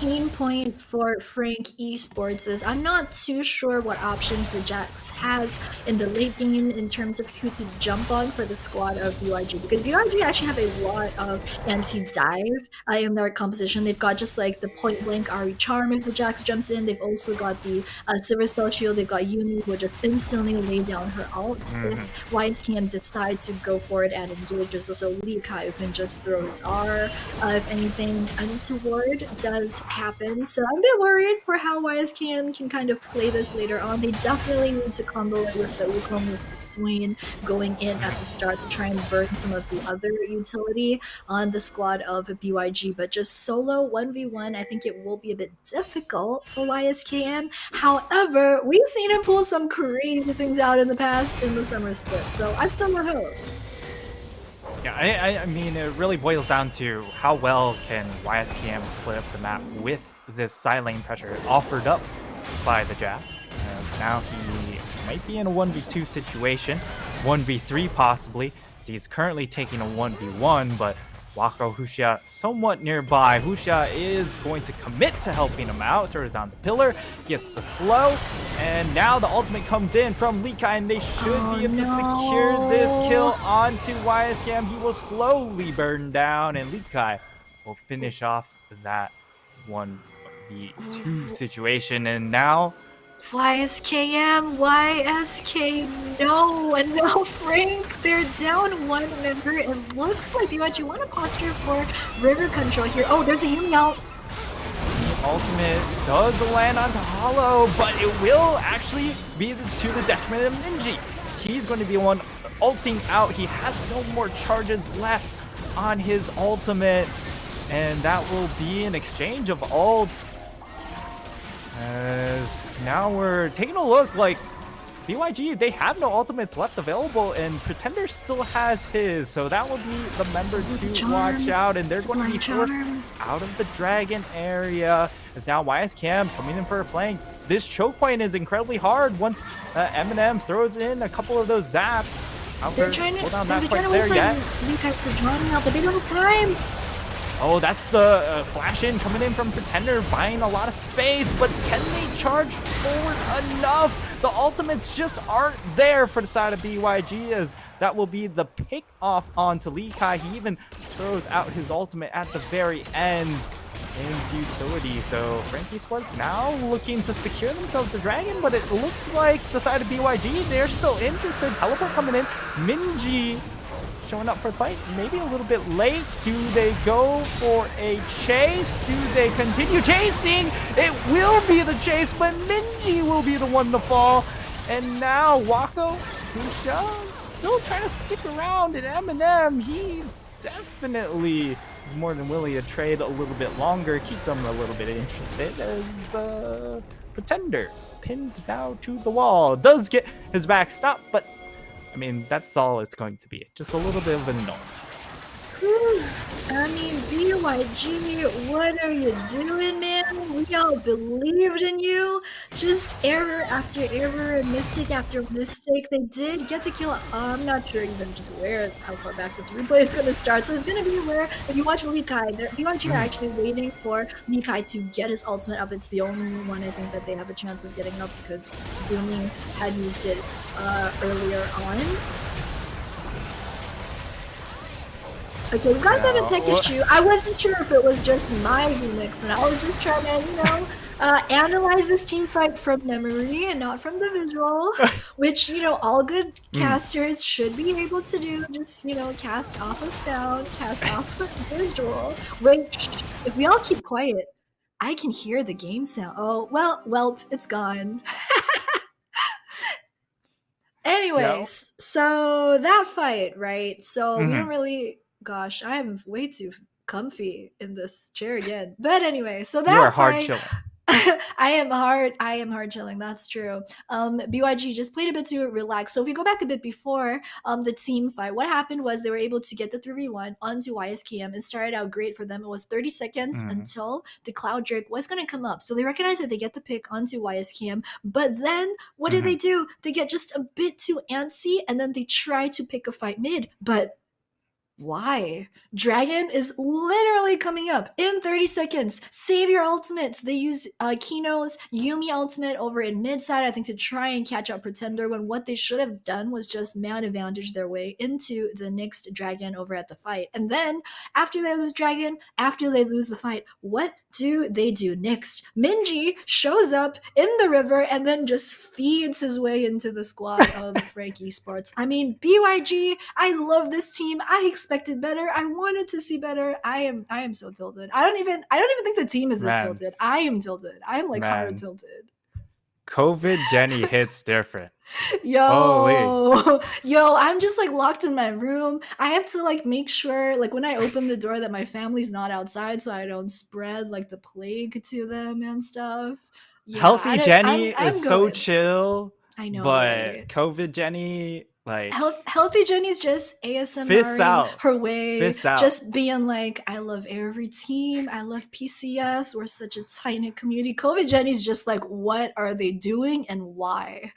pain point for Frank Esports is I'm not too sure what options the Jax has in the late game in terms of who to jump on for the squad of BYG, because BYG actually have a lot of anti-dive in their composition. They've got just like the point blank Ari Charm if the Jax jumps in. They've also got the Silver Spell Shield. They've got Yumi who will just instantly lay down her ult if YSKM decide to go for it and engage. There's also Lee Kai who can just throw his R if anything untoward does happen. So I'm a bit worried for how YSKM can kind of play this later on. They definitely need to combo it with the Wukong with the Swain going in at the start to try and burn some of the other utility on the squad of BYG. But just solo 1v1, I think it will be a bit difficult for YSKM. However, we've seen him pull some crazy things out in the past in the summer split, so I still have hope. Yeah, I mean, it really boils down to how well can YSKM split up the map with this side lane pressure offered up by the Jax. Now he might be in a 1v2 situation, 1v3 possibly. He's currently taking a 1v1, but Wako Huxia somewhat nearby. Huxia is going to commit to helping him out, throws down the pillar, gets the slow, and now the ultimate comes in from Lee Kai, and they should be able to secure this kill onto YSKM. He will slowly burn down, and Lee Kai will finish off that 1v2 situation, and now YSKM, YSK, no, Frank, they're down one member. It looks like BYG want to posture for river control here. Oh, there's a Yumi out. The ultimate does land onto Hollow, but it will actually be to the detriment of Ninji. He's going to be one ulting out. He has no more charges left on his ultimate, and that will be an exchange of ults. As now we're taking a look, like BYG, they have no ultimates left available, and Pretender still has his, so that will be the member to watch out, and they're going to be forced out of the dragon area. As now YSKM coming in for a flank. This choke point is incredibly hard once Eminem throws in a couple of those zaps. However, They're trying to, hold on, they're not trying quite to there wait yet. for Lee Kai to draw him out, but they don't have time. Oh, that's the flash in coming in from Pretender, buying a lot of space, but can they charge forward enough? The ultimates just aren't there for the side of BYG, as that will be the pick off onto Lee Kai. He even throws out his ultimate at the very end in futility. So Frankie Sports now looking to secure themselves a dragon, but it looks like the side of BYG, they're still interested. Teleport coming in. Minji showing up for the fight, maybe a little bit late. Do they go for a chase? Do they continue chasing? It will be the chase, but Minji will be the one to fall. And now Wako Huxia still trying to stick around, and Eminem, he definitely is more than willing to trade a little bit longer, keep them a little bit interested, as Pretender pinned now to the wall. Does get his back stopped, but I mean, that's all it's going to be. Just a little bit of annoyance. I mean, BYG, what are you doing, man? We all believed in you. Just error after error, mistake after mistake. They did get the kill. I'm not sure even just how far back this replay is going to start. So it's going to be where, if you watch Lee Kai, BYG are actually waiting for Lee Kai to get his ultimate up. It's the only one I think that they have a chance of getting up, because Booming had used it earlier on. Okay, we've got a bit of a tech well- issue. I wasn't sure if it was just my remix, and I was just trying to, analyze this team fight from memory and not from the visual, which, all good casters should be able to do. Just, cast off of sound, cast off of visual. Wait, shh, if we all keep quiet, I can hear the game sound. Oh, well, it's gone. Anyways, so that fight, right? So we don't really, gosh, I am way too comfy in this chair again. But anyway, so that You are hard fight, chilling. I am hard chilling. That's true. BYG just played a bit too relaxed. So if we go back a bit before the team fight, what happened was they were able to get the 3v1 onto YSKM. It started out great for them. It was 30 seconds until the Cloud Drake was going to come up. So they recognized that they get the pick onto YSKM. But then what do? They get just a bit too antsy, and then they try to pick a fight mid. But why? Dragon is literally coming up in 30 seconds. Save your ultimates. They use Kino's Yumi ultimate over in mid side, I think, to try and catch out Pretender, when what they should have done was just man advantage their way into the next Dragon over at the fight. And then, after they lose Dragon, after they lose the fight, what do they do next? Minji shows up in the river and then just feeds his way into the squad of Frank Esports. I mean, BYG, I love this team. I expected better. I wanted to see better. I am so tilted. I don't even think the team is this tilted. I am tilted. I am like hard tilted. COVID Jenny hits different. Yo, I'm just like locked in my room. I have to like make sure, like when I open the door, that my family's not outside, so I don't spread like the plague to them and stuff. Yeah, Healthy Jenny I'm is so going. chill. I know, But right? COVID Jenny, like, Healthy Jenny's just Fists ASMRing out. her way, Fists out. just being like, I love every team, I love PCS, we're such a tight-knit community. COVID Jenny's just like, what are they doing and why?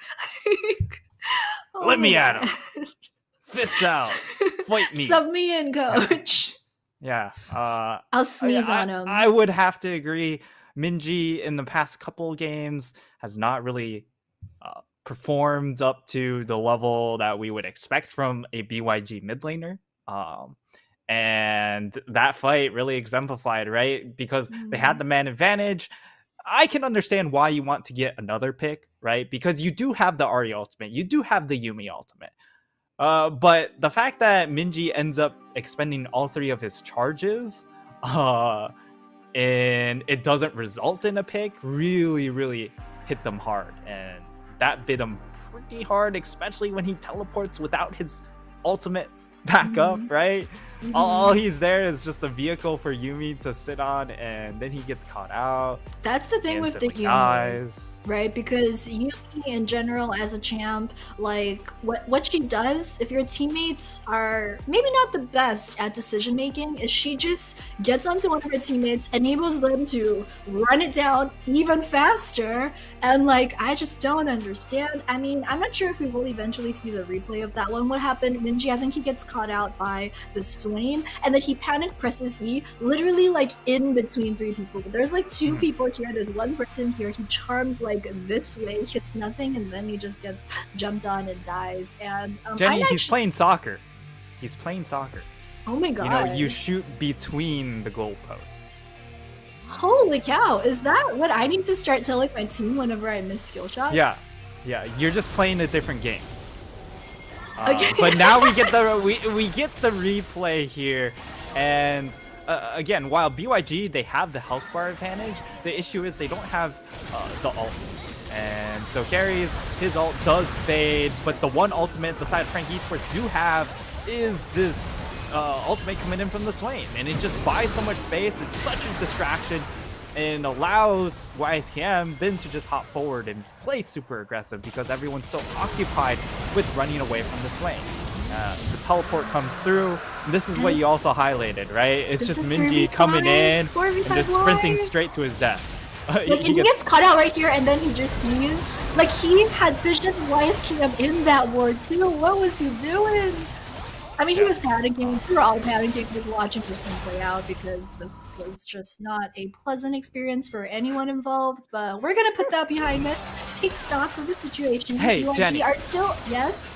Oh let my me at God. him. Fists out. Fight me. Sub me in, coach. Yeah. I'll sneeze on him. I would have to agree. Minji in the past couple games has not really performed up to the level that we would expect from a BYG mid laner. And that fight really exemplified, right? Because they had the man advantage. I can understand why you want to get another pick, right? Because you do have the Ahri ultimate. You do have the Yumi ultimate. But the fact that Minji ends up expending all three of his charges, and it doesn't result in a pick, really hit them hard. And that bit him pretty hard, especially when he teleports without his ultimate back up, right? All he's there is just a vehicle for Yumi to sit on, and then he gets caught out. That's the thing with the instantly Yumi, dies. right? Because Yumi in general as a champ, like what she does, if your teammates are maybe not the best at decision making, is she just gets onto one of her teammates, enables them to run it down even faster, and like I just don't understand. I mean, I'm not sure if we will eventually see the replay of that one. What happened? Minji, I think he gets caught out by the Swain, and then he panic presses E, literally like in between three people. There's like two people here, there's one person here, he charms like this way, hits nothing, and then he just gets jumped on and dies. And Jenny, he's playing soccer. He's playing soccer. Oh my god. You know, you shoot between the goalposts. Holy cow, is that what I need to start telling my team whenever I miss skill shots? Yeah, you're just playing a different game. Okay. But now we get the we get the replay here, and again, while BYG they have the health bar advantage, the issue is they don't have the ults, and so Gary's his ult does fade, but the one ultimate the side of Frank Esports do have is this ultimate coming in from the Swain, and it just buys so much space. It's such a distraction, and allows YSKM then to just hop forward and play super aggressive because everyone's so occupied with running away from the Swain. The teleport comes through, and this is what you also highlighted, right? It's This just is Minji coming in 4v5 and just sprinting straight to his death. Like, and he gets caught out right here, and then he just used, like, he had vision YSKM in that ward too. What was he doing? I mean, he was panicking. We were all panicking with watching this thing play out because this was just not a pleasant experience for anyone involved. But we're gonna put that behind us, take stock of the situation. Hey, BYG Jenny. are still, yes?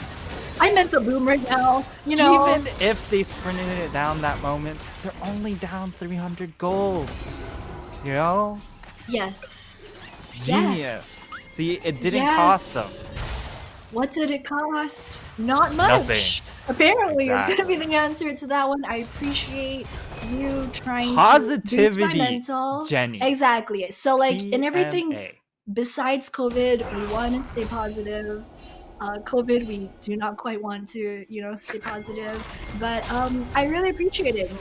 I meant to boom right now. You know. Even if they sprinted it down that moment, they're only down 300 gold. You know? Yes. Genius. Yes. See, it didn't cost them. What did it cost? Not much. Nothing. Apparently, Exactly. it's gonna be the answer to that one. I appreciate you trying to Positivity, boost my mental. Jenny. Exactly. So, like, in everything PMA. besides COVID, we want to stay positive. COVID, we do not quite want to, stay positive. But I really appreciate it,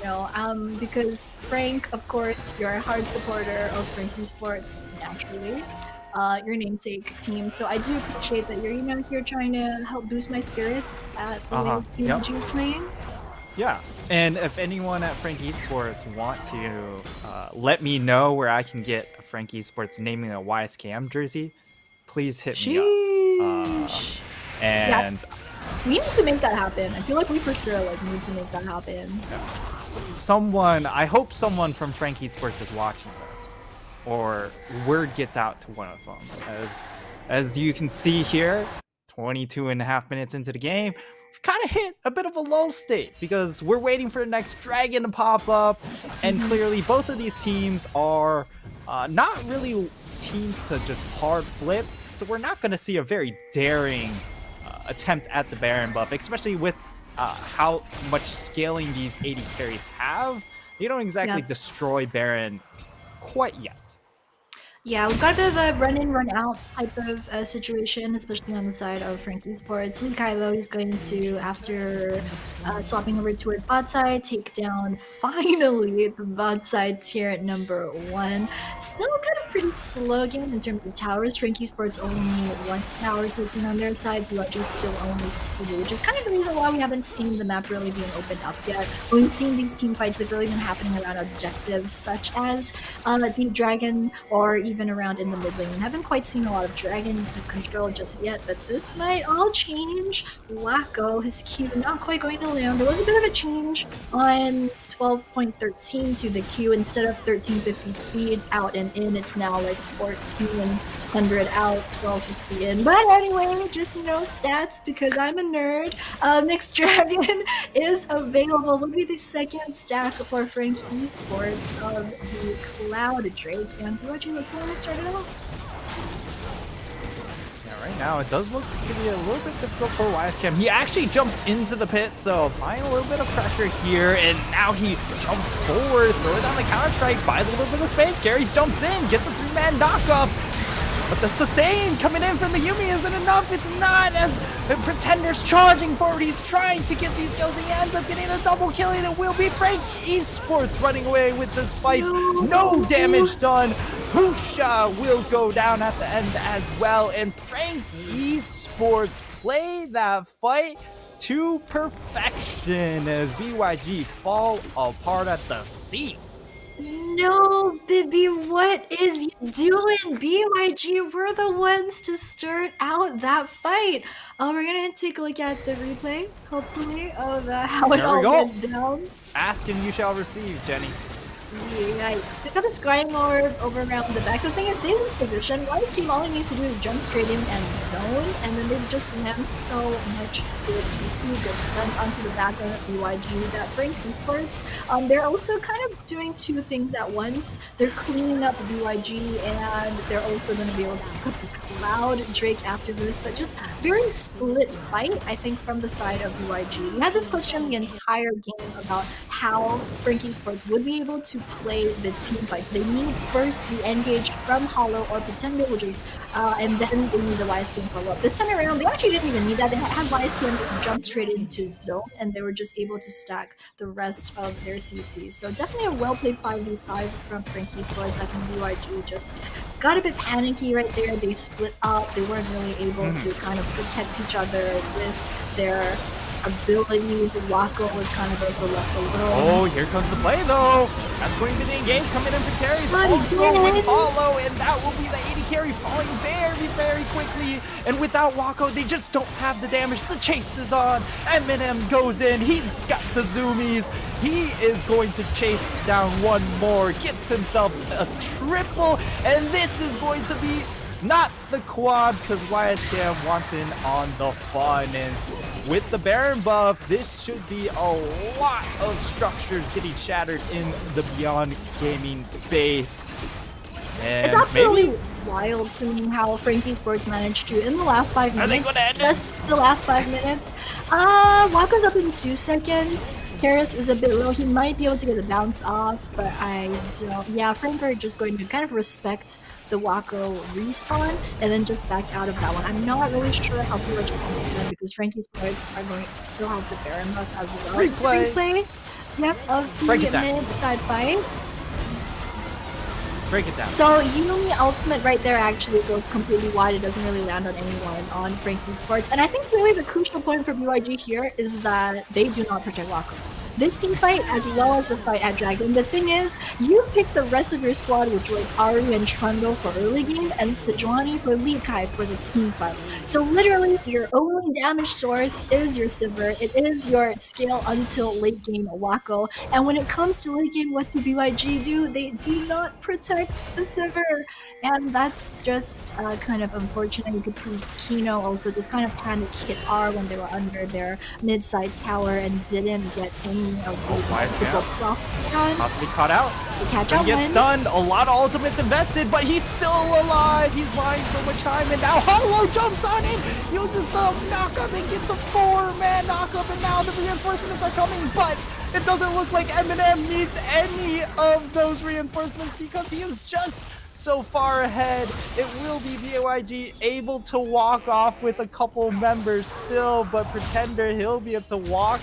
because Frank, of course, you're a hard supporter of Frankie Sports, naturally. Your namesake team. So I do appreciate that you're, here trying to help boost my spirits at the way BMG is playing. Yeah, and if anyone at Frank Esports want to let me know where I can get a Frank Esports naming a YSKM jersey, please hit me up. And we need to make that happen. I feel like we for sure need to make that happen. someone, I hope someone from Frank Esports is watching this, or word gets out to one of them. As you can see here, 22.5 minutes into the game, kind of hit a bit of a lull state because we're waiting for the next dragon to pop up, and clearly both of these teams are not really teams to just hard flip, so we're not going to see a very daring attempt at the Baron buff, especially with how much scaling these 80 carries have. They don't exactly destroy Baron quite yet. Yeah, we've got a bit of a run-in, run-out type of situation, especially on the side of Frank Esports. Lee Kylo is going to, after swapping over toward bot side, take down, finally, the bot side tier at number 1. Still kind of pretty slow game in terms of towers. Frank Esports only 1 tower taken on their side, BYG still only 2, which is kind of the reason why we haven't seen the map really being opened up yet. We've seen these team fights that have really been happening around objectives such as the Dragon, or even around in the mid lane. We haven't quite seen a lot of dragons in control just yet, but this might all change. Wacko, his Q not quite going to land. There was a bit of a change on 12.13 to the Q. Instead of 1350 speed out and in, it's now like 1400 out, 1250 in. But anyway, just stats because I'm a nerd. Next dragon is available. Will be the second stack for Frank Esports of the Cloud Drake. And BYG, let's go and start it off. Yeah, right now it does look to be a little bit difficult for YSKM. He actually jumps into the pit, so applying a little bit of pressure here, and now he jumps forward, throwing down the counter strike, buys a little bit of space. Carries jumps in, gets a 3-man knock-up. But the sustain coming in from the Yumi isn't enough. It's not, as the Pretender's charging forward. He's trying to get these kills. He ends up getting a double kill, and it will be Frank Esports running away with this fight. No damage done. Husha will go down at the end as well. And Frank Esports play that fight to perfection as BYG fall apart at the seams. No, Bibby, what is you doing? BYG, we're the ones to start out that fight. We're gonna take a look at the replay, hopefully, of how it all went down. Ask and you shall receive, Jenny. Yikes. They got the scrying orb over around the back. The thing is, they in position. Wise team, all he needs to do is jump straight in and zone, and then they just land so much good CC, good stuns onto the back end of BYG that Frank Esports, they're also kind of doing two things at once. They're cleaning up BYG, and they're also going to be able to pick up the Cloud Drake after this, but just very split fight, I think, from the side of BYG. We had this question the entire game about how Frank Esports would be able to play the team fights. They need first the engage from Hollow or Pretender, which is, and then they need the YSKM follow-up. This time around, they actually didn't even need that. They had YSKM just jump straight into zone, and they were just able to stack the rest of their CC. So definitely a well-played 5v5 from Frank Esports. I think BYG just got a bit panicky right there. They split up. They weren't really able to kind of protect each other with their abilities. Wako was kind of also left alone. Oh, here comes the play though. That's going to be the engage coming in for carries. Also with follow, and that will be the 80 carry falling very, very quickly. And without Wako, they just don't have the damage. The chase is on. Eminem goes in. He's got the zoomies. He is going to chase down one more. Gets himself a triple, and this is going to be not the quad because YSKM wants in on the fun, and with the Baron buff, this should be a lot of structures getting shattered in the Beyond Gaming base. And it's absolutely wild to me how Frankie Sports managed to, in the last 5 minutes, just the last 5 minutes, Waka's up in 2 seconds. Karis is a bit low. He might be able to get a bounce off, but I don't. Yeah, Frank are just going to kind of respect the Wako respawn and then just back out of that one. I'm not really sure how much them because Frankie Sports are going to still have the Baron buff as well. Replay. Yep, of the mid-side fight. Break it down. So Yumi ultimate right there actually goes completely wide. It doesn't really land on anyone on Frankie Sports. And I think really the crucial point for BYG here is that they do not protect Wako. This team fight as well as the fight at Dragon. The thing is, you pick the rest of your squad, which was Ari and Trundle for early game and Sejuani for Lee Kai for the team fight. So literally, your only damage source is your Sivir. It is your scale until late game Wako. And when it comes to late game, what do BYG do? They do not protect the Sivir. And that's just kind of unfortunate. You could see Kino also just kind of panic hit R when they were under their mid-side tower and didn't get any of the possibly caught out. He gets stunned. A lot of ultimates invested, but he's still alive. He's buying so much time, and now Hollow jumps on him, uses the knockup and gets a 4-man knockup, and now the reinforcements are coming, but it doesn't look like Eminem needs any of those reinforcements because he is just so far ahead. It will be BYG able to walk off with a couple members still, but Pretender, he'll be able to walk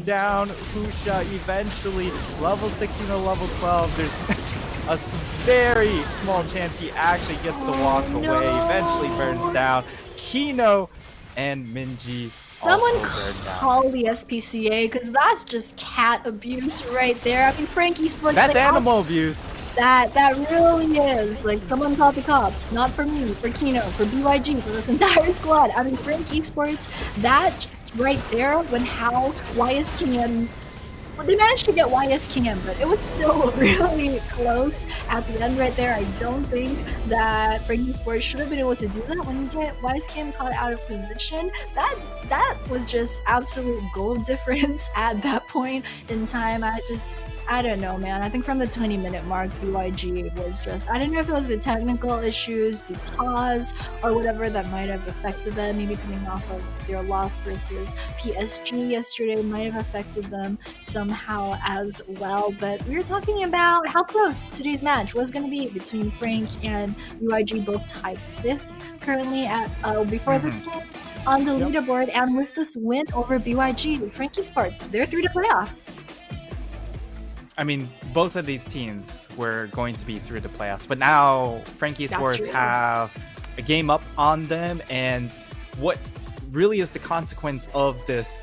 down Husha eventually. Level 16 or level 12, there's a very small chance he actually gets to walk away. Eventually burns down. Kino and Minji. Someone call the SPCA because that's just cat abuse right there. I mean, Frankie Sports. That's animal abuse. That really is. Like, someone called the cops. Not for me, for Kino, for BYG, for this entire squad. I mean, Frankie Sports, that right there, when how YSKM, well, they managed to get YSKM, but it was still really close at the end right there. I don't think that Frankie Sports should have been able to do that when you get YSKM caught out of position. That was just absolute goal difference at that point in time. I don't know, man. I think from the 20-minute mark, BYG was just, I don't know if it was the technical issues, the pause, or whatever that might have affected them. Maybe coming off of their loss versus PSG yesterday might have affected them somehow as well. But we were talking about how close today's match was going to be between Frank and BYG, both tied 5th currently at before this game on the leaderboard. And with this win over BYG, Frankie Sports, they're through to playoffs. I mean, both of these teams were going to be through the playoffs, but now Frankie Sports have a game up on them, and what really is the consequence of this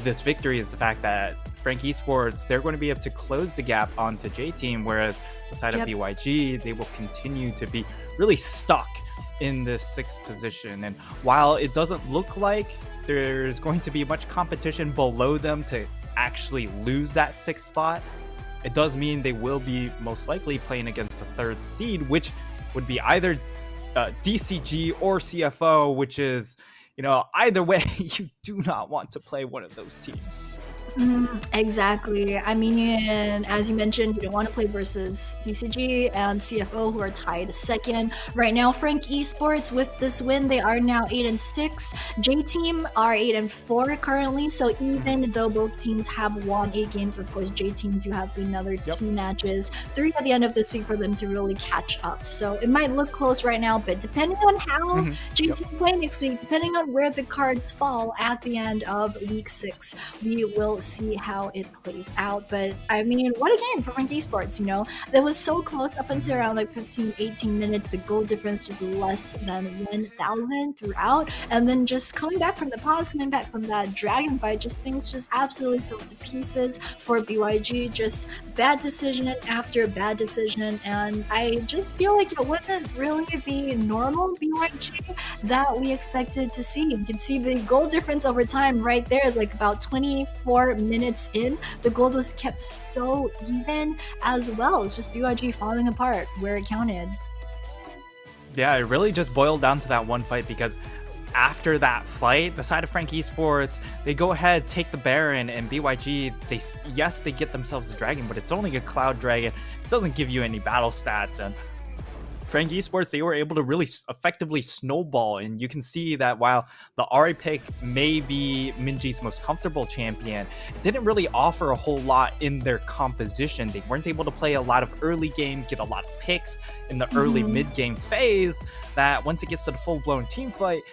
this victory is the fact that Frankie Sports, they're going to be able to close the gap onto J-Team, whereas the side of BYG, they will continue to be really stuck in this 6th position. And while it doesn't look like there's going to be much competition below them to actually lose that 6th spot, it does mean they will be most likely playing against the 3rd seed, which would be either DCG or CFO, which is, you know, either way, you do not want to play one of those teams. Exactly. I mean, as you mentioned, you don't want to play versus DCG and CFO, who are tied 2nd. Right now, Frank Esports, with this win, they are now 8-6. J-Team are 8-4 currently, so even though both teams have won 8 games, of course, J-Team do have another 2 matches, 3 at the end of this week for them to really catch up. So it might look close right now, but depending on how J-Team play next week, depending on where the cards fall at the end of week 6, we will see how it plays out. But I mean, what a game for Frank Esports, you know. That was so close up until around like 15-18 minutes. The goal difference is less than 1,000 throughout, and then just coming back from the pause, coming back from that dragon fight, just things just absolutely fell to pieces for BYG. Just bad decision after bad decision, and I just feel like it wasn't really the normal BYG that we expected to see. You can see the goal difference over time right there is like about 24 minutes in. The gold was kept so even as well. It's just BYG falling apart where it counted. Yeah, it really just boiled down to that one fight, because after that fight, the side of Frank Esports, they go ahead, take the Baron, and BYG, they get themselves a dragon, but it's only a cloud dragon. It doesn't give you any battle stats, and Frank Esports, they were able to really effectively snowball, and you can see that while the Ahri pick may be Minji's most comfortable champion, it didn't really offer a whole lot in their composition. They weren't able to play a lot of early game, get a lot of picks in the early mid-game phase, that once it gets to the full-blown team fight,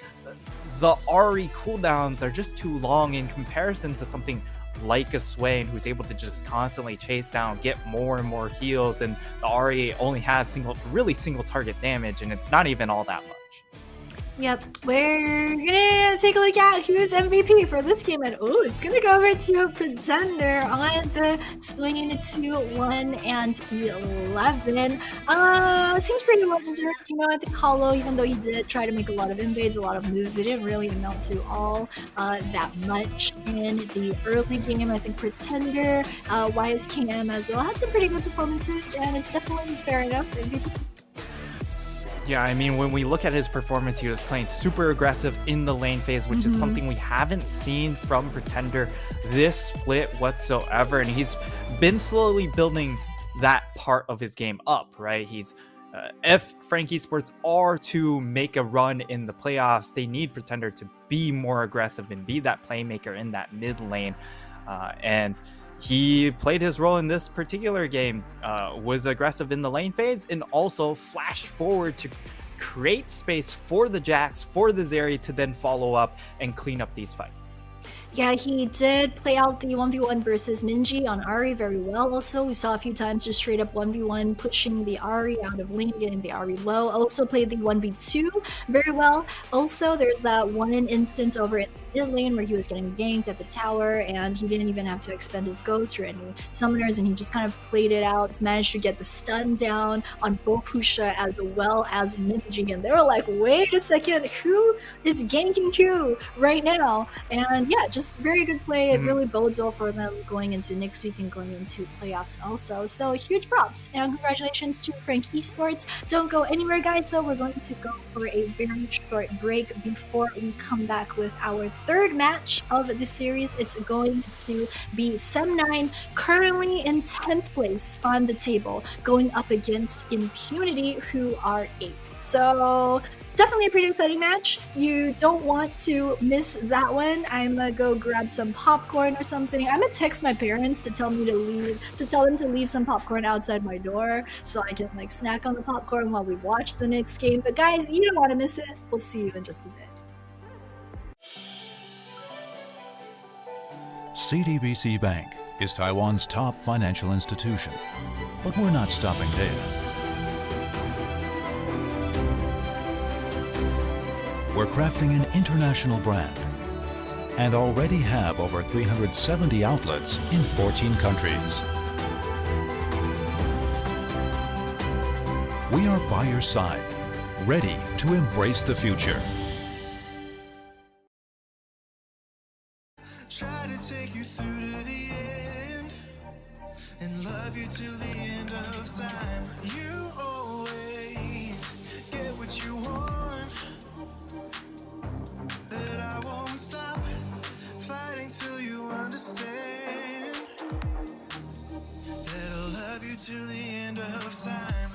the Ahri cooldowns are just too long in comparison to something like a Swain, who's able to just constantly chase down, get more and more heals, and the Ahri only has single target damage, and it's not even all that much. Yep, we're gonna take a look at who's MVP for this game, and it's gonna go over to Pretender on the swing 2-1 and 11. Seems pretty well deserved, I think Hollow, even though he did try to make a lot of invades, a lot of moves, it didn't really amount to all that much in the early game. I think Pretender, YSKM as well, had some pretty good performances, and it's definitely fair enough MVP. Yeah, I mean, when we look at his performance, he was playing super aggressive in the lane phase, which is something we haven't seen from Pretender this split whatsoever. And he's been slowly building that part of his game up, right? If Frank Esports are to make a run in the playoffs, they need Pretender to be more aggressive and be that playmaker in that mid lane. And he played his role in this particular game, was aggressive in the lane phase, and also flashed forward to create space for the Jax, for the Zeri to then follow up and clean up these fights. Yeah, he did play out the 1v1 versus Minji on Ahri very well. Also, we saw a few times just straight up 1v1 pushing the Ahri out of lane, getting the Ahri low. Also played the 1v2 very well. Also, there's that one instance over in the mid lane where he was getting ganked at the tower, and he didn't even have to expend his ghost or any summoners, and he just kind of played it out, managed to get the stun down on both Pusha as well as Minji, and they were like, wait a second, who is ganking Q right now? And yeah, just very good play. It really bodes well for them going into next week and going into playoffs also. So huge props and congratulations to Frank Esports. Don't go anywhere, guys, though. We're going to go for a very short break before we come back with our third match of the series. It's going to be Sem9, currently in 10th place on the table, going up against Impunity, who are 8th. So definitely a pretty exciting match. You don't want to miss that one. I'm gonna go grab some popcorn or something. I'm gonna text my parents to tell them to leave some popcorn outside my door so I can like snack on the popcorn while we watch the next game. But guys, you don't want to miss it. We'll see you in just a bit. CTBC Bank is Taiwan's top financial institution, but we're not stopping there. We're crafting an international brand and already have over 370 outlets in 14 countries. We are by your side, ready to embrace the future. Try to take you through to the end and love you till the end of time. You always get what you want, that I won't stop fighting till you understand, that I'll love you till the end of time.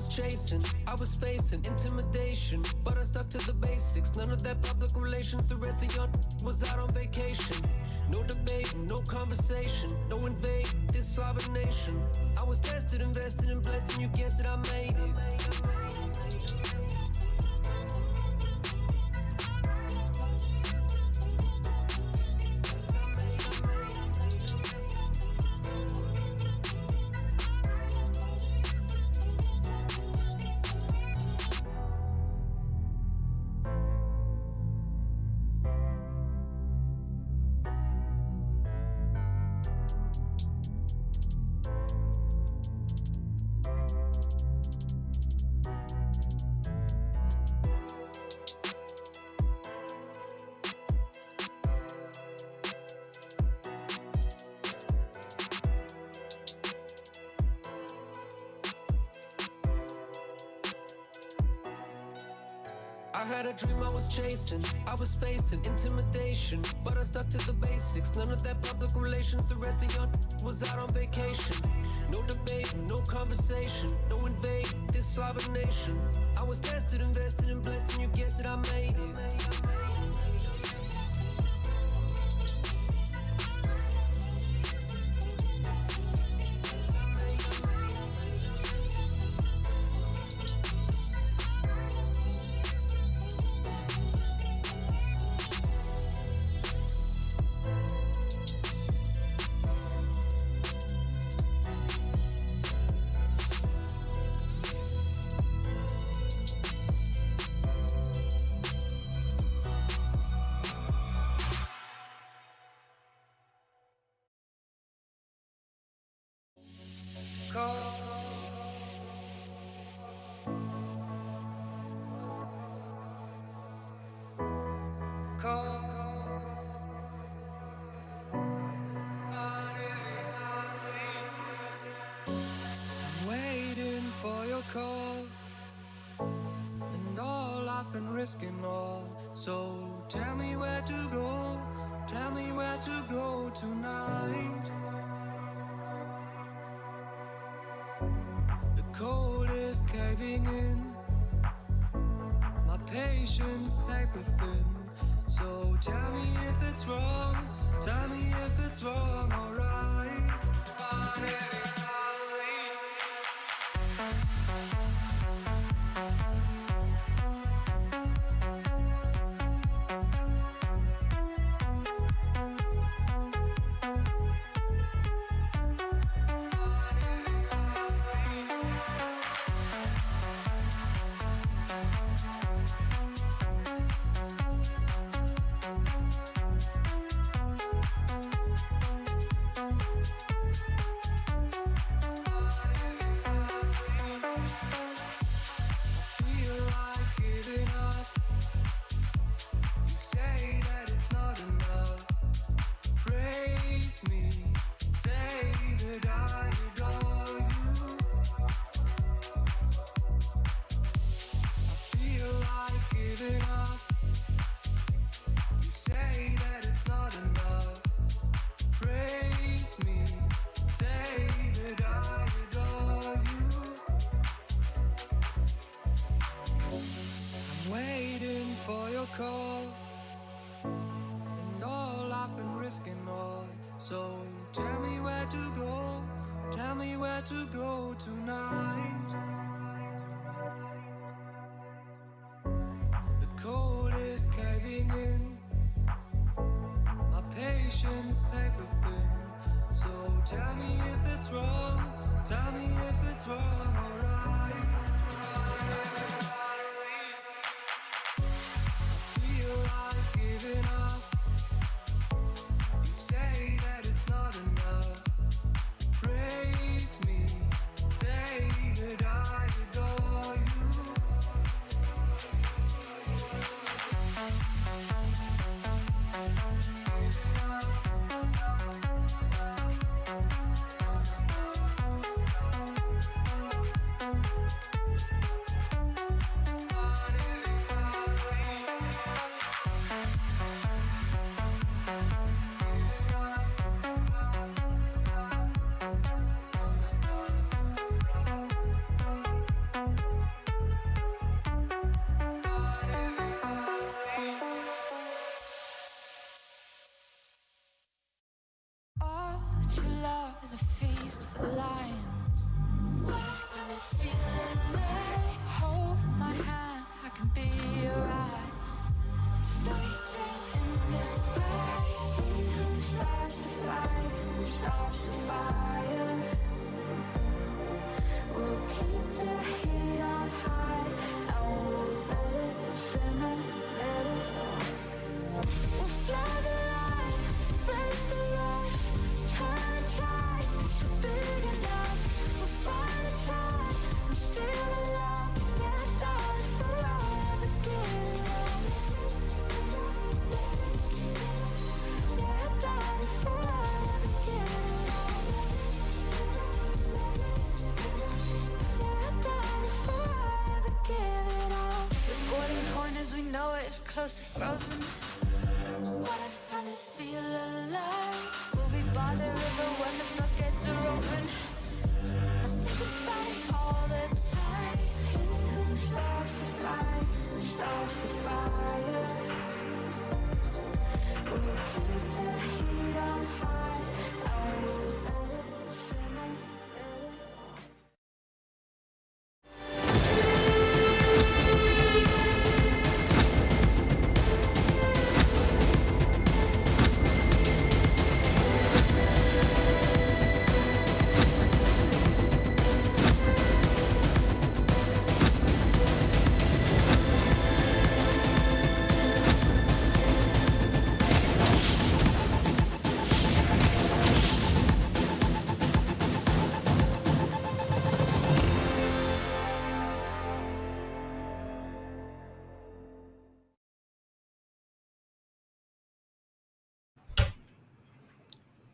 was chasing, I was facing intimidation, but I stuck to the basics. None of that public relations. The rest of y'all was out on vacation. No debating, no conversation, no invading this sovereign nation. I was tested, invested, and blessed, and you guessed it, I made it. I had a dream I was chasing, I was facing intimidation, but I stuck to the basics. None of that public relations. The rest of y'all was out on vacation. No debating, no conversation, no invading this sovereign nation. I was tested, invested, and blessed, and you guessed it, I made it. I'm waiting for your call, and all I've been risking all. So tell me where to go, tell me where to go tonight. The cold is caving in, my patience paper thin. So tell me if it's wrong, tell me if it's wrong, alright. Call, and all I've been risking all. So tell me where to go, tell me where to go tonight. The cold is caving in, my patience paper thin. So tell me if it's wrong, tell me if it's wrong, alright. Giving up. You say that it's not enough. Praise me, say that I adore you. True love is a feast for the lions. Tell me feel alive. Hold my hand, I can be your eyes. It's a fairy tale in disguise. Stars to fight, stars to fire. We'll keep the heat on high, and we'll let it simmer, let it. We'll fly the line, break the rush, turn the tide, 'cause we're big enough. We'll find a time, and still alive. Yeah, darling, forever give it up. Yeah, darling, forever give it up. Yeah, darling, forever give it up. The boiling point as we know it is close to frozen. What a time to feel alive. We'll be by the river when the floodgates are open. I think about it all the time. Stars to fight, stars to fire. We'll keep the heat on high, and we'll let it simmer, let it.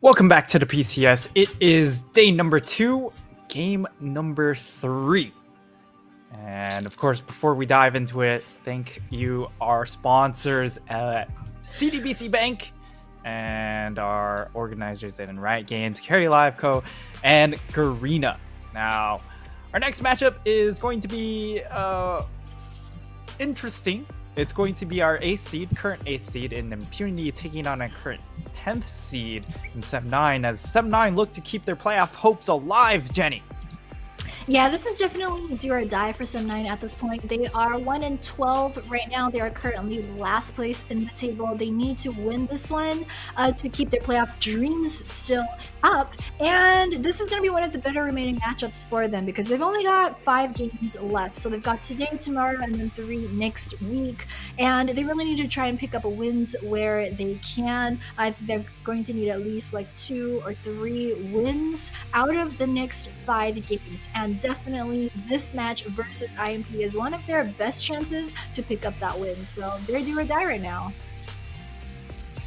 Welcome back to the PCS. It is day number 2, game number 3. And of course, before we dive into it, thank you our sponsors at CDBC Bank and our organizers at Riot Games, Carry Live Co, and Garena. Now, our next matchup is going to be interesting. It's going to be our 8th seed, current 8th seed in Impunity, taking on a current 10th seed in Sub 9, as Sub 9 look to keep their playoff hopes alive, Jenny. Yeah, this is definitely do or die for Sim 9 at this point. They are 1-12 right now. They are currently last place in the table. They need to win this one to keep their playoff dreams still up. And this is going to be one of the better remaining matchups for them because they've only got 5 games left. So they've got today, tomorrow, and then 3 next week. And they really need to try and pick up wins where they can. They're going to need at least like 2 or 3 wins out of the next 5 games. And definitely this match versus IMP is one of their best chances to pick up that win. So they're do or die right now.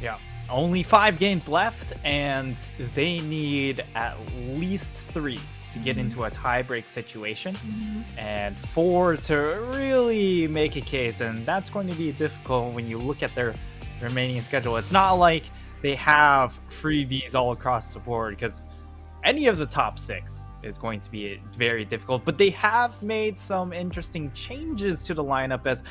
Yeah, only 5 games left, and they need at least 3 to get into a tie-break situation, and 4 to really make a case, and that's going to be difficult when you look at their remaining schedule. It's not like they have freebies all across the board, because any of the top 6 is going to be very difficult, but they have made some interesting changes to the lineup, as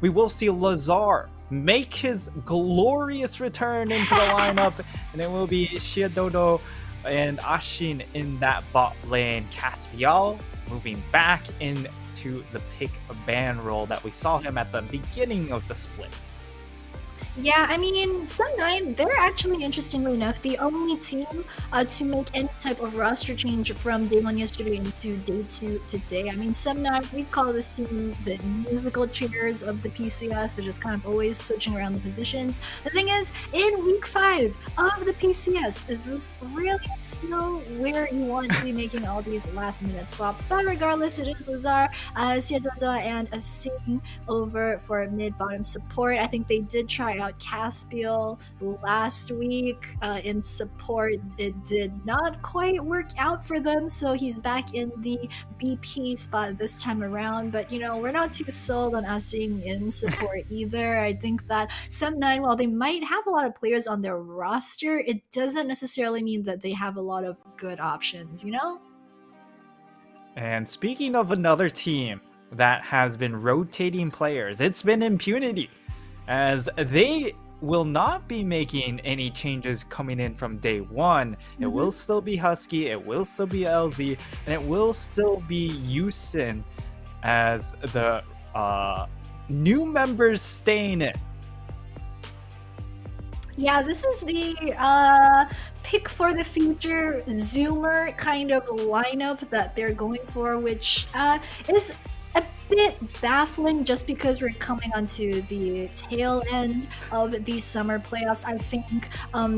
we will see Lazar make his glorious return into the lineup, and it will be Shiododo and Ashin in that bot lane. Caspial moving back into the pick ban role that we saw him at the beginning of the split. Yeah, I mean, Sun 9, they're actually, interestingly enough, the only team to make any type of roster change from day 1 yesterday into day 2 today. I mean, Sun 9, we've called this team the musical chairs of the PCS. They're just kind of always switching around the positions. The thing is, in week 5 of the PCS, is this really still where you want to be making all these last-minute swaps? But regardless, it is Lazar, Siadoda, and a Sing over for mid-bottom support. I think they did try out Caspial last week in support. It did not quite work out for them, so he's back in the BP spot this time around. But you know, we're not too sold on Asing in support either. I think that Sem9, while they might have a lot of players on their roster, it doesn't necessarily mean that they have a lot of good options, you know? And speaking of another team that has been rotating players, it's been Impunity, as they will not be making any changes coming in from day one. It will still be Husky, it will still be LZ, and it will still be Yusin as the new members staying in. Yeah, this is the pick for the future Zoomer kind of lineup that they're going for, which is a bit baffling just because we're coming onto the tail end of these summer playoffs. I think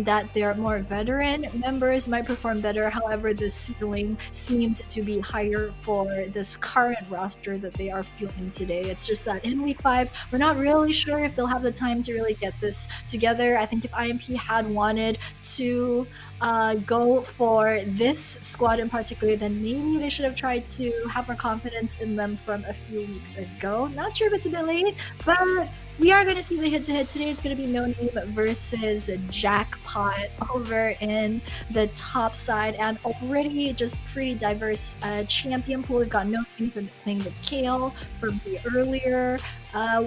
that their more veteran members might perform better. However, the ceiling seems to be higher for this current roster that they are fielding today. It's just that in week 5, we're not really sure if they'll have the time to really get this together. I think if IMP had wanted to go for this squad in particular, then maybe they should have tried to have more confidence in them from a few weeks ago. Not sure if it's a bit late, but we are going to see the head-to-head today. It's going to be No Name versus Jackpot over in the top side, and already just pretty diverse champion pool. We've got No Name for playing with Kale from the earlier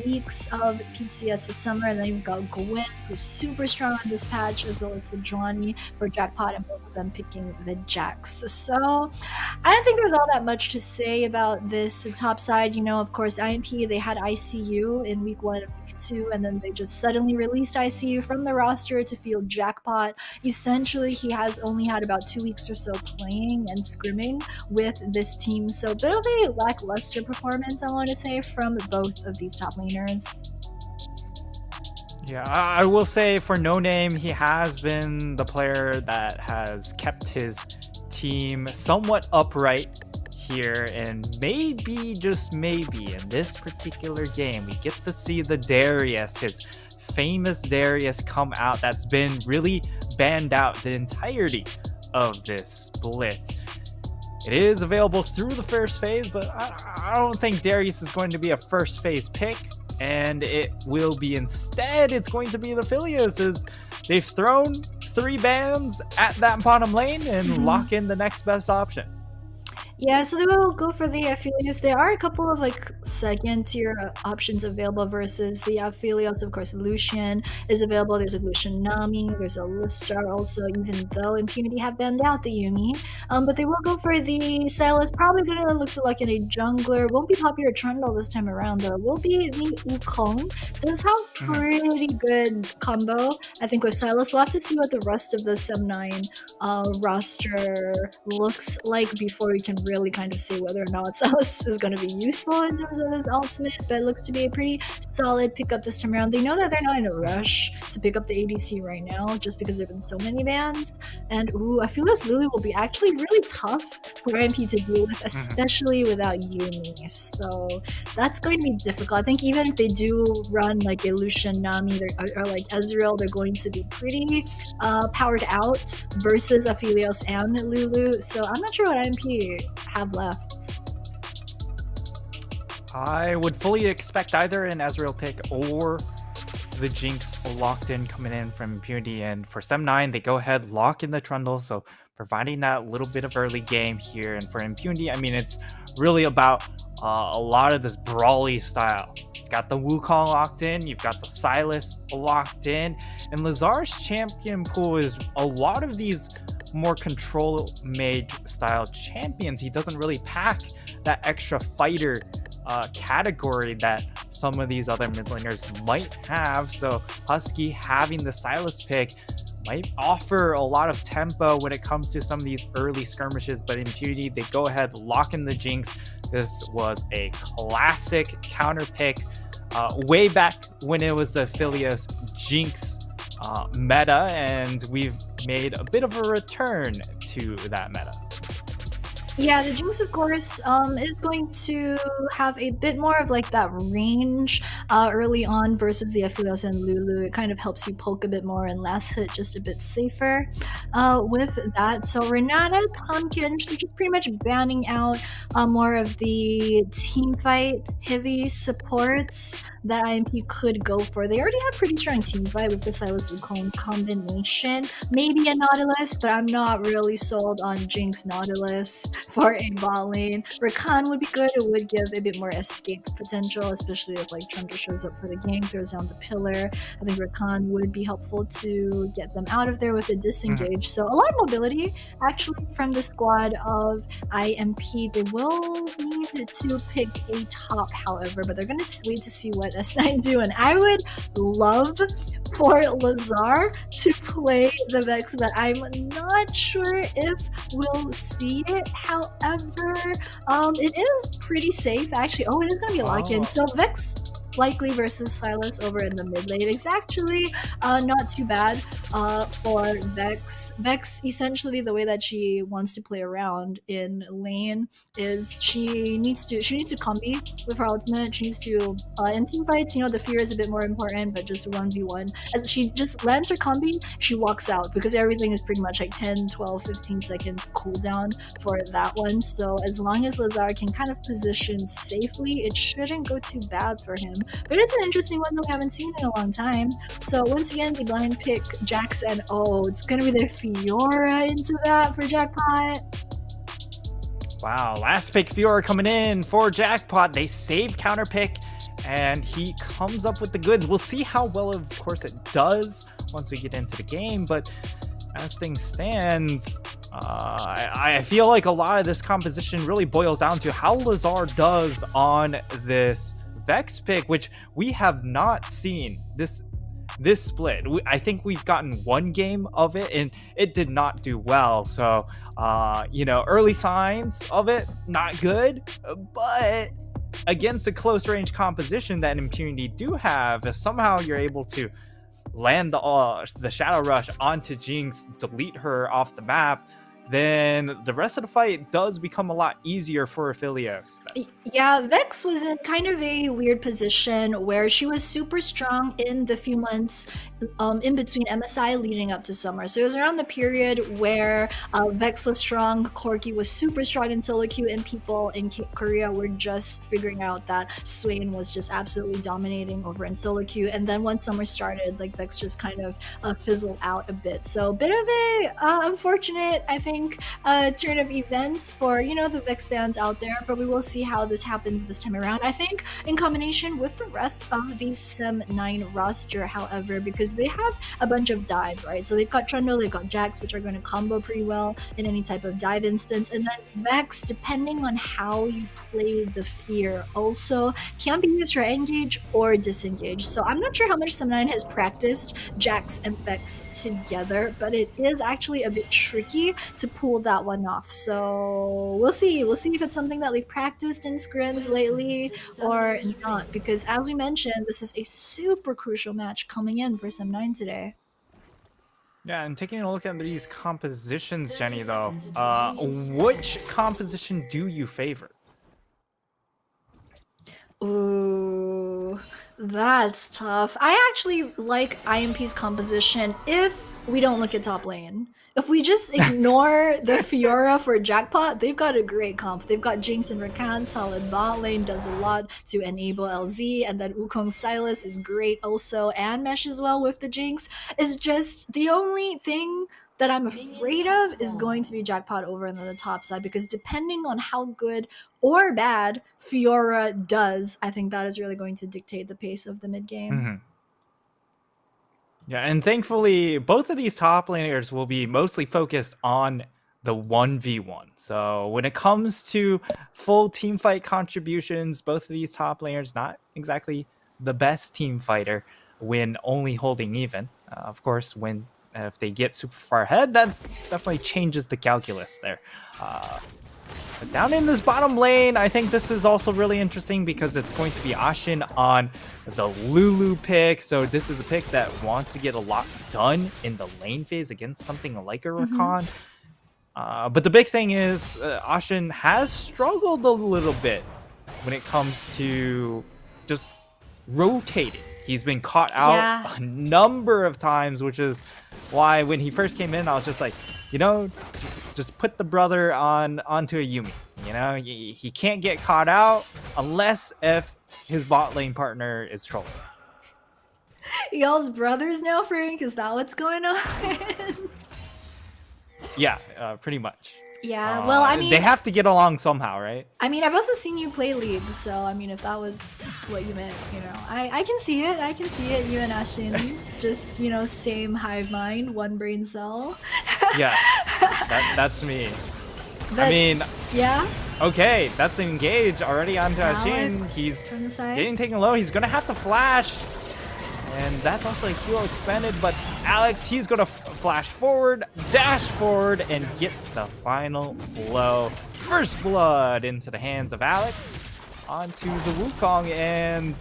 weeks of PCS this summer, and then you've got Gwen, who's super strong on this patch, as well as Sejuani for Jackpot, and both of them picking the Jacks. So I don't think there's all that much to say about this top side. You know, of course, IMP, they had ICU in week 1 and week 2, and then they just suddenly released ICU from the roster to field Jackpot. Essentially, he has only had about 2 weeks or so playing and scrimming with this team, so a bit of a lackluster performance, I want to say, from both of these top laners. Yeah, I will say for No Name, he has been the player that has kept his team somewhat upright here, and maybe, just maybe, in this particular game, we get to see the Darius, his famous Darius, come out that's been really banned out the entirety of this split. It is available through the first phase, but I don't think Darius is going to be a first phase pick, and it will be instead, it's going to be the Philios, as they've thrown 3 bans at that bottom lane and lock in the next best option. Yeah, so they will go for the Aphelios. There are a couple of like second tier options available versus the Aphelios. Of course, Lucian is available. There's a Lucian Nami. There's a Listar also, even though Impunity have banned out the Yumi. But they will go for the Silas. Probably going to look to like in a jungler. Won't be popular Trundle this time around though. Will be the Wukong. Does have pretty good combo. I think with Silas, we'll have to see what the rest of the Sub9 roster looks like before we can really kind of say whether or not Silas is going to be useful in terms of his ultimate, but it looks to be a pretty solid pickup this time around. They know that they're not in a rush to pick up the ADC right now, just because there have been so many bans, and I feel this Lulu will be actually really tough for MP to deal with, especially without Yumi, so that's going to be difficult. I think even if they do run like a Lucian Nami or like Ezreal, they're going to be pretty powered out versus Aphelios and Lulu, so I'm not sure what MP have left. I would fully expect either an Ezreal pick or the Jinx locked in coming in from Impunity, and for Sem9 they go ahead, lock in the Trundle, so providing that little bit of early game here. And for Impunity, I mean, it's really about a lot of this brawly style. You've got the Wukong locked in, you've got the Silas locked in, and Lazar's champion pool is a lot of these more control mage style champions. He doesn't really pack that extra fighter category that some of these other mid laners might have, so Husky having the Silas pick might offer a lot of tempo when it comes to some of these early skirmishes. But in Impunity, they go ahead, lock in the Jinx. This was a classic counter pick way back when it was the Philios Jinx meta, and we've made a bit of a return to that meta. Yeah, the Jinx, of course, is going to have a bit more of like that range early on versus the Aphelios and Lulu. It kind of helps you poke a bit more and last hit just a bit safer with that. So Renata, Tonkin, they're just pretty much banning out more of the team fight heavy supports that IMP could go for. They already have pretty strong team fight with the Silas Wukong combination. Maybe a Nautilus, but I'm not really sold on Jinx Nautilus. for a bot lane. Rakan would be good. It would give a bit more escape potential, especially if like Chandra shows up for the gank, throws down the pillar. I think Rakan would be helpful to get them out of there with a disengage. So a lot of mobility actually from the squad of IMP. They will need to pick a top, however, but they're gonna wait to see what S9 do. And I would love for Lazar to play the Vex, but I'm not sure if we'll see it. However, it is pretty safe actually. Oh, it is gonna be a lock-in. So Vex likely versus Silas over in the mid lane. It's actually not too bad for Vex. Vex, essentially the way that she wants to play around in lane is she needs to combi with her ultimate. She needs to in team fights, the fear is a bit more important, but just 1v1. As she just lands her combi, she walks out because everything is pretty much like 10, 12, 15 seconds cooldown for that one. So as long as Lazar can kind of position safely, it shouldn't go too bad for him. But it's an interesting one that we haven't seen in a long time. So once again, the blind pick Jax, and oh, it's gonna be the Fiora into that for Jackpot. Wow, last pick Fiora coming in for Jackpot. They save counter pick, and he comes up with the goods. We'll see how well, of course, it does once we get into the game. But as things stand, I feel like a lot of this composition really boils down to how Lazar does on this Vex pick, which we have not seen this split. I think we've gotten one game of it, and it did not do well. So, early signs of it, not good. But against a close range composition that Impunity do have, if somehow you're able to land the Shadow Rush onto Jinx, delete her off the map, then the rest of the fight does become a lot easier for Aphelios. Yeah, Vex was in kind of a weird position where she was super strong in the few months in between MSI leading up to summer. So it was around the period where Vex was strong, Corki was super strong in solo queue, and people in Korea were just figuring out that Swain was just absolutely dominating over in solo queue. And then once summer started, like Vex just kind of fizzled out a bit. So a bit of a unfortunate, I think, turn of events for the Vex fans out there, but we will see how this happens this time around. I think in combination with the rest of the Sem 9 roster, however, because they have a bunch of dive, right? So they've got Trundle, they've got Jax, which are going to combo pretty well in any type of dive instance, and then Vex, depending on how you play the fear, also can be used for engage or disengage. So I'm not sure how much Sem 9 has practiced Jax and Vex together, but it is actually a bit tricky to pull that one off. So we'll see if it's something that they've practiced in scrims lately or not, because as we mentioned, this is a super crucial match coming in for Sem 9 today. Yeah, and taking a look at these compositions, Jenny, though, which composition do you favor? Ooh, that's tough. I actually like IMP's composition if we don't look at top lane. If we just ignore the Fiora for Jackpot, they've got a great comp. They've got Jinx and Rakan, solid bot lane, does a lot to enable LZ, and then Wukong Silas is great also, and Mesh as well with the Jinx. It's just the only thing that I'm afraid of is going to be Jackpot over on the top side, because depending on how good or bad Fiora does, I think that is really going to dictate the pace of the mid game. Mm-hmm. Yeah, and thankfully, both of these top laners will be mostly focused on the 1v1. So when it comes to full team fight contributions, both of these top laners not exactly the best team fighter when only holding even. Of course, when if they get super far ahead, that definitely changes the calculus there. But down in this bottom lane, I think this is also really interesting because it's going to be Ashin on the Lulu pick. So this is a pick that wants to get a lot done in the lane phase against something like a Rakan. But the big thing is Ashin has struggled a little bit when it comes to just rotating. He's been caught out a number of times, which is why when he first came in, I was just like, just put the brother onto a Yumi. He can't get caught out unless if his bot lane partner is trolling. Y'all's brothers now, Frank? Is that what's going on? Yeah, pretty much. Yeah, well, I mean, they have to get along somehow, right? I mean, I've also seen you play League, so I mean, if that was what you meant, you know, I can see it. I can see it. You and Ashin, just same hive mind, one brain cell. Yes, that's me. But, I mean, yeah. Okay, that's an engage already onto Ashin. Alex, He's from the side. getting taken low. He's gonna have to flash, and that's also a heal expended. But Alex, he's gonna flash forward, dash forward, and get the final blow. First blood into the hands of Alex onto the Wukong, and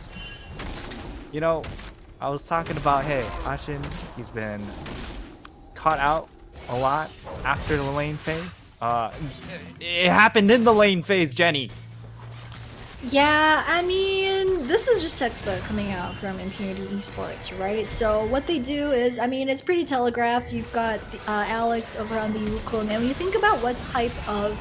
I was talking about, hey, Ashin, he's been caught out a lot after the lane phase. It happened in the lane phase, Jenny. Yeah, I mean, this is just textbook coming out from Impunity Esports, right? So what they do is, I mean, it's pretty telegraphed. You've got Alex over on the Wukong, and when you think about what type of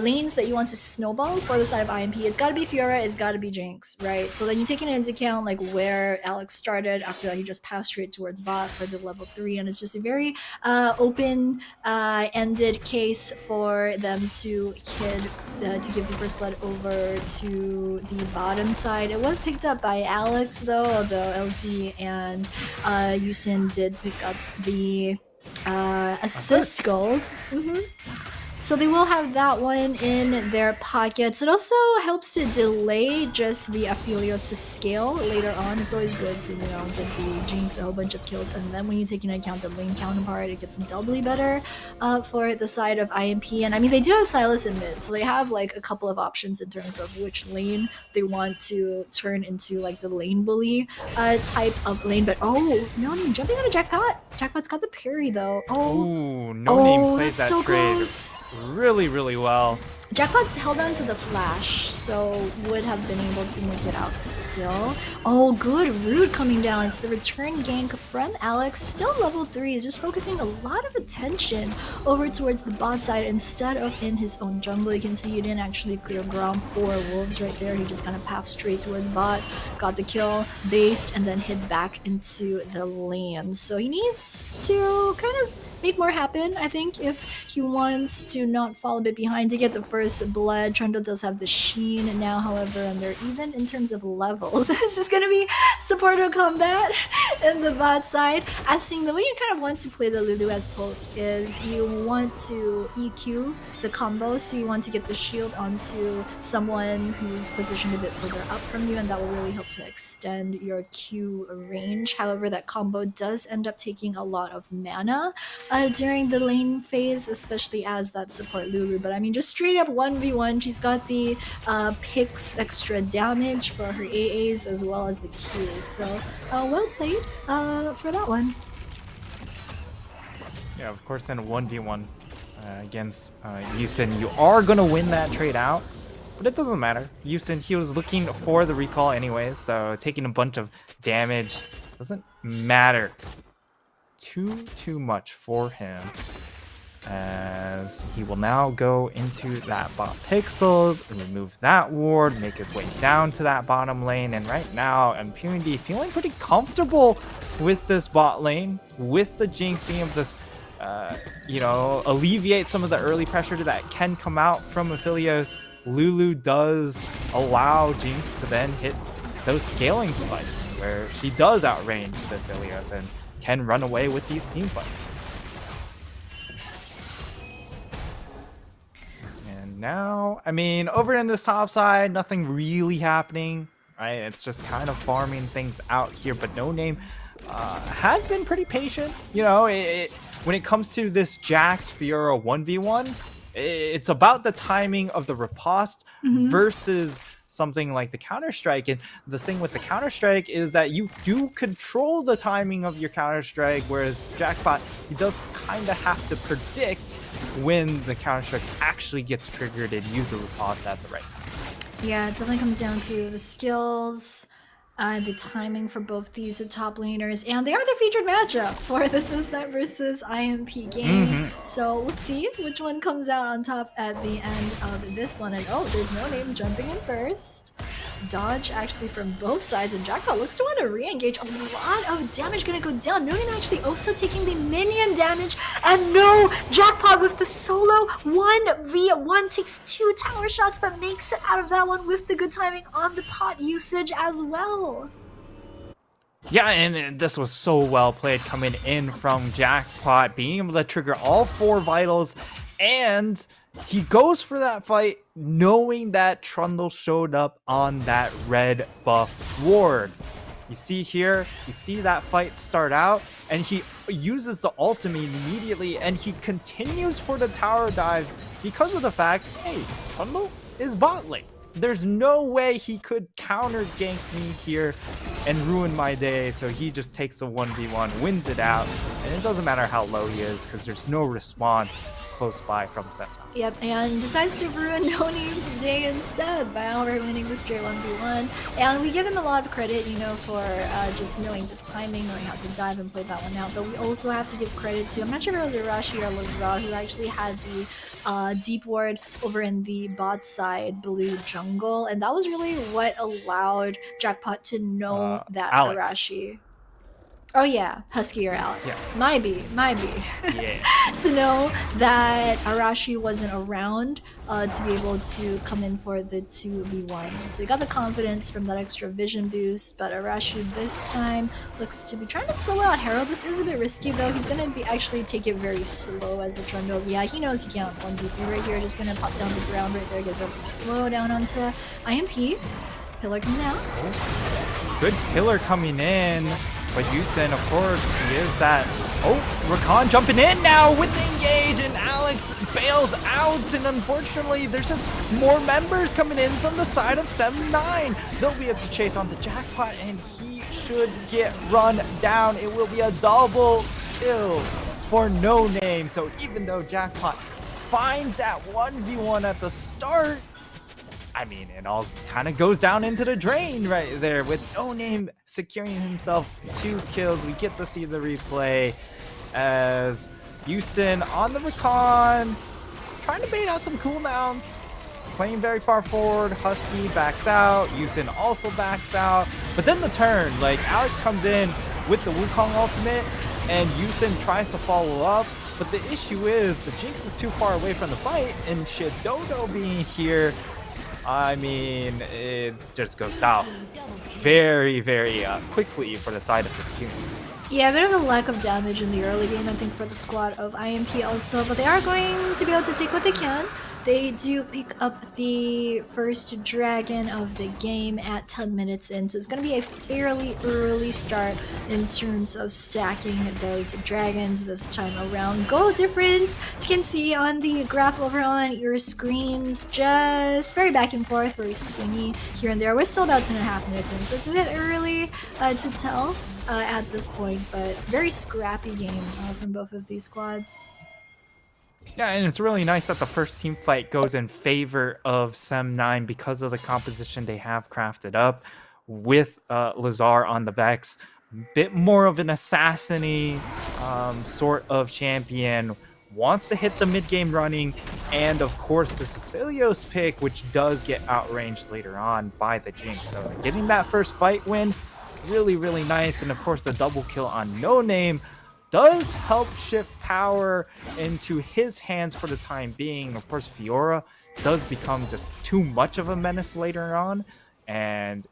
lanes that you want to snowball for the side of IMP, it's got to be Fiora, it's got to be Jinx, right? So then you take into account like where Alex started. After that, he just passed straight towards bot for the level 3, and it's just a very open-ended case for them to give the first blood over to the bottom side. It was picked up by Alex though, although LZ and Yusin did pick up the assist gold. So they will have that one in their pockets. It also helps to delay just the Aphelios' scale later on. It's always good to, give the Jinx a whole bunch of kills, and then when you take into account the lane counterpart, it gets doubly better for the side of IMP. And I mean, they do have Sylas in mid, so they have like a couple of options in terms of which lane they want to turn into like the lane bully type of lane. But oh, no name jumping on a Jackpot. Jackpot's got the parry though. Oh, no name plays that so trade close. really, really well. Jackpot held on to the flash, so would have been able to make it out still. Oh, good root coming down. It's the return gank from Alex. Still level 3. Is just focusing a lot of attention over towards the bot side instead of in his own jungle. You can see he didn't actually clear ground for Wolves right there. He just kind of pathed straight towards bot, got the kill, based, and then hid back into the lane. So he needs to kind of make more happen, I think, if he wants to not fall a bit behind to get the first blood. Trundle does have the Sheen now, however, and they're even in terms of levels. It's just gonna be supporter combat in the bot side. As seeing the way you kind of want to play the Lulu as poke is you want to EQ the combo, so you want to get the shield onto someone who's positioned a bit further up from you, and that will really help to extend your Q range. However, that combo does end up taking a lot of mana during the lane phase, especially as that support Lulu. But I mean, just straight up 1v1, she's got the picks extra damage for her AAs as well as the Q. So well played for that one. Yeah, of course, in a 1v1 against Yusin, you are going to win that trade out. But it doesn't matter. Yusin, he was looking for the recall anyway, so taking a bunch of damage doesn't matter too much for him, as he will now go into that bot pixel, remove that ward, make his way down to that bottom lane. And right now, Impunity feeling pretty comfortable with this bot lane, with the Jinx being able to alleviate some of the early pressure that can come out from Aphelios. Lulu does allow Jinx to then hit those scaling spikes where she does outrange the Aphelios and can run away with these team fights. And now, I mean, over in this top side, nothing really happening, right? It's just kind of farming things out here, but No Name has been pretty patient. When it comes to this Jax Fiora 1v1, it's about the timing of the riposte versus something like the Counter-Strike. And the thing with the Counter-Strike is that you do control the timing of your Counter-Strike, whereas Jackpot, he does kind of have to predict when the Counter-Strike actually gets triggered and use the riposte at the right time. Yeah, it definitely comes down to the skills, the timing for both these top laners, and they are the featured matchup for the System versus IMP game. So we'll see which one comes out on top at the end of this one. And oh, there's No Name jumping in first. dodge actually from both sides, and Jackpot looks to want to re-engage. A lot of damage gonna go down. No Name actually also taking the minion damage, and no, Jackpot with the solo 1v1 takes 2 tower shots, but makes it out of that one with the good timing on the pot usage as well. Yeah, and this was so well played coming in from Jackpot, being able to trigger all 4 vitals, and he goes for that fight knowing that Trundle showed up on that red buff ward. You see here, you see that fight start out, and he uses the ultimate immediately, and he continues for the tower dive because of the fact, hey, Trundle is bot lane. There's no way he could counter gank me here and ruin my day, so he just takes the 1v1, wins it out, and it doesn't matter how low he is because there's no response close by from Sentinel. Yep, and decides to ruin No Name's day instead by outright winning the straight 1v1. And we give him a lot of credit, you know, for just knowing the timing, knowing how to dive and play that one out. But we also have to give credit to, I'm not sure if it was Arashi or Lazar who actually had the deep ward over in the bot side blue jungle. And that was really what allowed Jackpot to know that Alex. Arashi... Oh yeah, Husky or Alex. Yeah. Might be. Yeah. To know that Arashi wasn't around to be able to come in for the 2v1. So he got the confidence from that extra vision boost, but Arashi this time looks to be trying to solo out Herald. This is a bit risky though. He's gonna be actually take it very slow as the Trundle. Yeah, he knows he can't 1v3 right here. Just gonna pop down the ground right there, get very slow down onto IMP. Pillar coming out. Good pillar coming in. But Yusin, of course, he is that. Oh, Rakan jumping in now with the engage, and Alex bails out. And unfortunately, there's just more members coming in from the side of 7-9. They'll be able to chase on the Jackpot, and he should get run down. It will be a double kill for No Name. So even though Jackpot finds that 1v1 at the start, I mean, it all kind of goes down into the drain right there with No Name securing himself 2 kills. We get to see the replay as Yusin on the Rakan, trying to bait out some cooldowns, playing very far forward. Husky backs out, Yusin also backs out, but then the turn, like Alex comes in with the Wukong ultimate and Yusin tries to follow up, but the issue is the Jinx is too far away from the fight, and Shidodo being here, I mean, it just goes south very, very quickly for the side of the team. Yeah, a bit of a lack of damage in the early game, I think, for the squad of IMP also, but they are going to be able to take what they can. They do pick up the first dragon of the game at 10 minutes in, so it's going to be a fairly early start in terms of stacking those dragons this time around. Goal difference, as you can see on the graph over on your screens, just very back and forth, very swingy here and there. We're still about 10.5 minutes in, so it's a bit early to tell at this point, but very scrappy game from both of these squads. Yeah, and it's really nice that the first team fight goes in favor of Sem9 because of the composition they have crafted up with Lazar on the Vex. Bit more of an assassin-y sort of champion. Wants to hit the mid-game running, and of course this Philios pick, which does get outranged later on by the Jinx. So getting that first fight win, really, really nice. And of course the double kill on No Name does help shift power into his hands for the time being. Of course, Fiora does become just too much of a menace later on, and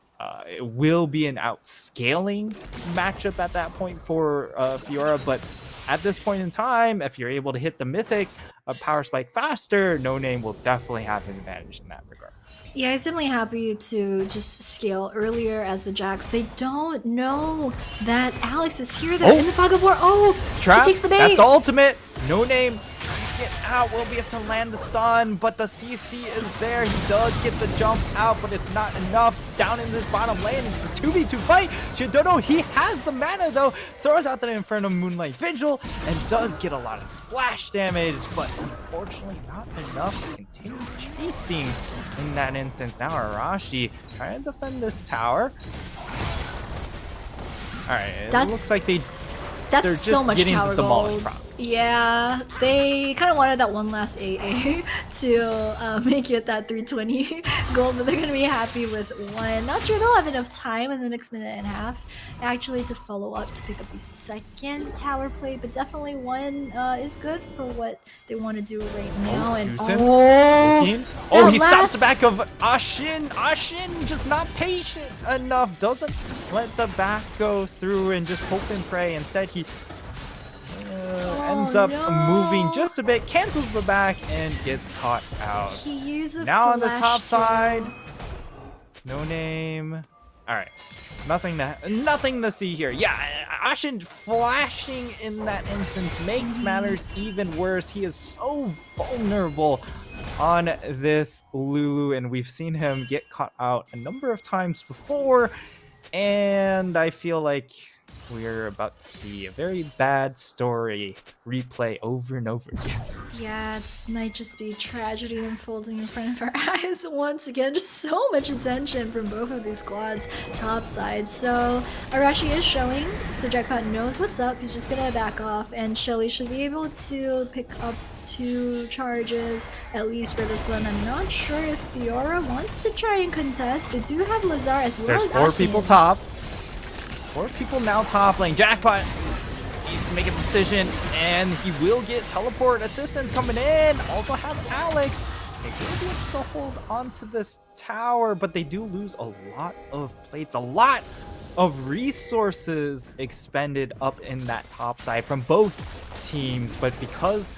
it will be an outscaling matchup at that point for Fiora. But at this point in time, if you're able to hit the Mythic Power Spike faster, No Name will definitely have an advantage in that regard. Yeah, he's definitely happy to just scale earlier as the Jacks. They don't know that Alex is here. They're in the fog of war. Oh, he takes the bait. That's the ultimate. No Name get out. Will be able to land the stun, but the CC is there. He does get the jump out, but it's not enough. Down in this bottom lane, it's a 2v2 fight. Shidodo, he has the mana though, throws out the Inferno Moonlight Vigil and does get a lot of splash damage, but unfortunately not enough to continue chasing in that instance. Now Arashi trying to defend this tower. Alright, it looks like they That's They're just so much getting tower demolished, gold. probably. Yeah, they kind of wanted that one last AA to make it that 320 gold, but they're gonna be happy with one. Not sure they'll have enough time in the next minute and a half actually to follow up to pick up the second tower play, but definitely one is good for what they want to do right now. And he stops the back of Ashin. Ashin just not patient enough. Doesn't let the back go through and just hope and pray. Instead, he ends up moving just a bit, cancels the back, and gets caught out. He uses now on this top flash side, no name. All right, nothing to see here. Yeah, Ashin flashing in that instance makes matters even worse. He is so vulnerable on this Lulu, and we've seen him get caught out a number of times before, and I feel like we're about to see a very bad story replay over and over again. Yeah, it might just be tragedy unfolding in front of our eyes once again. Just so much attention from both of these squads top side. So Arashi is showing, so Jackpot knows what's up. He's just gonna back off, and Shelly should be able to pick up 2 charges at least for this one. I'm not sure if Fiora wants to try and contest. They do have Lazar as well as 4 Ashin. people top. 4 people now top lane. Jackpot needs to make a decision, and he will get teleport assistance coming in. Also has Alex. They will be able to hold onto this tower, but they do lose a lot of plates, a lot of resources expended up in that top side from both teams. But because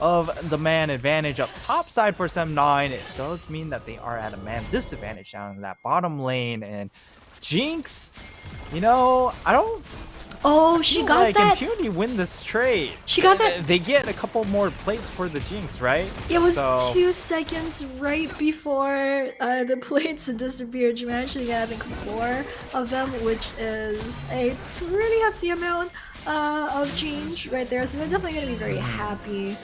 of the man advantage up top side for Sem9, it does mean that they are at a man disadvantage down in that bottom lane. And Jinx, you know, I don't. Oh, she got like that. Impunity win this trade. She got that. They get a couple more plates for the Jinx, right? It was So, 2 seconds right before the plates had disappeared. You managed to get, I think, 4 of them, which is a pretty hefty amount of change right there. So they're definitely going to be very happy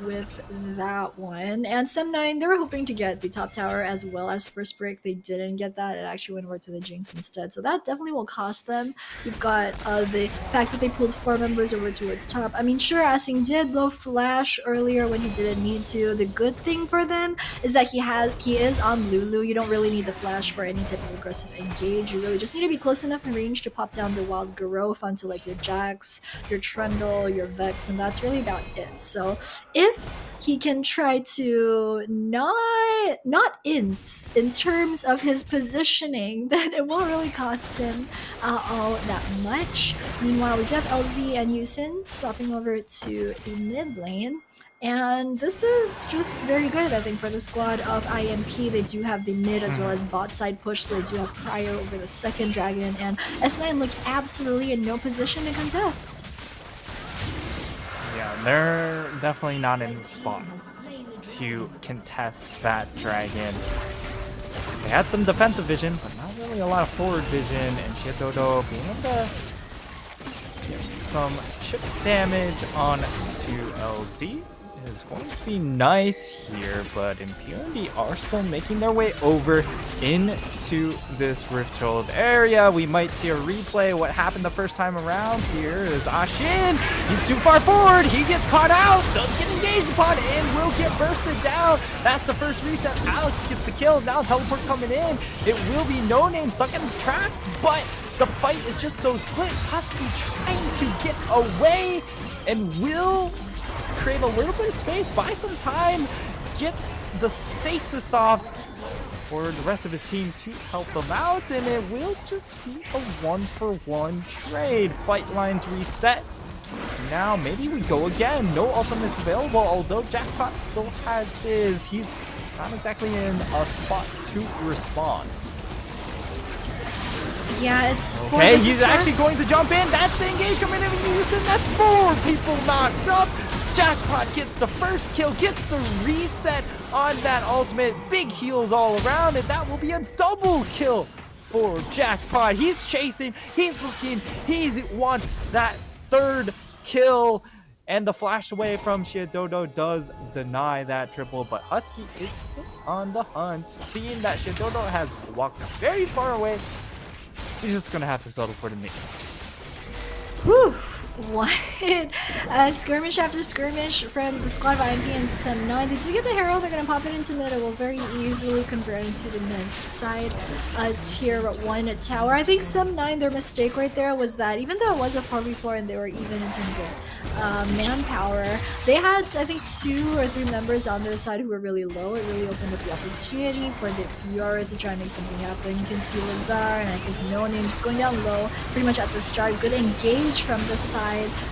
with that one. And Sem9, they were hoping to get the top tower as well as first break. They didn't get that. It actually went over to the Jinx instead. So that definitely will cost them. You've got the fact that they pulled 4 members over towards top. I mean, sure, Asing did blow flash earlier when he didn't need to. The good thing for them is that he is on Lulu. You don't really need the flash for any type of aggressive engage. You really just need to be close enough in range to pop down the wild Garou onto like your Jax, your Trundle, your Vex, and that's really about it. So if he can try to not int in terms of his positioning, then it won't really cost him all that much. Meanwhile, we do have LZ and Yusin swapping over to the mid lane. And this is just very good, I think, for the squad of IMP. They do have the mid as well as bot side push, so they do have Prior over the second dragon, and S9 look absolutely in no position to contest. yeah, they're definitely not in the spot to contest that dragon. They had some defensive vision, but not really a lot of forward vision, and Shiedodo being able to get some chip damage on to LZ is going to be nice here, but Impunity are still making their way over into this Rift-Trolled area. We might see a replay. What happened the first time around here is Ashin. He's too far forward. He gets caught out, does get engaged upon, and will get bursted down. That's the first reset. Alex gets the kill. Now teleport coming in. It will be No Name stuck in the tracks, but the fight is just so split. Husky trying to get away and will create a little bit of space, buy some time, gets the stasis off for the rest of his team to help them out, and it will just be a 1-for-1 trade. Fight lines reset. Now maybe we go again. No ultimates available, although Jackpot still has his. He's not exactly in a spot to respond. Yeah, it's 4 Okay, versus he's 4. actually going to jump in. That's the engage coming in with Houston. That's 4 people knocked up. Jackpot gets the first kill, gets the reset on that ultimate. Big heals all around, and that will be a double kill for Jackpot. He's chasing, he's looking, he wants that 3rd kill, and the flash away from Shiedodo does deny that triple, but Husky is still on the hunt. Seeing that Shiedodo has walked very far away, he's just gonna have to settle for the minions. Whew. What? Skirmish after skirmish from the squad of IMP and Sem9. They do get the Herald, they're gonna pop it into mid. It will very easily convert into the mid side tier 1 tower. I think Sem9, their mistake right there was that even though it was a 4v4 and they were even in terms of manpower, they had, I think, 2 or 3 members on their side who were really low. It really opened up the opportunity for the Fiora to try and make something happen. You can see Lazar and I think No Name just going down low pretty much at the start. Good engage from the side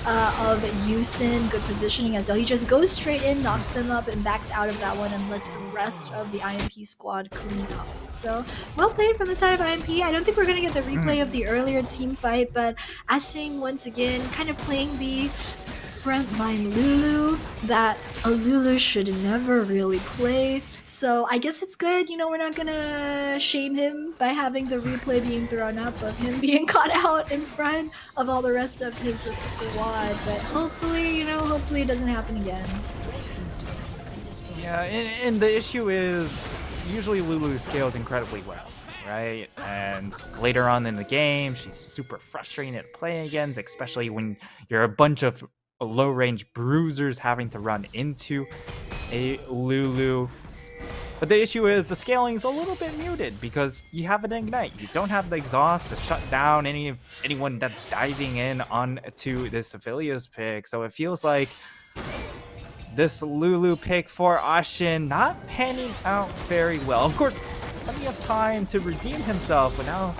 of Yusin, good positioning as well. He just goes straight in, knocks them up, and backs out of that one and lets the rest of the IMP squad clean up. So, well played from the side of IMP. I don't think we're going to get the replay of the earlier team fight, but Asing once again kind of playing the frontline Lulu that a Lulu should never really play. So I guess it's good, you know, we're not gonna shame him by having the replay being thrown up of him being caught out in front of all the rest of his squad. But hopefully, you know, hopefully it doesn't happen again. Yeah, and the issue is usually Lulu scales incredibly well, right? And later on in the game, she's super frustrating to play against, especially when you're a bunch of low-range bruisers having to run into a Lulu. But the issue is the scaling is a little bit muted because you have an Ignite. You don't have the exhaust to shut down anyone that's diving in onto this Aphelios pick. So it feels like this Lulu pick for Ashin not panning out very well. Of course, plenty of time to redeem himself, but now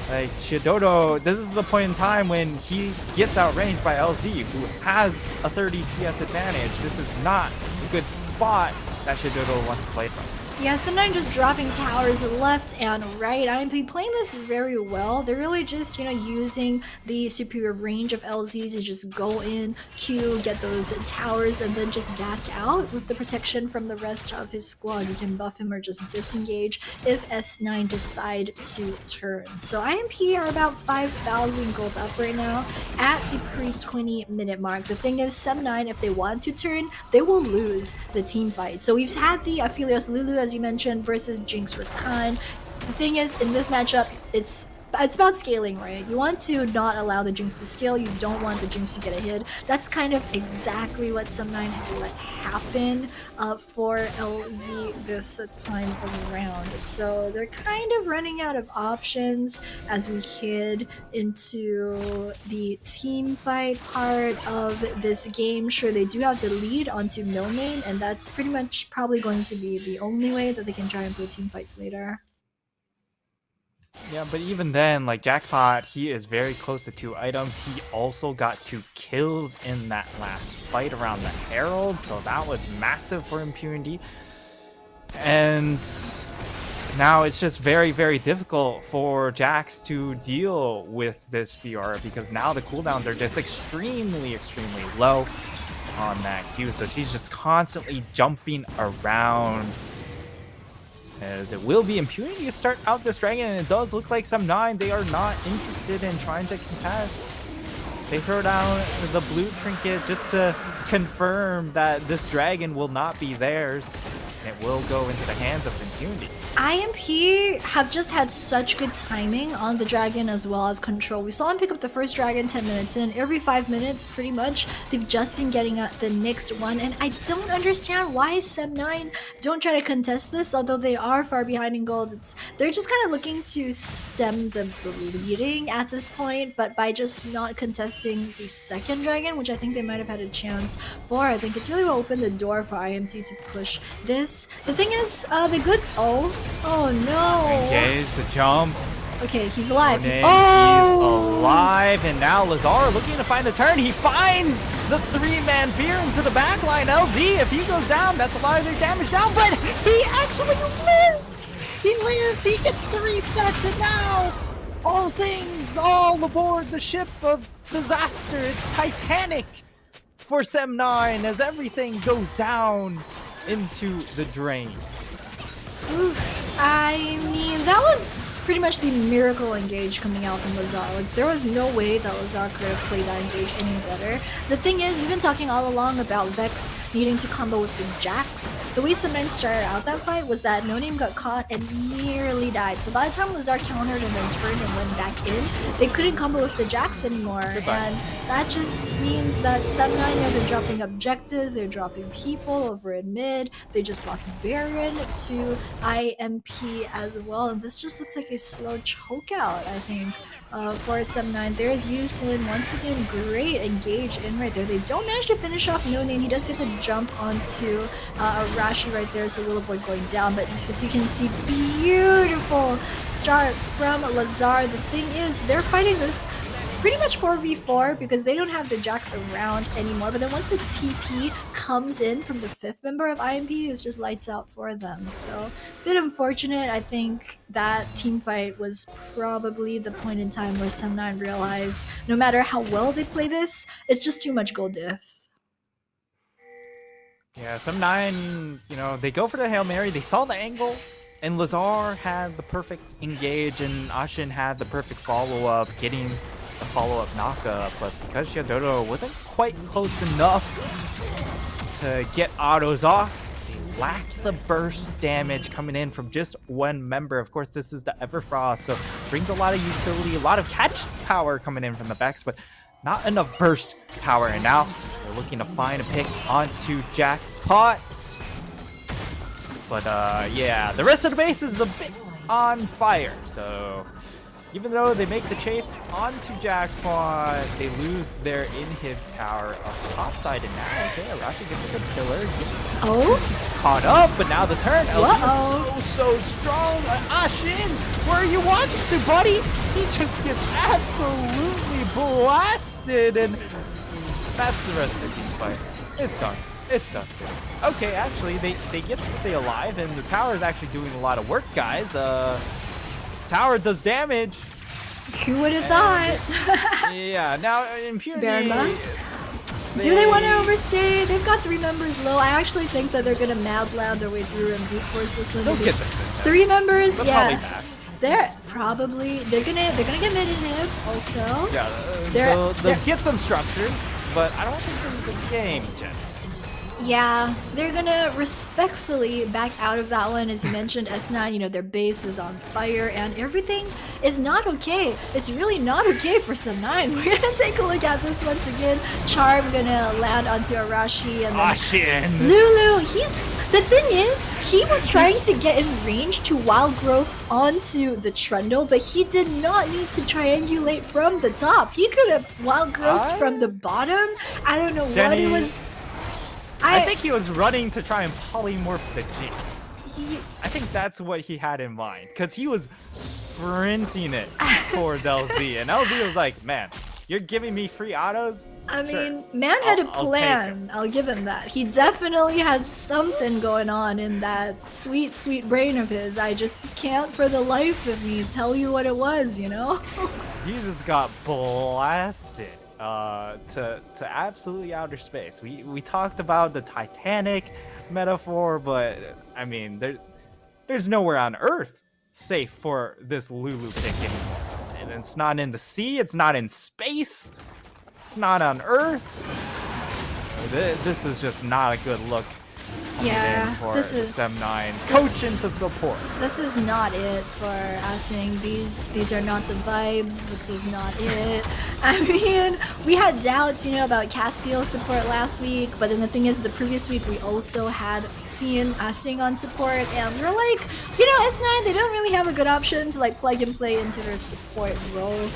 like Shidodo, this is the point in time when he gets outranged by LZ, who has a 30 CS advantage. This is not a good spot that Shidodo wants to play from. Yeah, sometimes just dropping towers left and right. IMP playing this very well. They're really just, you know, using the superior range of LZ to just go in, Q, get those towers, and then just back out with the protection from the rest of his squad. You can buff him or just disengage if S9 decide to turn. So IMP are about 5,000 gold up right now at the pre-20 minute mark. The thing is, Sem9, if they want to turn, they will lose the team fight. So we've had the Aphelios Lulu, as you mentioned, versus Jinx Rakan. The thing is, in this matchup, it's about scaling, right? You want to not allow the Jinx to scale. You don't want the Jinx to get a hit. That's kind of exactly what Sem9 had let happen for LZ this time around. So they're kind of running out of options as we head into the team fight part of this game. Sure, they do have the lead onto No Name, and that's pretty much probably going to be the only way that they can try and play team fights later. Yeah, but even then, like Jackpot, he is very close to 2 items. He also got 2 kills in that last fight around the Herald, so that was massive for Impunity. And now it's just very, very difficult for Jax to deal with this Fiora because now the cooldowns are just extremely, extremely low on that Q. So she's just constantly jumping around. As it will be Impunity to start out this dragon, and it does look like Sem9, they are not interested in trying to contest. They throw down the blue trinket just to confirm that this dragon will not be theirs. It will go into the hands of Impunity. IMP have just had such good timing on the dragon as well as control. We saw him pick up the first dragon 10 minutes in. Every 5 minutes, pretty much, they've just been getting the next one. And I don't understand why Sem9 don't try to contest this, although they are far behind in gold. They're just kind of looking to stem the bleeding at this point, but by just not contesting the second dragon, which I think they might have had a chance for, I think it's really will open the door for IMT to push this. The thing is, the good... Oh no! Engage the jump. Okay, he's alive. He's alive, and now Lazar looking to find a turn. He finds the 3-man fear into the backline. LZ, if he goes down, that's a lot of their damage down, but he actually lives! He lives! He gets 3 stacks, and now all things, all aboard the ship of disaster. It's Titanic for Sem9 as everything goes down into the drain. Oof. I mean, that was pretty much the miracle engage coming out from Lazar. Like, there was no way that Lazar could have played that engage any better. The thing is, we've been talking all along about Vex, needing to combo with the Jax. The way Sem9 started out that fight was that No Name got caught and nearly died. So by the time Lazar countered and then turned and went back in, they couldn't combo with the Jax anymore. And that just means that Sem9, they're dropping objectives, they're dropping people over in mid. They just lost Baron to IMP as well. And this just looks like a slow choke out, I think. For Sem9. There's Yusin, once again, great engage in right there. They don't manage to finish off No Name. He does get the jump onto Rashi right there, so Will avoid going down. But just as you can see, beautiful start from Lazar. The thing is, they're fighting this pretty much 4v4 because they don't have the Jax around anymore. But then once the TP comes in from the 5th member of IMP, it's just lights out for them. So a bit unfortunate. I think that team fight was probably the point in time where Sem9 realized no matter how well they play this, it's just too much gold diff. Yeah, Sem9, they go for the Hail Mary. They saw the angle, and Lazar had the perfect engage, and Ashin had the perfect follow-up, getting a follow-up knockup, but because Xiaododo wasn't quite close enough to get autos off, they lacked the burst damage coming in from just one member. Of course, this is the Everfrost, so brings a lot of utility, a lot of catch power coming in from the Vex, but not enough burst power. And now they're looking to find a pick onto Jackpot. But yeah, the rest of the base is a bit on fire, so even though they make the chase onto Jackpot, they lose their inhib tower up top side, and now Rashi gets a good killer. Caught up, but now the turn. LG is so strong. Ashin, where are you walking to, buddy? He just gets absolutely blasted, and that's the rest of the team's fight. It's done. It's done. Okay, actually, they get to stay alive, and the tower is actually doing a lot of work, guys. Tower does damage. Who would have thought? Yeah, now Impurity. Do they want to overstay? They've got 3 members low. I actually think that they're gonna mad lab their way through and brute force this one. They'll get them. 3 members, They're they're probably they're gonna get mid inhib also. Yeah, they'll get some structures, but I don't think they're gonna game each other. Yeah, they're gonna respectfully back out of that one. As you mentioned, S9, their base is on fire and everything is not okay. It's really not okay for Sem9. We're gonna take a look at this once again. Charm gonna land onto Arashi and then Lulu, the thing is, he was trying to get in range to Wild Growth onto the Trundle, but he did not need to triangulate from the top. He could have Wild Growth from the bottom. I don't know what he was... I think he was running to try and polymorph the Jinx. I think that's what he had in mind, because he was sprinting it towards LZ, and LZ was like, man, you're giving me free autos? I mean, man had a plan. I'll give him that. He definitely had something going on in that sweet, sweet brain of his. I just can't for the life of me tell you what it was, He just got blasted. To absolutely outer space. We talked about the Titanic metaphor, but I mean, there's nowhere on Earth safe for this Lulu pick anymore. And it's not in the sea, it's not in space, it's not on Earth. This is just not a good look. Yeah, this is Sem9 coaching to support. This is not it for Asing. These are not the vibes. This is not it. I mean, we had doubts, about Caspiel support last week, but then the thing is, the previous week we also had seen Asing on support, and we're like, S9, they don't really have a good option to plug and play into their support role.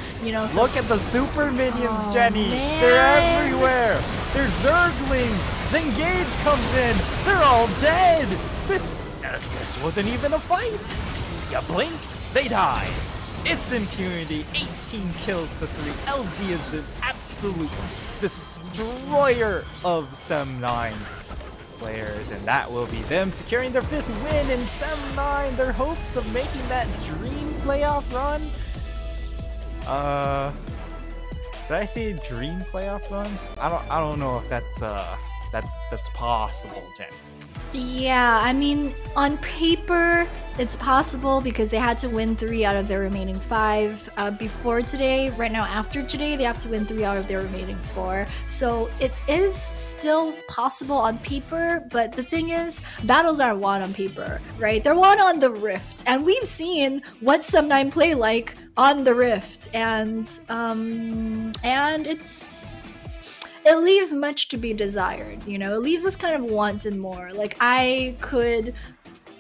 So look at the super minions, Jenny. Man. They're everywhere. They're Zerglings. The engage comes in. They're all dead. This wasn't even a fight. You blink, they die. It's Impunity. 18 kills to 3. LZ is an absolute destroyer of Sem9 players, and that will be them securing their 5th win in Sem9. Their hopes of making that dream playoff run. Did I say dream playoff run? I don't know if that's possible, Jen. Yeah, I mean, on paper, It's possible because they had to win 3 out of their remaining 5 before today. Right now, after today, they have to win 3 out of their remaining 4. So it is still possible on paper, but the thing is, battles aren't won on paper, right? They're won on the Rift, and we've seen what Sum9 play like on the Rift, and it leaves much to be desired. You know, it leaves us kind of wanting more. Like, I could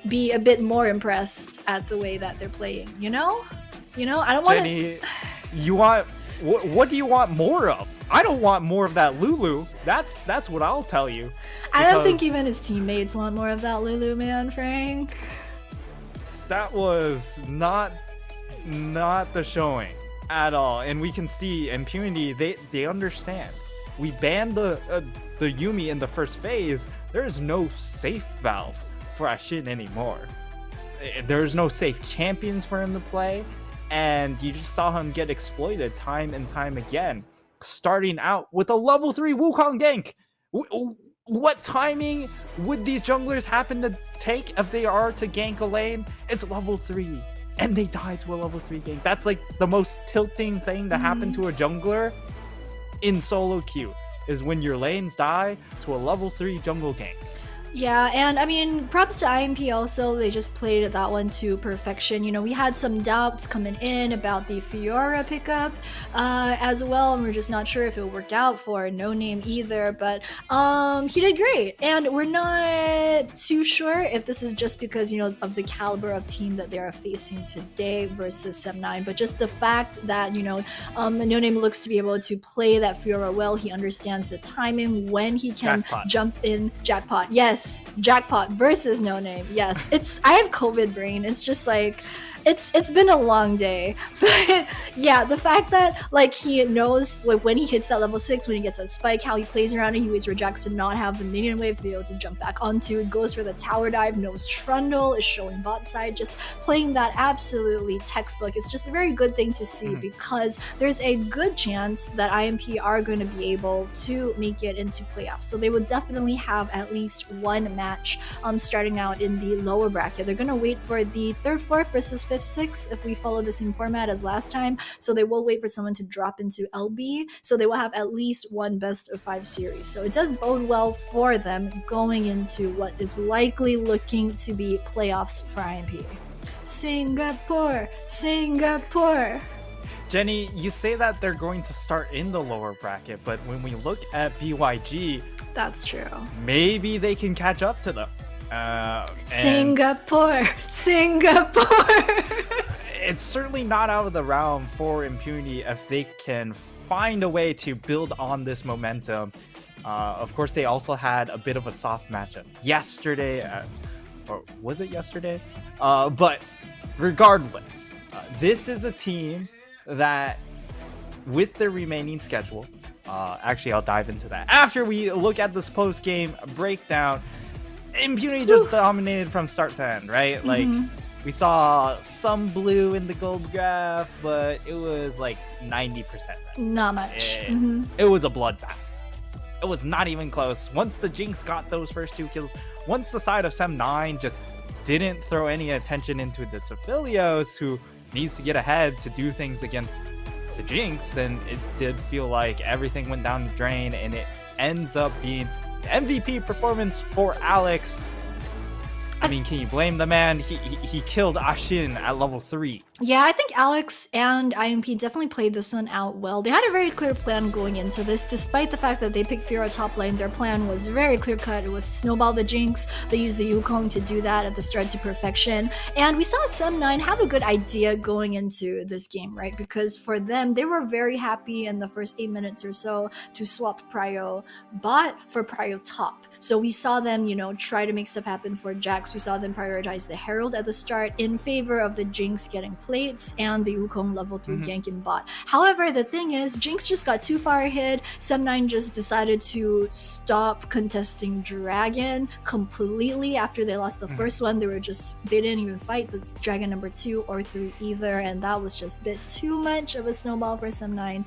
be a bit more impressed at the way that they're playing, you know? I don't want Jenny, you want what do you want more of? I don't want more of that Lulu. That's what I'll tell you. I don't think even his teammates want more of that Lulu, man, Frank. That was not the showing at all, and we can see Impunity. They understand. We banned the Yuumi in the first phase. There is no safe valve for Ashin anymore. There's no safe champions for him to play, and you just saw him get exploited time and time again, starting out with a level 3 Wukong gank. What timing would these junglers happen to take if they are to gank a lane? It's level 3, and they die to a level 3 gank. That's like the most tilting thing to happen to a jungler in solo queue, is when your lanes die to a level 3 jungle gank. Yeah, and I mean, props to IMP also. They just played that one to perfection. You know, we had some doubts coming in about the Fiora pickup as well, and we're just not sure if it would work out for No Name either, but he did great. And we're not too sure if this is just because, you know, of the caliber of team that they are facing today versus Sum9, but just the fact that, you know, No Name looks to be able to play that Fiora well. He understands the timing when he can jump in. Jackpot, yes. Jackpot versus No Name. Yes, I have COVID brain. It's just like it's been a long day. But yeah, the fact that like he knows like when he hits that level 6, when he gets that spike, how he plays around it, he waits for Jax to not have the minion wave to be able to jump back onto it, goes for the tower dive, knows Trundle is showing bot side, just playing that absolutely textbook. It's just a very good thing to see because there's a good chance that IMP are going to be able to make it into playoffs. So they would definitely have at least one match starting out in the lower bracket. They're going to wait for the 3rd, 4th versus 5th, 6th if we follow the same format as last time. So they will wait for someone to drop into LB. So they will have at least one best of 5 series. So it does bode well for them going into what is likely looking to be playoffs for IMP. Singapore! Jenny, you say that they're going to start in the lower bracket, but when we look at BYG, that's true. Maybe they can catch up to them. Singapore! It's certainly not out of the realm for Impunity if they can find a way to build on this momentum. Of course, they also had a bit of a soft matchup yesterday, or was it yesterday? But regardless, this is a team that, with their remaining schedule, actually I'll dive into that after we look at this post-game breakdown. Impunity just dominated from start to end, right? Like, we saw some blue in the gold graph, but it was like 90%. Not much. It was a bloodbath. It was not even close. Once the Jinx got those first 2 kills, once the side of Sum9 just didn't throw any attention into the Sephilios, who needs to get ahead to do things against the Jinx, then it did feel like everything went down the drain, and it ends up being the MVP performance for Alex. I mean, can you blame the man? He killed Ashin at level 3. Yeah, I think Alex and IMP definitely played this one out well. They had a very clear plan going into this, despite the fact that they picked Fiora top lane. Their plan was very clear cut. It was snowball the Jinx. They used the Wukong to do that at the start to perfection. And we saw Sum9 have a good idea going into this game, right? Because for them, they were very happy in the first 8 minutes or so to swap Prio bot for Prio top. So we saw them, you know, try to make stuff happen for Jax. We saw them prioritize the Herald at the start in favor of the Jinx getting plates and the Wukong level 3 gank in bot. However, the thing is, Jinx just got too far ahead. Sum9 just decided to stop contesting Dragon completely after they lost the first one. They didn't even fight the Dragon number 2 or 3 either, and that was just a bit too much of a snowball for Sum9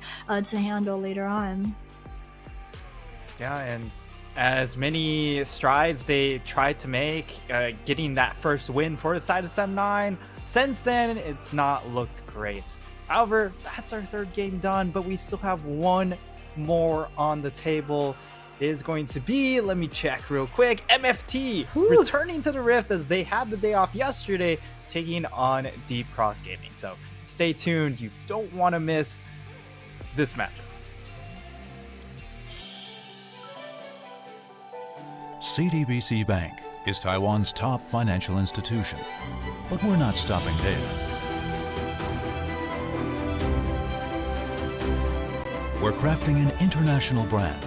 to handle later on. Yeah, and as many strides they tried to make, getting that first win for the side of Sem9, since then it's not looked great. However, that's our third game done, but we still have one more on the table. It is going to be, let me check real quick, MFT returning to the Rift as they had the day off yesterday, taking on Deep Cross Gaming. So stay tuned, you don't want to miss this matchup. CTBC Bank is Taiwan's top financial institution, but we're not stopping there. We're crafting an international brand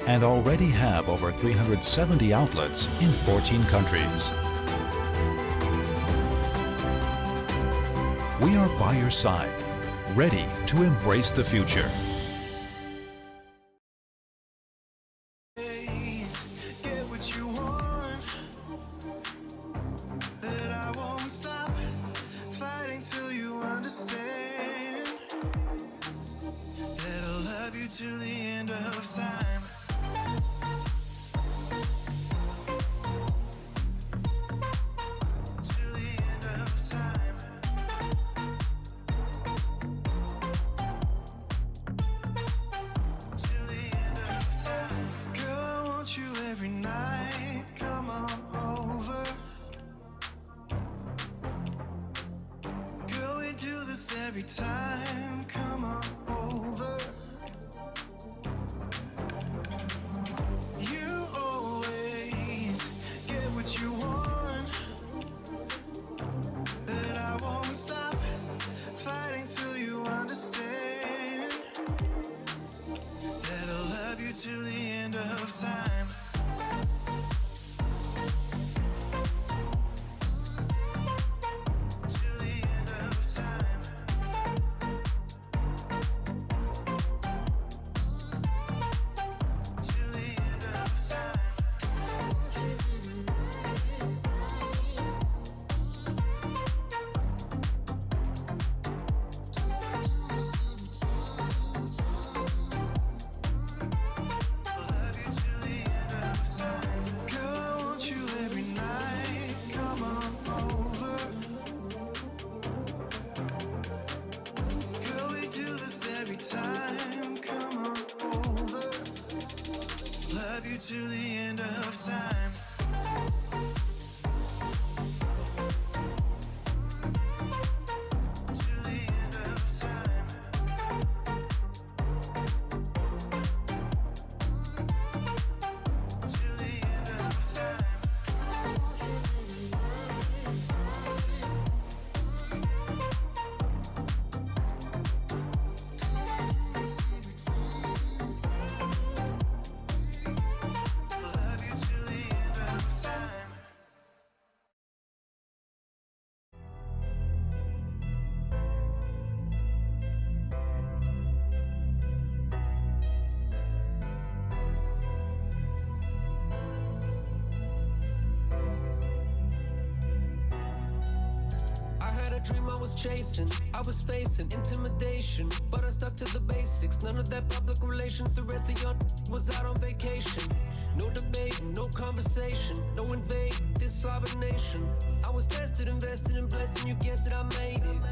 and already have over 370 outlets in 14 countries. We are by your side, ready to embrace the future. Get what you want, that I won't stop fighting till you understand, that I'll love you till the end of time. Till the end of time. Till the end of time. Girl, I want you every night. Come on over. Girl, we do this every time. Come on over. You always get what you want, that I won't stop fighting till you understand, that I'll love you till the end of time. Till the end of time. Till the end of time. Love you till the end of time. Girl, I want you every night. Come on over. Girl, we do this every time. Come on over. Love you till the end of time. Till the end of time. Till the end of time. Love you till the end of time. I had a dream I was chasing, I was facing intimidation, but I stuck to the basics. None of that public relations, the rest of your was out on vacation. No debating, no conversation, no invading this sovereign nation. I was tested, invested, and blessed, and you guessed it, I made it.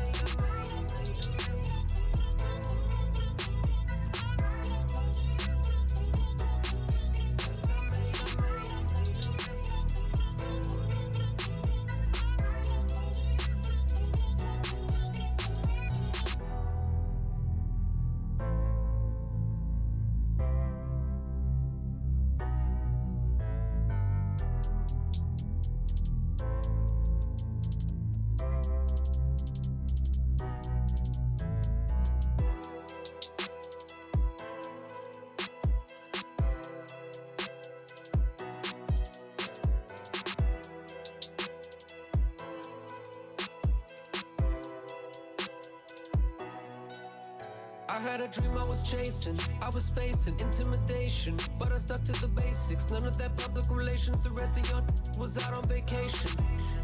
I had a dream I was chasing, I was facing intimidation, but I stuck to the basics. None of that public relations, the rest of your was out on vacation.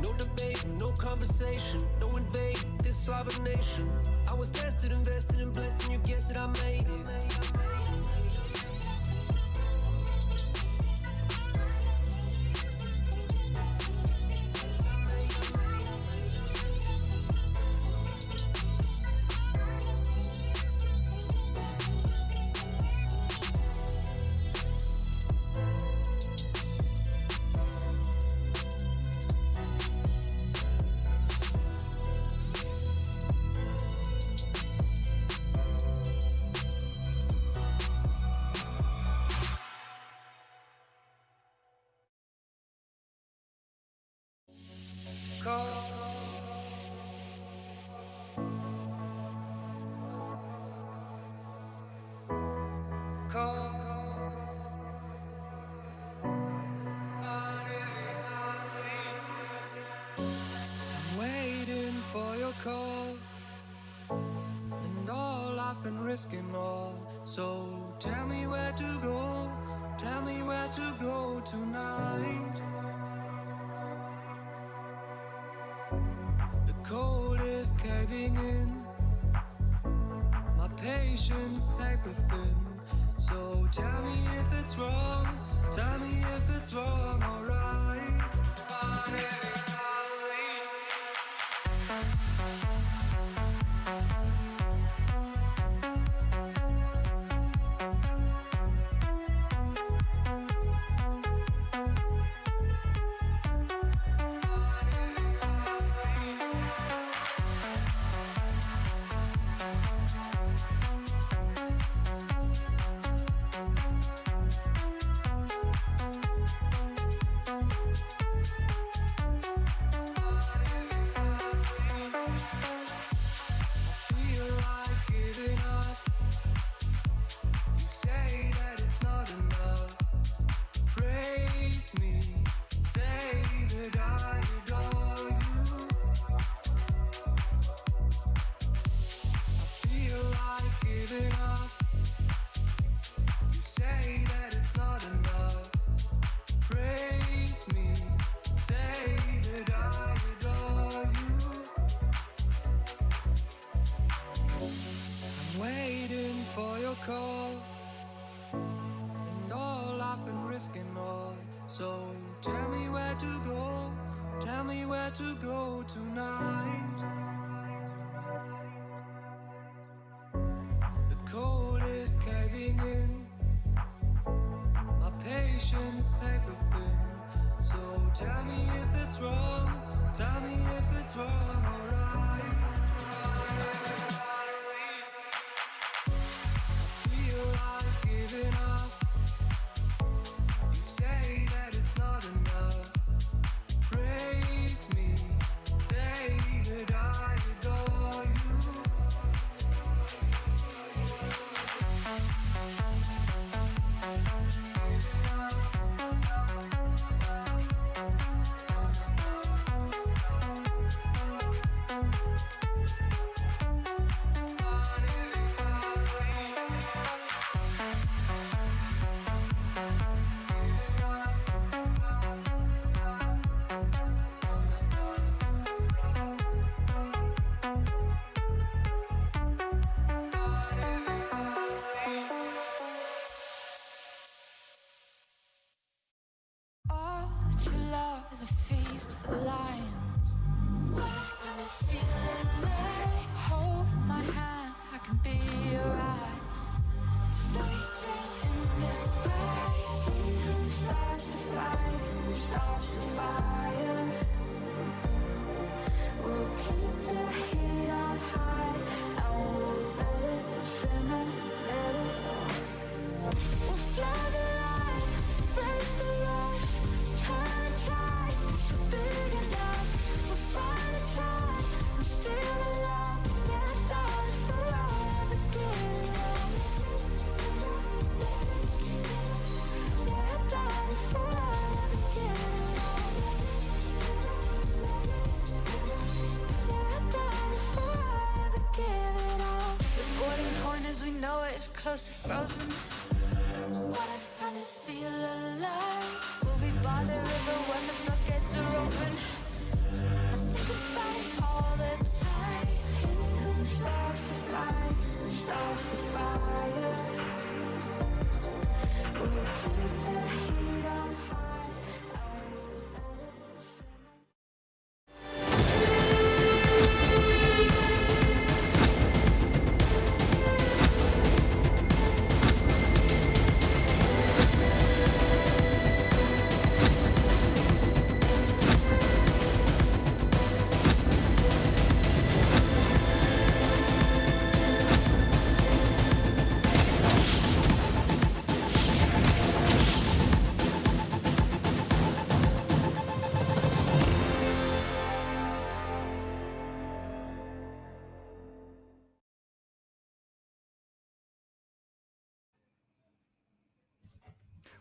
No debating, no conversation, no invading this sovereign nation. I was tested, invested, and blessed, and you guessed it, I made it. your call. And all I've been risking all. So tell me where to go. Tell me where to go tonight. The cold is caving in. My patience paper thin. So tell me if it's wrong. Tell me if it's wrong or right. Call, and all I've been risking all. So tell me where to go, tell me where to go tonight. The cold is caving in, my patience paper thin. So tell me if it's wrong, tell me if it's wrong or right. Giving up. You say that it's not enough. Praise me, say that I adore you. A feast for the lions. Tell me feel alive. Hold my hand, I can be your eyes. It's a fairy tale in disguise. Stars to fight, stars to fire. We'll keep the heat on high, and we'll let it simmer, let it. We'll fly the line, break the rush, turn the tide. Big enough, we'll find a time and still alive. Yeah, darling, forever give up. Yeah, darling, forever give up. Yeah, darling, forever give it up. The boiling point as we know it is close to frozen. What a time to feel alive. We'll be by the river when the floodgates are open. I think about it all the time. The stars to fight, the stars to fire. We'll keep the heat on high.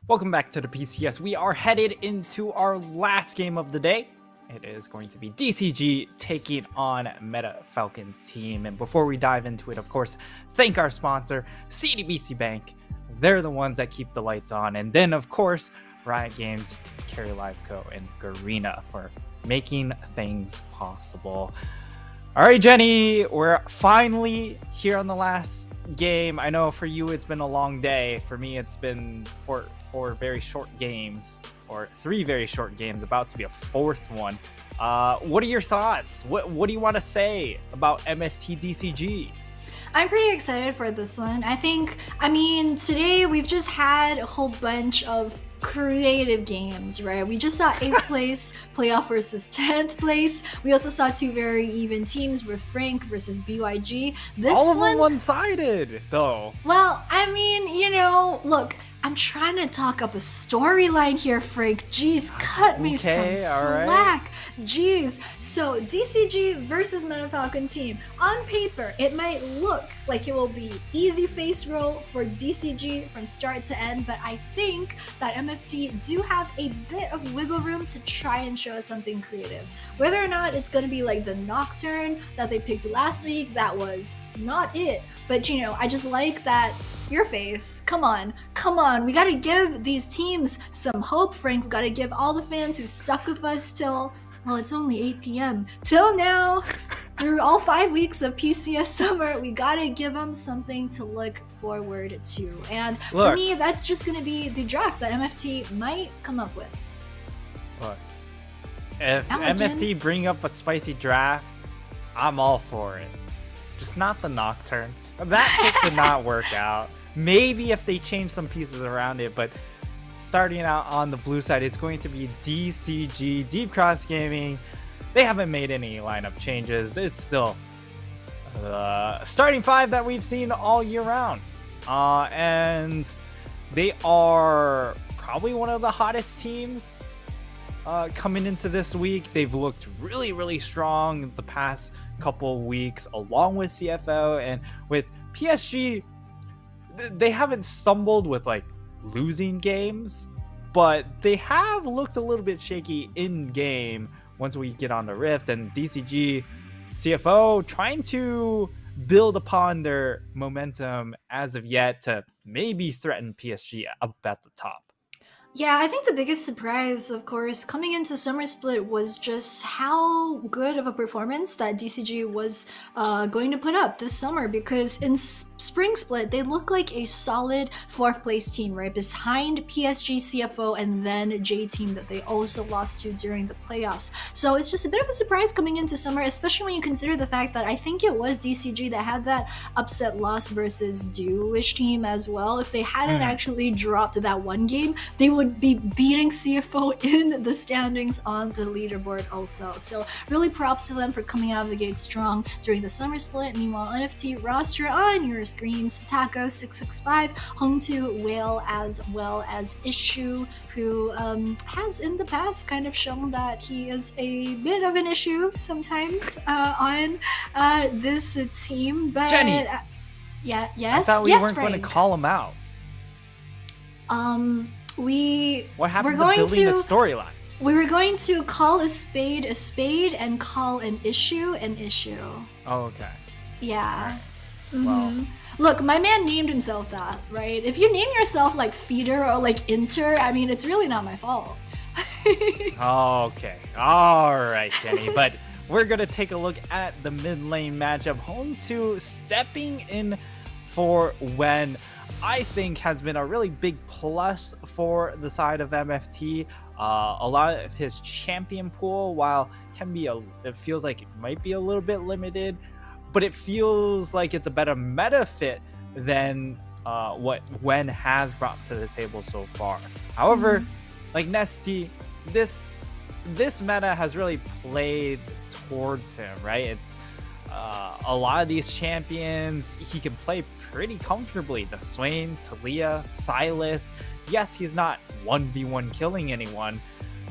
Welcome back to the PCS. We are headed into our last game of the day. It is going to be DCG taking on Meta Falcon Team. And before we dive into it, of course, thank our sponsor, CDBC Bank. They're the ones that keep the lights on. And then, of course, Riot Games, Carry Live Co., and Garena for making things possible. All right, Jenny, we're finally here on the last game. I know for you it's been a long day. For me, it's been four very short games, or 3 very short games, about to be a 4th one. What are your thoughts? What do you want to say about MFT DCG? I'm pretty excited for this one. I mean, today we've just had a whole bunch of creative games, right? We just saw 8th place playoff versus 10th place. We also saw 2 very even teams with Frank versus BYG. All of them one-sided, though. Well, I mean, look, I'm trying to talk up a storyline here, Frank. Jeez, cut me some slack. Right. Jeez. So, DCG versus Meta Falcon Team. On paper, it might look like it will be easy face roll for DCG from start to end, but I think that MFT do have a bit of wiggle room to try and show us something creative. Whether or not it's going to be like the Nocturne that they picked last week, that was not it. But, I just like that. Your face. Come on. We gotta give these teams some hope, Frank. We gotta give all the fans who stuck with us till, well, it's only 8 p.m. Till now, through all 5 weeks of PCS summer, we gotta give them something to look forward to. And for me, that's just gonna be the draft that MFT might come up with. Look, if MFT bring up a spicy draft, I'm all for it. Just not the Nocturne. That pick did not work out. Maybe if they change some pieces around it, but starting out on the blue side, it's going to be DCG, Deep Cross Gaming. They haven't made any lineup changes. It's still starting 5 that we've seen all year round. And they are probably one of the hottest teams coming into this week. They've looked really, really strong the past couple weeks, along with CFO and with PSG. They haven't stumbled with like losing games, but they have looked a little bit shaky in game once we get on the Rift. And DCG, CFO trying to build upon their momentum as of yet to maybe threaten PSG up at the top. Yeah, I think the biggest surprise, of course, coming into Summer Split was just how good of a performance that DCG was going to put up this summer, because in Spring Split, they look like a solid 4th place team, right? Behind PSG, CFO, and then J Team that they also lost to during the playoffs. So it's just a bit of a surprise coming into Summer, especially when you consider the fact that I think it was DCG that had that upset loss versus Dewish Team as well. If they hadn't actually dropped that one game, they would be beating CFO in the standings on the leaderboard also. So really props to them for coming out of the gate strong during the Summer Split. Meanwhile, NFT roster on your screens: Taka665, home to Whale, as well as Issue, who has in the past kind of shown that he is a bit of an issue sometimes on this team. But Jenny, yes, I thought we weren't going to call him out. What happened to building the storyline? We were going to call a spade and call an issue an issue. Oh, okay. Yeah. Right. Well, look, my man named himself that, right? If you name yourself like Feeder or like Inter, I mean, it's really not my fault. Okay. All right, Jenny. But we're going to take a look at the mid lane matchup. Home to stepping in for when I think has been a really big plus for the side of MFT. A lot of his champion pool, while it feels like it might be a little bit limited, but it feels like it's a better meta fit than what Wen has brought to the table so far. However, like Nesty, this meta has really played towards him, right? It's a lot of these champions he can play pretty comfortably. The Swain, Talia, Silas. Yes, he's not 1v1 killing anyone,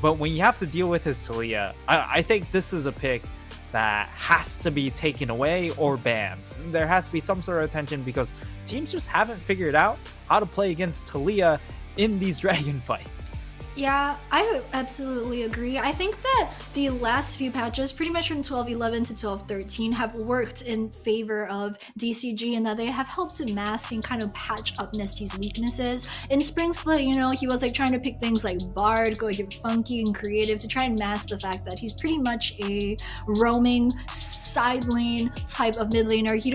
but when you have to deal with his Talia, I think this is a pick that has to be taken away or banned. There has to be some sort of attention because teams just haven't figured out how to play against Talia in these dragon fights. Yeah, I absolutely agree. I think that the last few patches, pretty much from 12.11 to 12.13, have worked in favor of DCG in that they have helped to mask and kind of patch up Nesty's weaknesses. In Spring Split, you know, he was like trying to pick things like Bard, go get funky and creative to try and mask the fact that he's pretty much a roaming side lane type of mid laner. You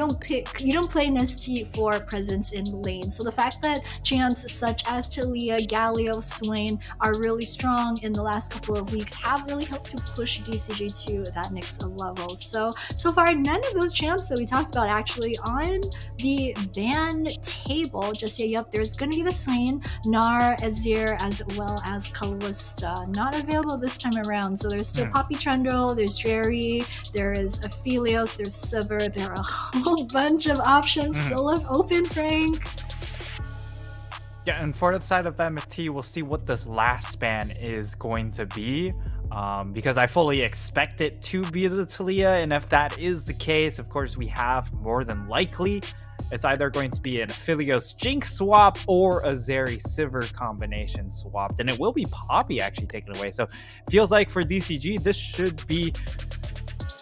don't play Nesty for presence in lane. So the fact that champs such as Talia, Galio, Swain are really strong in the last couple of weeks have really helped to push DCG to that next level. So far, none of those champs that we talked about actually on the ban table just yet. Yep, there's going to be the Swain, Gnar, Azir, as well as Kalista. Not available this time around. So there's still Poppy Trundle, there's Jerry, there is Aphelios, there's Sivir. There are a whole bunch of options still left open, Frank. Yeah, and for the side of MFT, we'll see what this last ban is going to be, because I fully expect it to be the Talia, and if that is the case, of course, we have more than likely it's either going to be an Aphelios Jinx swap or a Zeri Sivir combination swapped, and it will be Poppy actually taken away. So it feels like for DCG, this should be,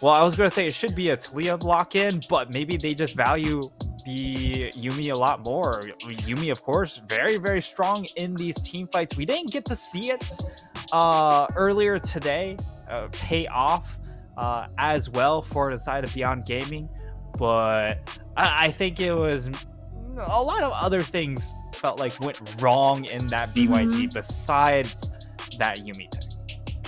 well, I was going to say it should be a Talia lock-in, but maybe they just value the Yuumi a lot more. Yuumi, of course, very, very strong in these team fights. We didn't get to see it earlier today pay off as well for the side of Beyond Gaming, but I think it was a lot of other things felt like went wrong in that BYG besides that Yuumi pick.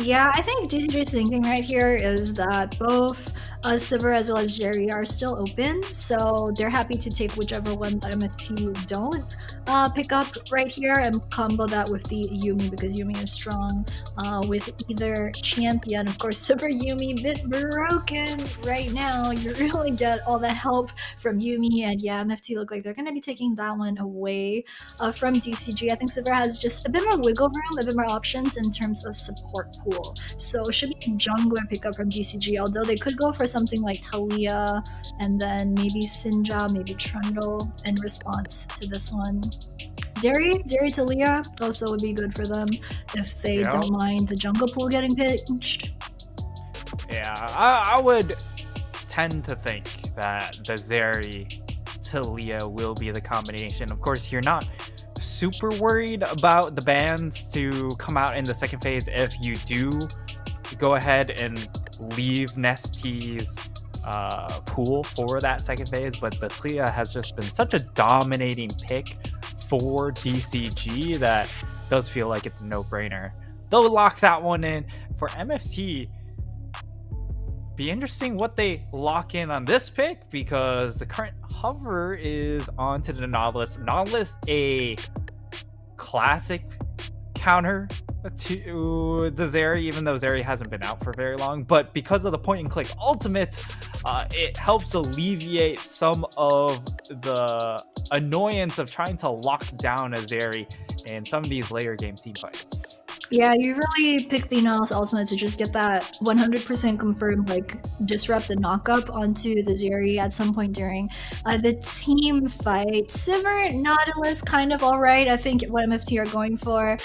Yeah, I think DCG's thinking right here is that both Sivir as well as Jerry are still open, so they're happy to take whichever one that MFT don't pick up right here and combo that with the Yuumi, because Yuumi is strong with either champion. Of course, Sivir Yuumi bit broken right now. You really get all that help from Yuumi, and yeah, MFT look like they're going to be taking that one away from DCG. I think Sivir has just a bit more wiggle room, a bit more options in terms of support pool, so should be a jungler pickup from DCG, although they could go for something like Talia and then maybe Sinja, maybe Trundle in response to this one. Zeri Talia also would be good for them if they don't mind the jungle pool getting pinched. Yeah, I would tend to think that the Zeri Talia will be the combination. Of course, you're not super worried about the bans to come out in the second phase if you do go ahead and leave Nesty's pool for that second phase, but the Talia has just been such a dominating pick for DCG that does feel like it's a no-brainer. They'll lock that one in. For MFT, be interesting what they lock in on this pick, because the current hover is onto the Nautilus. Nautilus, a classic counter to the Zeri, even though Zeri hasn't been out for very long, but because of the point and click ultimate, it helps alleviate some of the annoyance of trying to lock down a Zeri in some of these later game team fights. Yeah, you really picked the Nautilus ultimate to just get that 100% confirmed, like, disrupt the knockup onto the Zeri at some point during the team fight. Sivir, Nautilus, kind of alright. I think what MFT are going for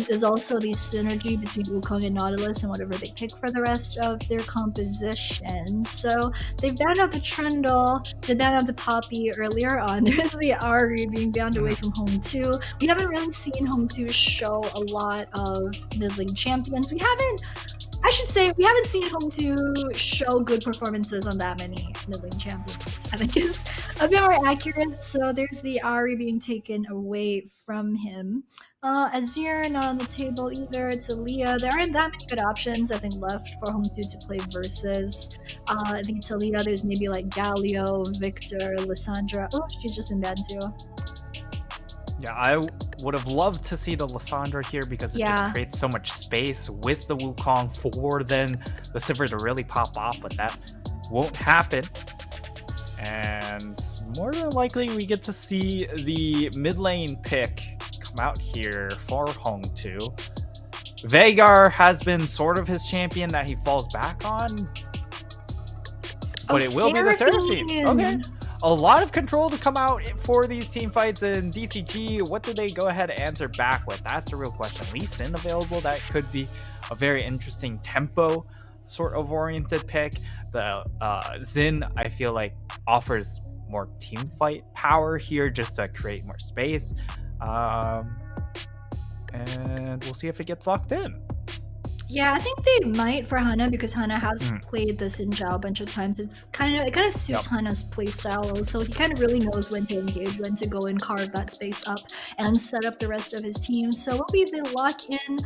is also the synergy between Wukong and Nautilus and whatever they pick for the rest of their composition. So they've banned out the Trundle, they banned out the Poppy earlier on. There's the Ahri being banned away from Home 2. We haven't really seen Home 2 show a lot of mid-lane champions. We haven't seen Home 2 show good performances on that many mid-lane champions, I think is a bit more accurate. So there's the Ahri being taken away from him. Azir not on the table either. Talia, there aren't that many good options I think left for Home 2 to play versus the Talia. There's maybe like Galio, Victor, Lissandra. Oh, she's just been banned too. Yeah, I would have loved to see the Lissandra here, because it just creates so much space with the Wukong for then the Sivir to really pop off, but that won't happen. And more than likely, we get to see the mid lane pick come out here for Home 2. Veigar has been sort of his champion that he falls back on, but it will be the Seraphine. Okay. a lot of control to come out for these team fights in DCG. What do they go ahead and answer back with? That's the real question. Lee Sin available, that could be a very interesting tempo sort of oriented pick. The Xin, I feel like, offers more team fight power here just to create more space. And we'll see if it gets locked in. Yeah, I think they might for Hana because Hana has played this in Zhao a bunch of times. It kind of suits Hana's playstyle also. He kind of really knows when to engage, when to go and carve that space up and set up the rest of his team. So will be the lock in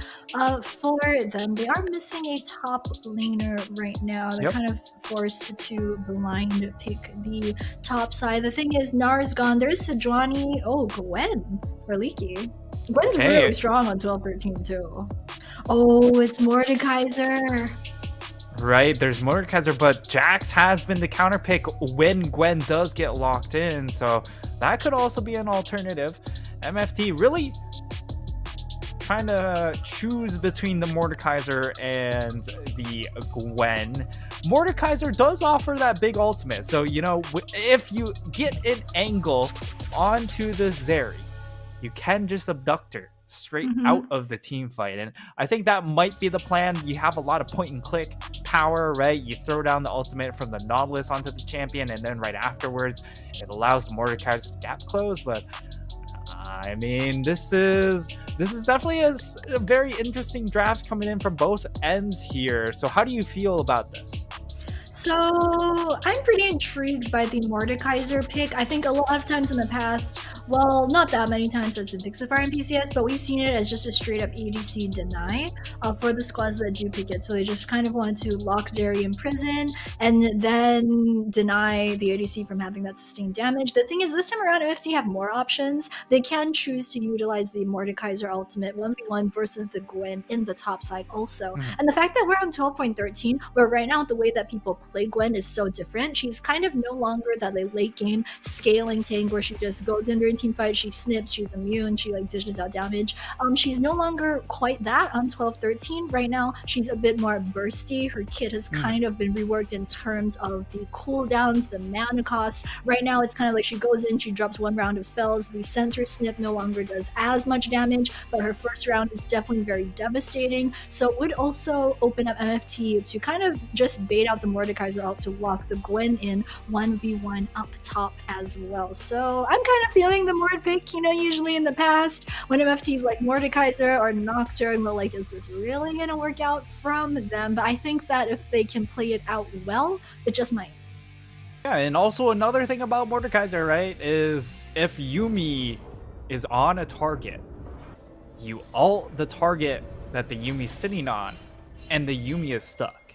for them. They are missing a top laner right now. They're kind of forced to blind pick the top side. The thing is, Nar's gone. There's Sejuani. Oh, Gwen for Leaky. Gwen's really strong on 12-13 too. Oh, it's Mordekaiser. Right, there's Mordekaiser, but Jax has been the counter pick when Gwen does get locked in, so that could also be an alternative. MFT really trying to choose between the Mordekaiser and the Gwen. Mordekaiser does offer that big ultimate, so you know, if you get an angle onto the Zeri, you can just abduct her straight out of the team fight, and I think that might be the plan. You have a lot of point and click power, right? You throw down the ultimate from the Nautilus onto the champion, and then right afterwards it allows Mordekaiser to gap close. But I mean, this is definitely a very interesting draft coming in from both ends here. So how do you feel about this? So I'm pretty intrigued by the Mordekaiser pick. I think a lot of times in the past, well, not that many times has been Pixifar and PCS, but we've seen it as just a straight up ADC deny for the squads that do pick it. So they just kind of want to lock Zeri in prison and then deny the ADC from having that sustained damage. The thing is, this time around, MFT have more options. They can choose to utilize the Mordekaiser ultimate 1v1 versus the Gwen in the top side also. And the fact that we're on 12.13, where right now the way that people play Gwen is so different. She's kind of no longer that late game scaling tank where she just goes in during team fight, she snips, she's immune, she like dishes out damage. She's no longer quite that on 12-13. Right now, she's a bit more bursty. Her kit has kind of been reworked in terms of the cooldowns, the mana cost. Right now, it's kind of like she goes in, she drops one round of spells. The center snip no longer does as much damage, but her first round is definitely very devastating. So it would also open up MFT to kind of just bait out the Mordekaiser out to lock the Gwen in 1v1 up top as well. So I'm kind of feeling the Mord pick. You know, usually in the past when MFT's like Mordekaiser or Nocturne, we're like, is this really gonna work out from them? But I think that if they can play it out well, it just might. Yeah, and also another thing about Mordekaiser, right, is if Yuumi is on a target, you ult the target that the Yuumi's sitting on, and the Yuumi is stuck,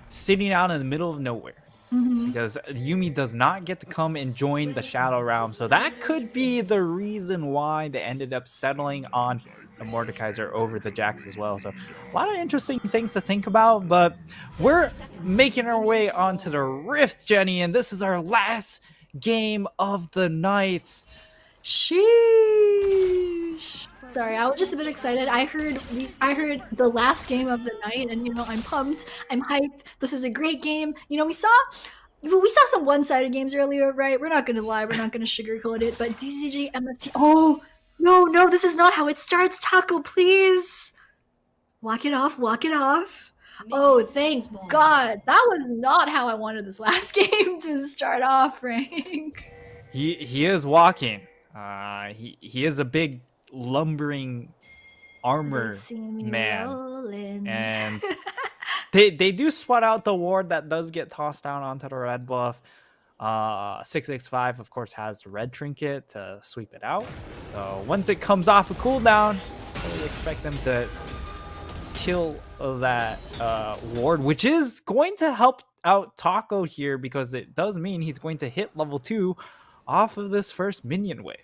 sitting out in the middle of nowhere. Because Yuumi does not get to come and join the Shadow Realm. So that could be the reason why they ended up settling on the Mordekaiser over the Jax as well. So a lot of interesting things to think about, but we're making our way onto the Rift, Jenny, and this is our last game of the night. Sheesh. Sorry, I was just a bit excited. I heard the last game of the night, and you know, I'm pumped. I'm hyped. This is a great game. You know, we saw some one-sided games earlier, right? We're not gonna lie. We're not gonna sugarcoat it. But DCG, MFT. Oh no, this is not how it starts. Taco, please. Walk it off. Walk it off. Oh, thank God. That was not how I wanted this last game to start off, Frank. He is walking. He is a big lumbering armor man, and they do spot out the ward that does get tossed down onto the red buff. 665 of course has the red trinket to sweep it out, so once it comes off a cooldown, we expect them to kill that ward, which is going to help out Taco here because it does mean he's going to hit level 2 off of this first minion wave.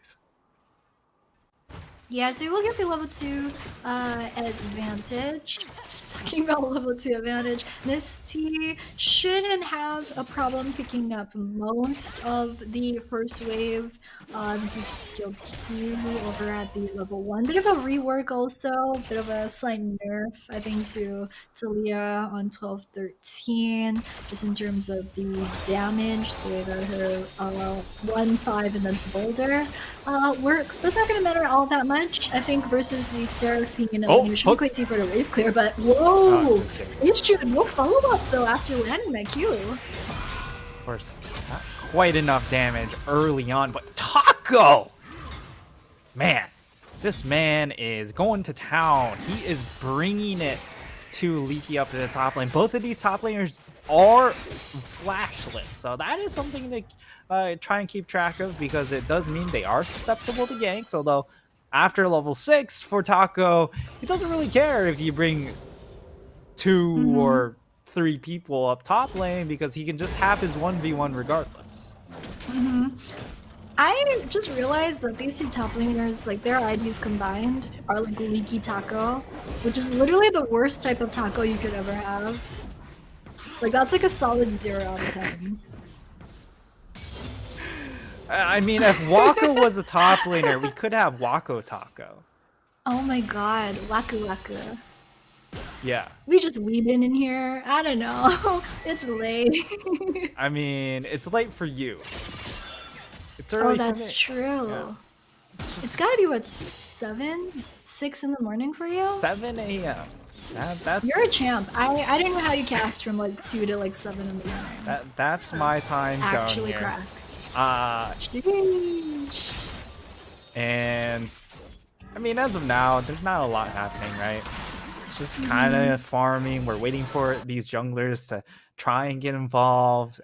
Yeah, so we'll get the level 2 advantage. Talking about level 2 advantage, Misty shouldn't have a problem picking up most of the first wave. He's still key over at the level 1. Bit of a rework also, bit of a slight nerf, I think, to Talia on 12-13, just in terms of the damage, the way that her 1-5 and then boulder works, but it's not going to matter all that much, I think, versus the Seraphine. And you should be quite easy for the wave clear, but whoa! Issue, no follow-up though after landing that Q. Of course, not quite enough damage early on, but Taco! Man, this man is going to town. He is bringing it to Leaky up to the top lane. Both of these top laners are flashless, so that is something to try and keep track of, because it does mean they are susceptible to ganks. Although after level 6 for Taco, he doesn't really care if you bring 2 or 3 people up top lane, because he can just have his 1v1 regardless. I just realized that these two top laners, like their IDs combined, are like Leaky Taco, which is literally the worst type of taco you could ever have. Like that's like a solid 0 out of 10. I mean, if Waka was a top laner, we could have Wako Taco. Oh my god, Waku Waku. Yeah. We just weebin in here. I don't know. It's late. I mean, it's late for you. It's early. Oh, that's for me. true. Yeah. It's gotta be what, 6 in the morning for you? 7 a.m. That's You're a champ. I don't know how you cast from like 2 to like 7 in the morning. That's my time zone Actually here. cracked. Sheesh. And I mean, as of now, there's not a lot happening, right? It's just kind of farming. We're waiting for these junglers to try and get involved.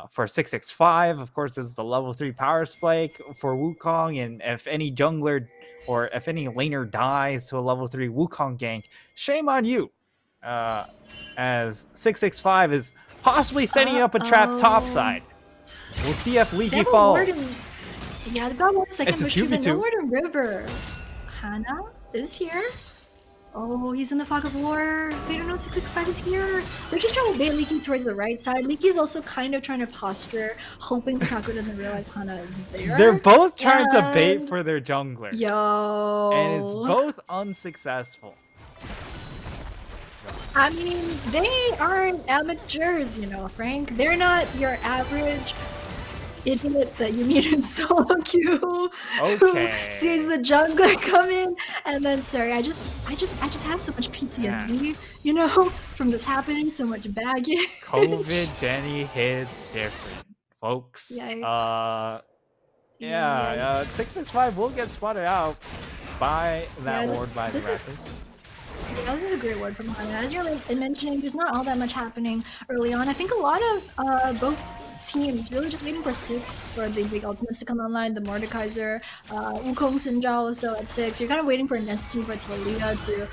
For 665, of course, is the level 3 power spike for Wukong, and if any jungler or if any laner dies to a level 3 Wukong gank, shame on you. As 665 is possibly setting up a trap topside. We'll see if Leaky falls. Yeah, they've got 1 second It's a push to the 2v2. Northern River. Hana is here. Oh, he's in the fog of war. They don't know 665 is here. They're just trying to bait Leaky towards the right side. Leaky's also kind of trying to posture, hoping Taco doesn't realize Hana is there. They're both trying to bait for their jungler. Yo. And it's both unsuccessful. I mean, they are amateurs, you know, Frank. They're not your average idiot that you meet in solo queue who sees the jungler come in and then I just have so much PTSD, you know, from this happening, so much baggage. COVID Jenny hits different, folks. Yikes. 665 will get spotted out by that ward by the Raptors. Yeah, this is a great word from Hana. As you're mentioning, there's not all that much happening early on. I think a lot of both teams really just waiting for 6 for the big ultimates to come online. The Mordekaiser, Wukong Sinzhao also at 6. You're kind of waiting for Nesty for Talia to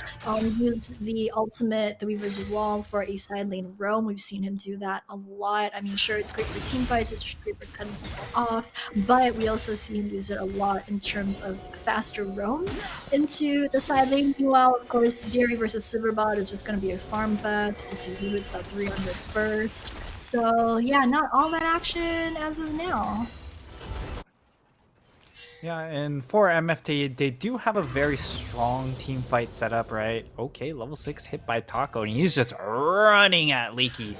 use the ultimate, the Weaver's Wall, for a side lane roam. We've seen him do that a lot. I mean, sure, it's great for team fights, it's great for cutting people off, but we also see him use it a lot in terms of faster roam into the side lane. Meanwhile, of course, Dairy versus Silverbot is just going to be a farm fest to see who hits that 300 first. So yeah, not all that action as of now. Yeah, and for MFT, they do have a very strong team fight setup, right? Okay, level 6 hit by Taco, and he's just running at Leaky,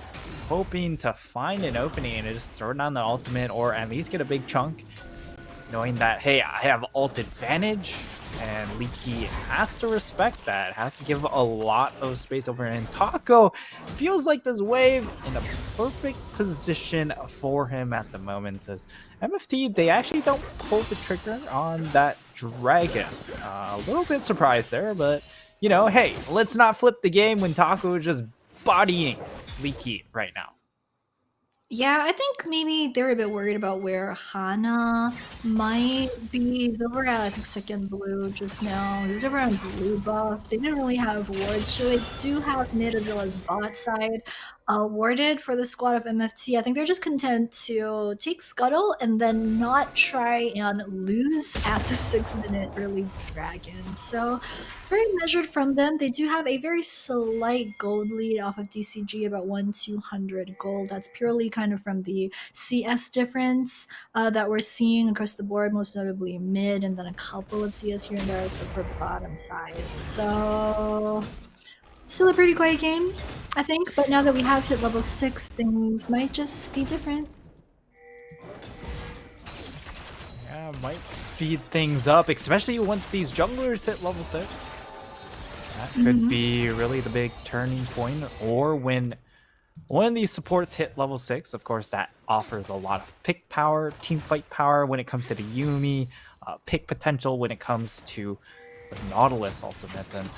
hoping to find an opening and just throw down the ultimate or at least get a big chunk, knowing that, hey, I have ult advantage. And Leaky has to respect that, has to give a lot of space over. And Taco feels like this wave in a perfect position for him at the moment. As MFT, they actually don't pull the trigger on that dragon. A little bit surprised there, but you know, hey, let's not flip the game when Taco is just bodying Leaky right now. Yeah, I think maybe they're a bit worried about where Hana might be. He's over at, I think, second blue just now. He was over on blue buff. They didn't really have wards, so they do have mid as well as bot side warded for the squad of MFT. I think they're just content to take Scuttle and then not try and lose at the 6-minute early dragon. So very measured from them. They do have a very slight gold lead off of DCG, about 1-200 gold. That's purely kind of from the CS difference that we're seeing across the board, most notably mid, and then a couple of CS here and there also for bottom side. So still a pretty quiet game, I think, but now that we have hit level 6, things might just be different. Yeah, might speed things up, especially once these junglers hit level 6. That could be really the big turning point, or when one of these supports hit level 6, of course, that offers a lot of pick power, team fight power when it comes to the Yumi, pick potential when it comes to the Nautilus ultimate. And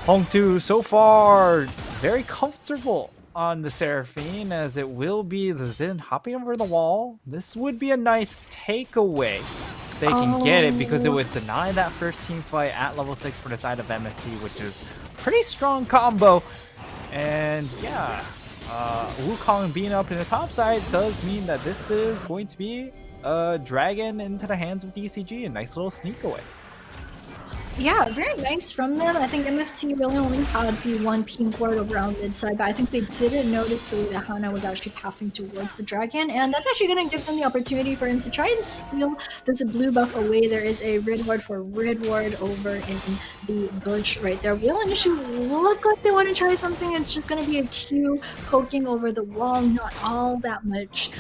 Hong2 so far very comfortable on the Seraphine, as it will be the Xin hopping over the wall. This would be a nice takeaway. They can get it, because it would deny that first team fight at level 6 for the side of MFT, which is pretty strong combo. And yeah, Wukong being up in the top side does mean that this is going to be a dragon into the hands of DCG. A nice little sneak away. Yeah, very nice from them. I think MFT really only had the one pink ward over on mid side, but I think they didn't notice the way that Hana was actually pathing towards the dragon, and that's actually going to give them the opportunity for him to try and steal this blue buff away. There is a red ward for red ward over in the bush right there. Will initially look like they want to try something. It's just going to be a Q poking over the wall. Not all that much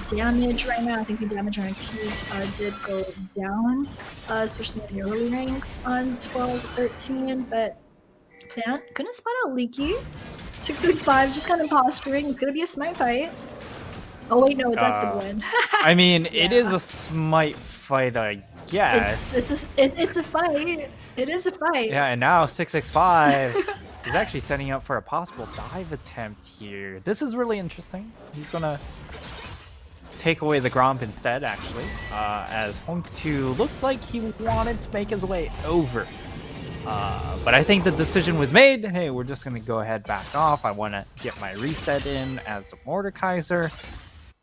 damage right now. I think the damage on Q did go down, especially in the early ranks on 12-13, but Plant couldn't spot out Leaky. 665 just kind of posturing. It's gonna be a smite fight. Oh wait, no, that's the win. I mean, it is a smite fight, I guess. It's a fight. It is a fight. Yeah, and now 665 is actually setting up for a possible dive attempt here. This is really interesting. He's gonna take away the Gromp instead, actually, as Hong2 looked like he wanted to make his way over. But I think the decision was made. Hey, we're just going to go ahead, back off. I want to get my reset in as the Mordekaiser.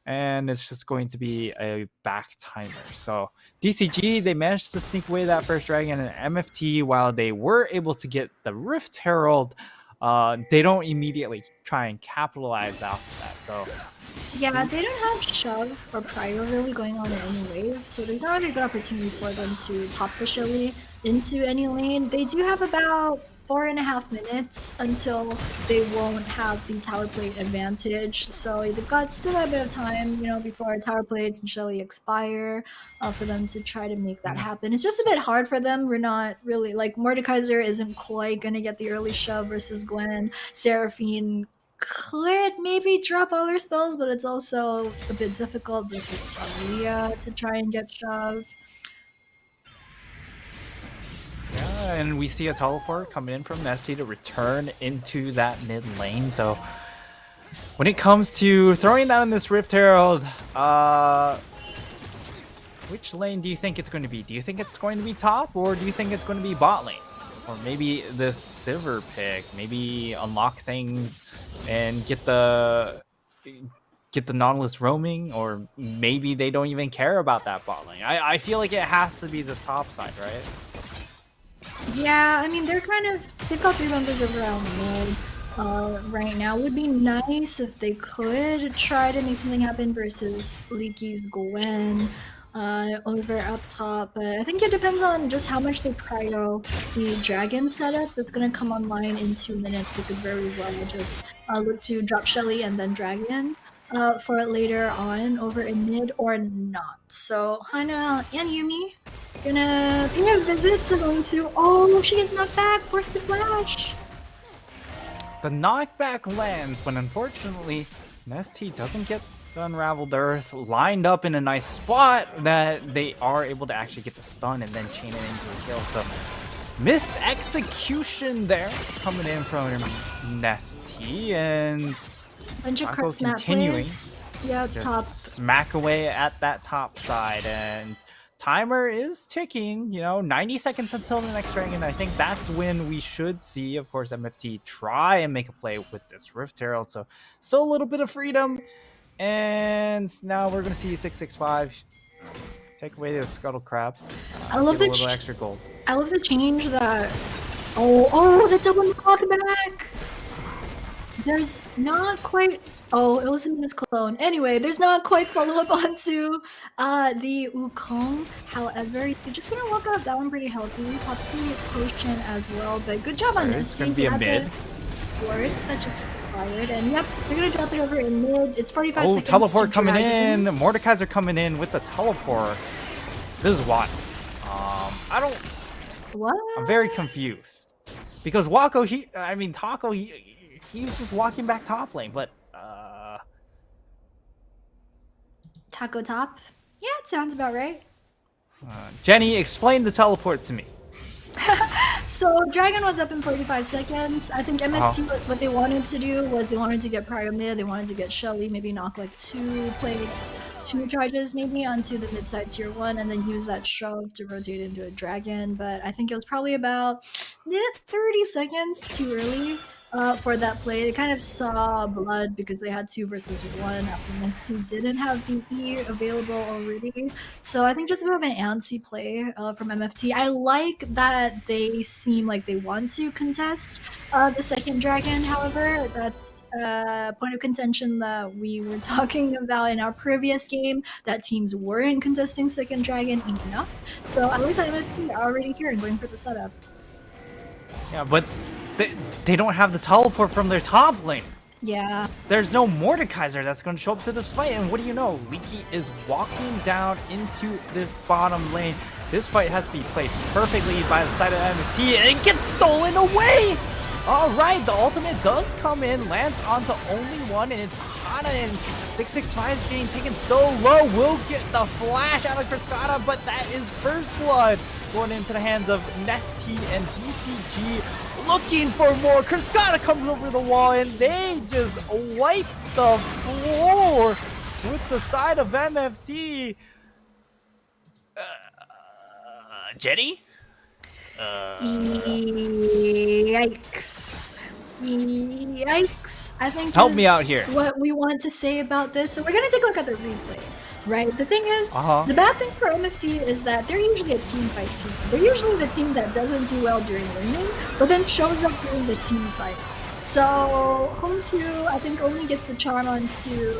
And it's just going to be a back timer. So DCG, they managed to sneak away that first dragon, and MFT, while they were able to get the Rift Herald, they don't immediately try and capitalize off that. So yeah, they don't have shove or prior really going on in any wave, so there's not really a good opportunity for them to pop the Shelly into any lane. They do have about 4.5 minutes until they won't have the tower plate advantage, so they've got still a bit of time, you know, before tower plates and Shelly expire, for them to try to make that happen. It's just a bit hard for them. We're not really, like, Mordekaiser isn't quite gonna get the early shove versus Gwen. Seraphine could maybe drop all their spells, but it's also a bit difficult versus Talia to try and get shove. yeah, and we see a teleport coming in from Nessie to return into that mid lane. So when it comes to throwing down this Rift Herald, which lane do you think it's going to be? Do you think it's going to be top, or do you think it's going to be bot lane? Or maybe the Sivir pick, maybe unlock things and get the Nautilus roaming, or maybe they don't even care about that bot lane. I feel like it has to be the top side, right? Yeah, I mean, they've got 3 members over on mid right now. Would be nice if they could try to make something happen versus Leaky's Gwen over up top, but I think it depends on just how much they prio the dragon setup that's going to come online in 2 minutes. They could very well just look to drop Shelly and then dragon for it later on over in mid, or not. So Hana and Yumi gonna pay a visit to going to. Oh, she gets knocked back, forced to flash. The knockback lands, but unfortunately, Nesty doesn't get the Unraveled Earth lined up in a nice spot that they are able to actually get the stun and then chain it into a kill. So missed execution there coming in from Nesty, and Bunch of Taco cross map continuing. plays. Yep, Just top. smack away at that top side, and timer is ticking. 90 seconds until the next dragon. I think that's when we should see, of course, MFT try and make a play with this Rift Herald. So still a little bit of freedom, and now we're gonna see 665 take away the Scuttle Crab. I love get a the little extra gold. I love the change that. Oh, the double knockback. There's not quite. Oh, it was in his clone. Anyway, there's not quite follow-up onto the Wukong. However, he's just gonna walk up that one pretty healthy. Pops the potion as well, but good job on this. It's gonna be a mid. Ward that just expired, and yep, they're gonna drop it over in mid. It's 45 Oh, seconds. teleport to coming Dragon. in. Mordekaiser coming in with the teleport. This is what. I don't. What? I'm very confused because Taco, he's just walking back top lane, but Taco top. Yeah, it sounds about right. Jenny, explain the teleport to me. So Dragon was up in 45 seconds. I think MFT, what they wanted to do was they wanted to get Prio mid, they wanted to get Shelly, maybe knock like 2 plates, 2 charges maybe onto the mid side tier 1, and then use that shove to rotate into a Dragon. But I think it was probably about 30 seconds too early for that play. They kind of saw blood because they had 2 versus 1 after Misty didn't have VE available already. So I think just a bit of an antsy play from MFT. I like that they seem like they want to contest the second Dragon. However, that's a point of contention that we were talking about in our previous game, that teams weren't contesting second Dragon enough. So I like that MFT are already here and going for the setup. Yeah, but they don't have the teleport from their top lane. Yeah. There's no Mordekaiser that's going to show up to this fight, and what do you know? Leaky is walking down into this bottom lane. This fight has to be played perfectly by the side of MFT, and it gets stolen away! Alright, the ultimate does come in, lands onto only one, and it's Hana, and 665 is getting taken so low. Will get the flash out of Cascada, but that is first blood going into the hands of Nesty and DCG. Looking for more. Cascada comes over the wall, and they just wipe the floor with the side of MFT. Jenny? Yikes. Yikes. I think help me out here. What we want to say about this. So we're gonna take a look at the replay. Right? The thing is, Uh-huh. the bad thing for MFT is that they're usually a team fight team. They're usually the team that doesn't do well during laning, but then shows up during the team fight. So Home 2, I think, only gets the charm onto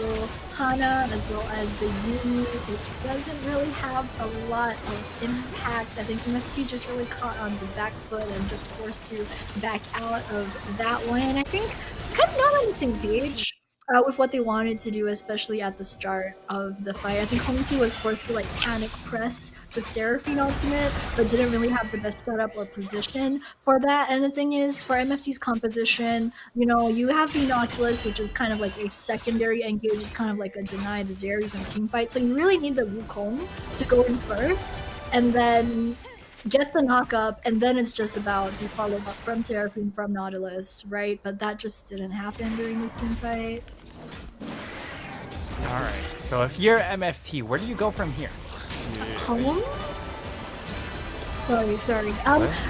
Hana as well as the Yumi. It doesn't really have a lot of impact. I think MFT just really caught on the back foot and just forced to back out of that one. And I think kind of not on the same page with what they wanted to do, especially at the start of the fight. I think Home 2 was forced to like panic press the Seraphine ultimate, but didn't really have the best setup or position for that. And the thing is, for MFT's composition, you have the Inoculus, which is kind of like a secondary engage, it's kind of like a deny the Zeri from team fight. So you really need the Wukong to go in first, and then get the knock up, and then it's just about the follow up from Seraphine, from Nautilus, right? But that just didn't happen during this team fight. Alright, so if you're MFT, where do you go from here? Home? Sorry.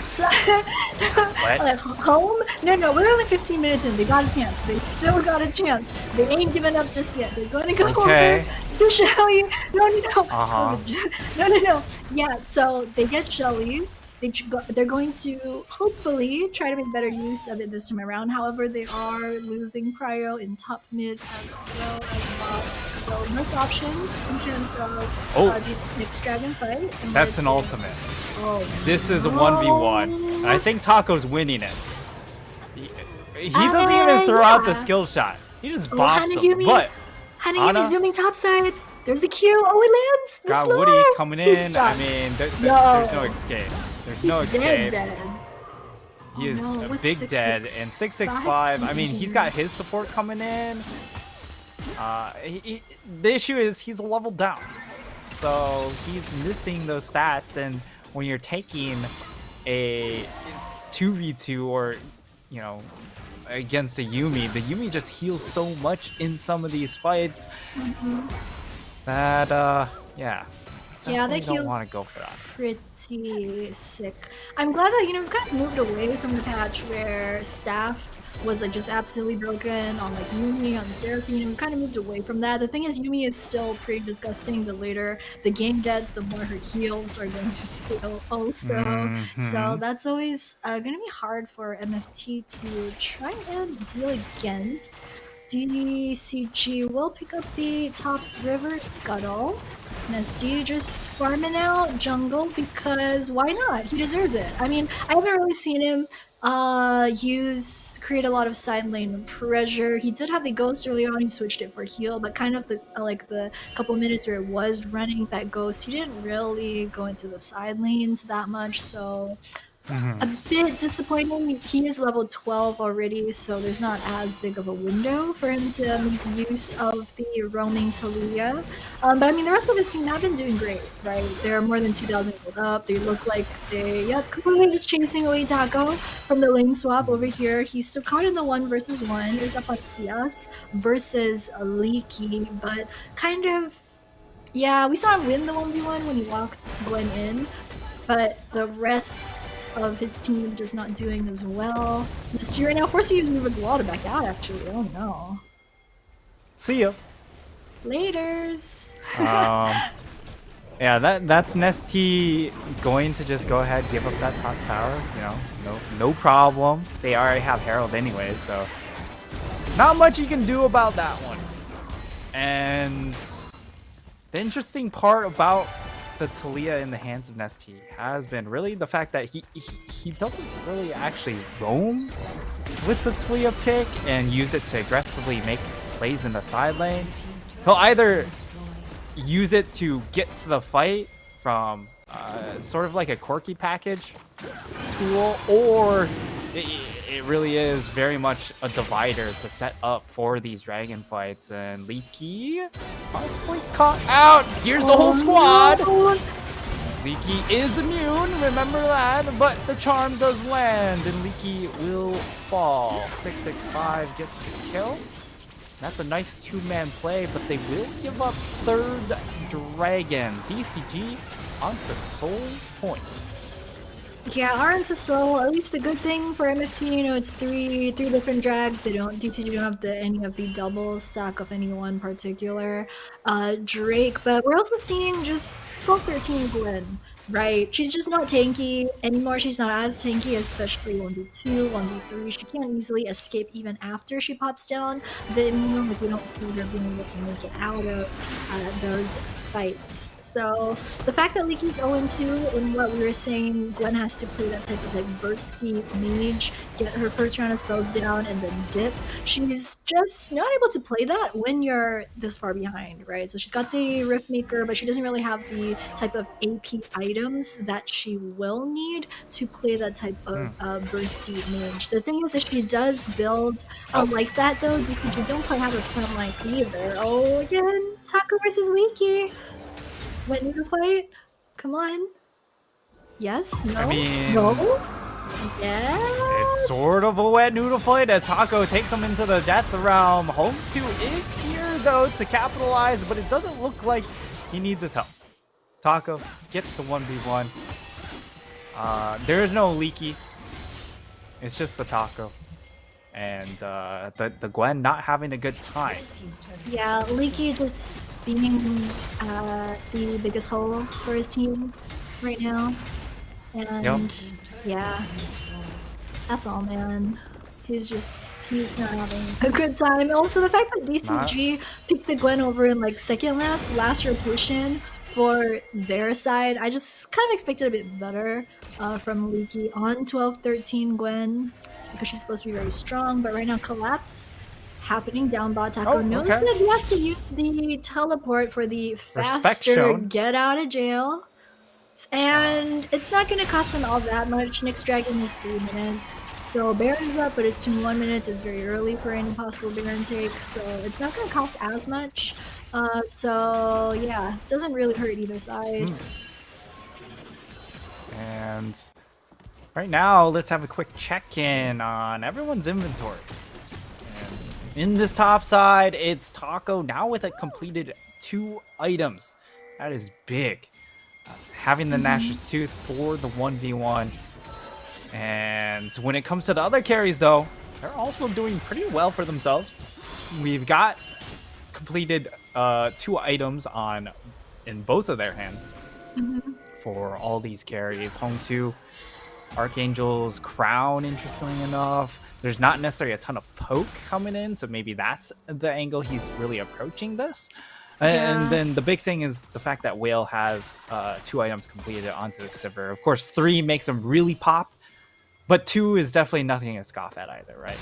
So, What? home? No, we're only 15 minutes in. They got a chance. They still got a chance. They ain't giving up just yet. They're going to go over to Shelly. No. Uh-huh. No. Yeah, so they get Shelly. They're going to hopefully try to make better use of it this time around. However, they are losing Prio in top mid as well as bot. So most options in terms of the next dragon fight. That's an ultimate. Oh, this is a 1v1. I think Taco's winning it. He doesn't even throw out the skill shot. He just bops him. But Hanayumi's zooming topside. There's the Q. Oh, it lands. Got Woody coming in. I mean, there's no escape. There's no escape. He is a big dead. And 665, I mean, he's got his support coming in. The issue is he's a level down. So he's missing those stats. And when you're taking a 2v2 or, against the Yumi. The Yumi just heals so much in some of these fights that yeah. Yeah, that Definitely don't heals want to go for that. pretty sick. I'm glad that, you know, we've kind of moved away from the patch where staff was like just absolutely broken on like Yumi, on Seraphine. We've kind of moved away from that. The thing is, Yumi is still pretty disgusting. The later the game gets, the more her heals are going to scale also. So that's always going to be hard for MFT to try and deal against. DCG will pick up the top river Scuttle. Nesty just farming out jungle because why not? He deserves it. I mean, I haven't really seen him create a lot of side lane pressure. He did have the ghost early on, he switched it for heal, but kind of the like the couple minutes where it was running that ghost, he didn't really go into the side lanes that much, so a bit disappointing. He is level 12 already, so there's not as big of a window for him to make use of the roaming Talia. But I mean, the rest of his team have been doing great, right? They're more than 2,000 gold up. They look like yep, completely just chasing away Taco from the lane swap over here. He's still caught in the 1v1. Is up on Sias versus Leaky, but kind of, yeah, we saw him win the 1v1 when he walked Gwen in, but the rest of his team just not doing as well. Misty right now forced to use Mover's Wall to back out, actually. Oh no. See ya. Laters. Yeah, that's Nesty going to just go ahead, give up that top tower. You know, no problem. They already have Herald anyway, so not much you can do about that one. And the interesting part about the Talia in the hands of Nesty has been really the fact that he doesn't really actually roam with the Talia pick and use it to aggressively make plays in the side lane. He'll either use it to get to the fight from sort of like a quirky package tool, or it really is very much a divider to set up for these dragon fights. And Leaky possibly caught out. Here's the whole squad. Leaky is immune, remember that, but the charm does land and Leaky will fall. 665 gets the kill. That's a nice two-man play, but they will give up third dragon. DCG onto Soul Point. Yeah, are into Soul. At least the good thing for MFT, you know, it's three different drags. DCG don't have any of the double stack of any one particular Drake, but we're also seeing just 12-13 Gwen. Right, she's just not tanky anymore. She's not as tanky, especially 1v2, 1v3. She can't easily escape even after she pops down the immune. Like, we don't see her being able to make it out of those fights. So the fact that Leaky's 0-2 in what we were saying, Gwen has to play that type of like bursty mage, get her first round of spells down, and then dip. She's just not able to play that when you're this far behind, right? So she's got the Rift Maker, but she doesn't really have the type of AP items that she will need to play that type of bursty mage. The thing is that she does build like that though. DCG don't quite have a front line either. Oh, again, Taco versus Leaky. Wet noodle fight? Come on. Yes? No? I mean, no? Yes? It's sort of a wet noodle fight as Taco takes him into the death realm. Home 2 is here though to capitalize, but it doesn't look like he needs his help. Taco gets the 1v1. There is no Leaky. It's just the Taco. And the Gwen not having a good time. Yeah, Leaky just being the biggest hole for his team right now. And yeah, that's all, man. He's not having a good time. Also, the fact that DCG picked the Gwen over in like second last rotation for their side, I just kind of expected a bit better from Leaky on 12-13 Gwen, because she's supposed to be very strong, but right now collapse happening down bot. Taco knows that he has to use the teleport for the faster get out of jail, and it's not going to cost them all that much. Next dragon is 3 minutes, so Baron's up, but it's 1 minute. It's very early for any possible Baron take, so it's not going to cost as much. So yeah, doesn't really hurt either side. And Right now, let's have a quick check-in on everyone's inventory. And in this top side, it's Taco now with a completed 2 items. That is big. Having the Nash's Tooth for the 1v1. And when it comes to the other carries, though, they're also doing pretty well for themselves. We've got completed 2 items in both of their hands for all these carries. Home 2. Archangel's Crown, interestingly enough. There's not necessarily a ton of poke coming in, so maybe that's the angle he's really approaching this. And then the big thing is the fact that Whale has 2 items completed onto the Sivir. Of course, 3 makes him really pop, but 2 is definitely nothing to scoff at either, right?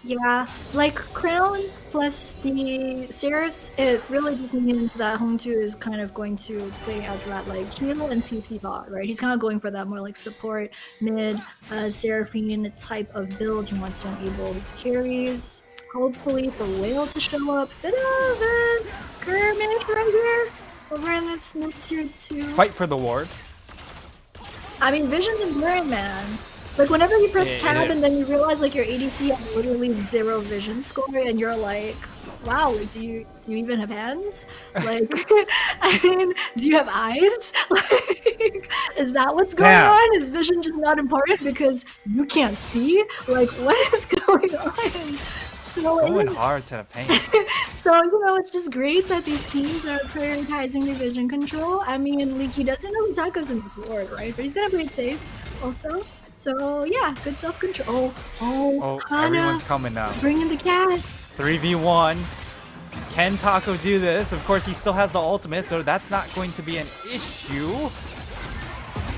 Yeah, like Crown plus the Seraphs, it really just means that Hong 2 is kind of going to play as that like heal and CC bot, right? He's kind of going for that more like support, mid, Seraphine type of build. He wants to enable his carries. Hopefully for Whale to show up. Bit of a skirmish right here over in this mid tier 2. Fight for the ward. I mean, Vision's enduring, man. Like, whenever you press tab and then you realize, like, your ADC has literally 0 vision score, and you're like, wow, like, do you even have hands? Like, I mean, do you have eyes? Like, is that what's going on? Is vision just not important because you can't see? Like, what is going on? So, going hard to the paint. So, you know, it's just great that these teams are prioritizing their vision control. I mean, Leaky doesn't know who Taco's in this ward, right? But he's gonna play it safe also. So yeah, good self-control. Oh, everyone's coming now. Bring in the cat. 3v1. Can Taco do this? Of course, he still has the ultimate, so that's not going to be an issue.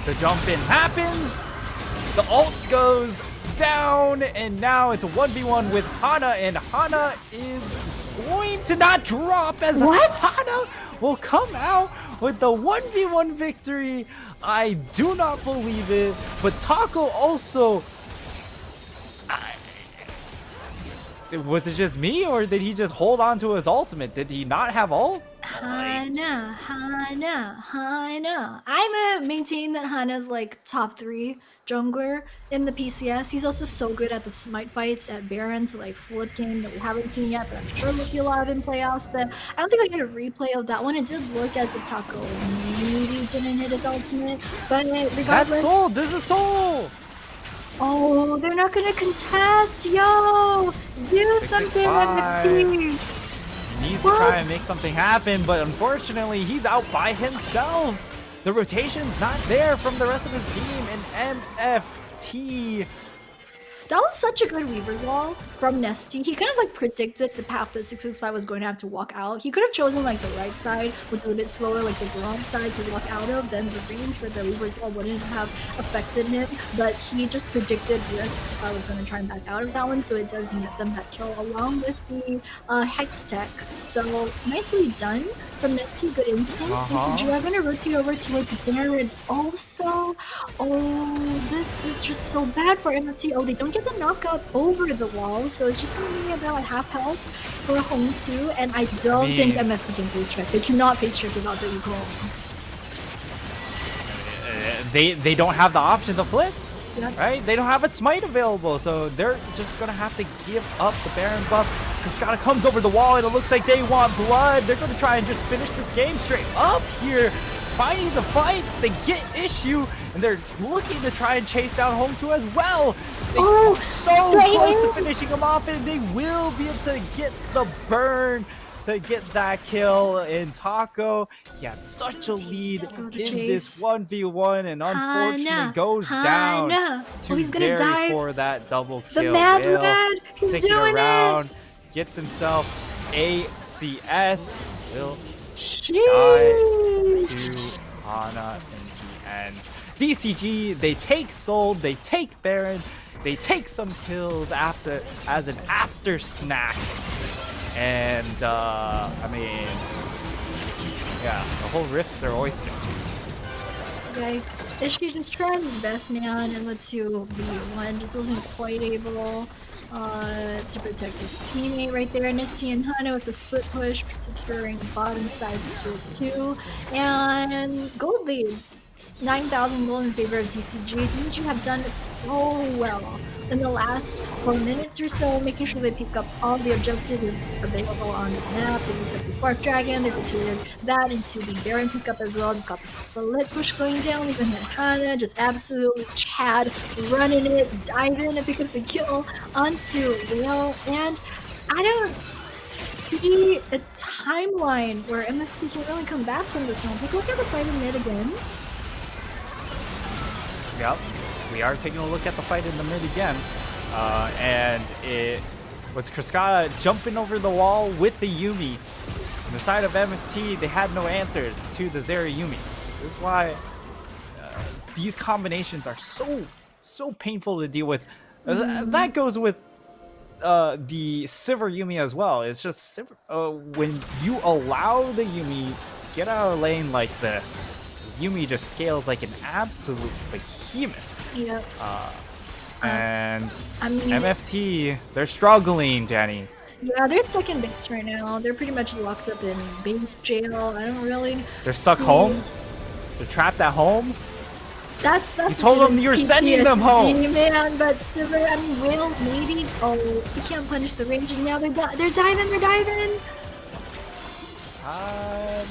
The jump in happens. The ult goes down, and now it's a 1v1 with Hana, and Hana is going to not drop as Hana will come out with the 1v1 victory. I do not believe it, but Taco also... was it just me, or did he just hold on to his ultimate? Did he not have ult? Hana. I'm maintain that Hana's like top 3 jungler in the PCS. He's also so good at the smite fights at Baron to like flip game that we haven't seen yet, but I'm sure we'll see a lot of in playoffs. But I don't think I get a replay of that one. It did look as if Taco maybe didn't hit his ultimate, but regardless. That's soul. There's a soul. Oh, they're not gonna contest, yo! Do something, NFT! Needs to try and make something happen, but unfortunately, he's out by himself. The rotation's not there from the rest of his team, and MFT. That was such a good Weaver's Wall from Nesty. He kind of like predicted the path that 665 was going to have to walk out. He could have chosen like the right side, which was a bit slower, like the wrong side to walk out of, then the range for the Weaver's Wall wouldn't have affected him. But he just predicted where 665 was going to try and back out of that one, so it does net them that kill along with the Hex Tech. So nicely done from Nesty, good instincts. DCG are going to rotate over towards Baron also. Oh, this is just so bad for MFT. Oh, they don't get the knockup over the wall, so it's just going to be about half health for Home 2, and I don't think MFT can face check. They cannot face check without the eco. They don't have the option to flip, right? They don't have a smite available, so they're just going to have to give up the Baron buff. Cascada comes over the wall, and it looks like they want blood. They're going to try and just finish this game straight up here. Finding the fight, they get issue, and they're looking to try and chase down Home 2 as well. They so close to finishing him off, and they will be able to get the burn to get that kill in Taco. He had such a lead in this 1v1, and unfortunately goes down to Zeri for that double kill. The mad lad, he's doing around, gets himself ACS. Will die to Hana in the end. DCG, they take Soul, they take Baron, they take some kills as an after snack. And I mean, yeah, the whole rift's their oyster. Yikes. Ishii just tried his best, man, and let's see V1 just wasn't quite able to protect his teammate right there. Nisty and Hana with the split push, securing bottom side split 2. And gold lead. 9,000 gold in favor of DCG. DCG have done so well in the last 4 minutes or so, making sure they pick up all the objectives available on the map. They picked up the Bark Dragon, they rotated that into the Baron pickup as well. They've got the split push going down, even had Hana just absolutely Chad running it, dive in and pick up the kill onto Leo. And I don't see a timeline where MFT can really come back from this one. Take a look at the fight in mid again. Yep, we are taking a look at the fight in the mid again. And it was Cascada jumping over the wall with the Yumi. On the side of MFT, they had no answers to the Zeri Yumi. This is why these combinations are so painful to deal with. That goes with the Sivir Yumi as well. It's just when you allow the Yumi to get out of lane like this, Yumi just scales like an absolute behemoth. Yep. And I mean, MFT, they're struggling, Danny. Yeah, they're stuck in base right now. They're pretty much locked up in base jail. I don't really. They're stuck home. They're trapped at home. That's you told them you were sending them home, man. But Sivir, I mean, will maybe. Oh, you can't punish the ranging now. They're diving. They're diving.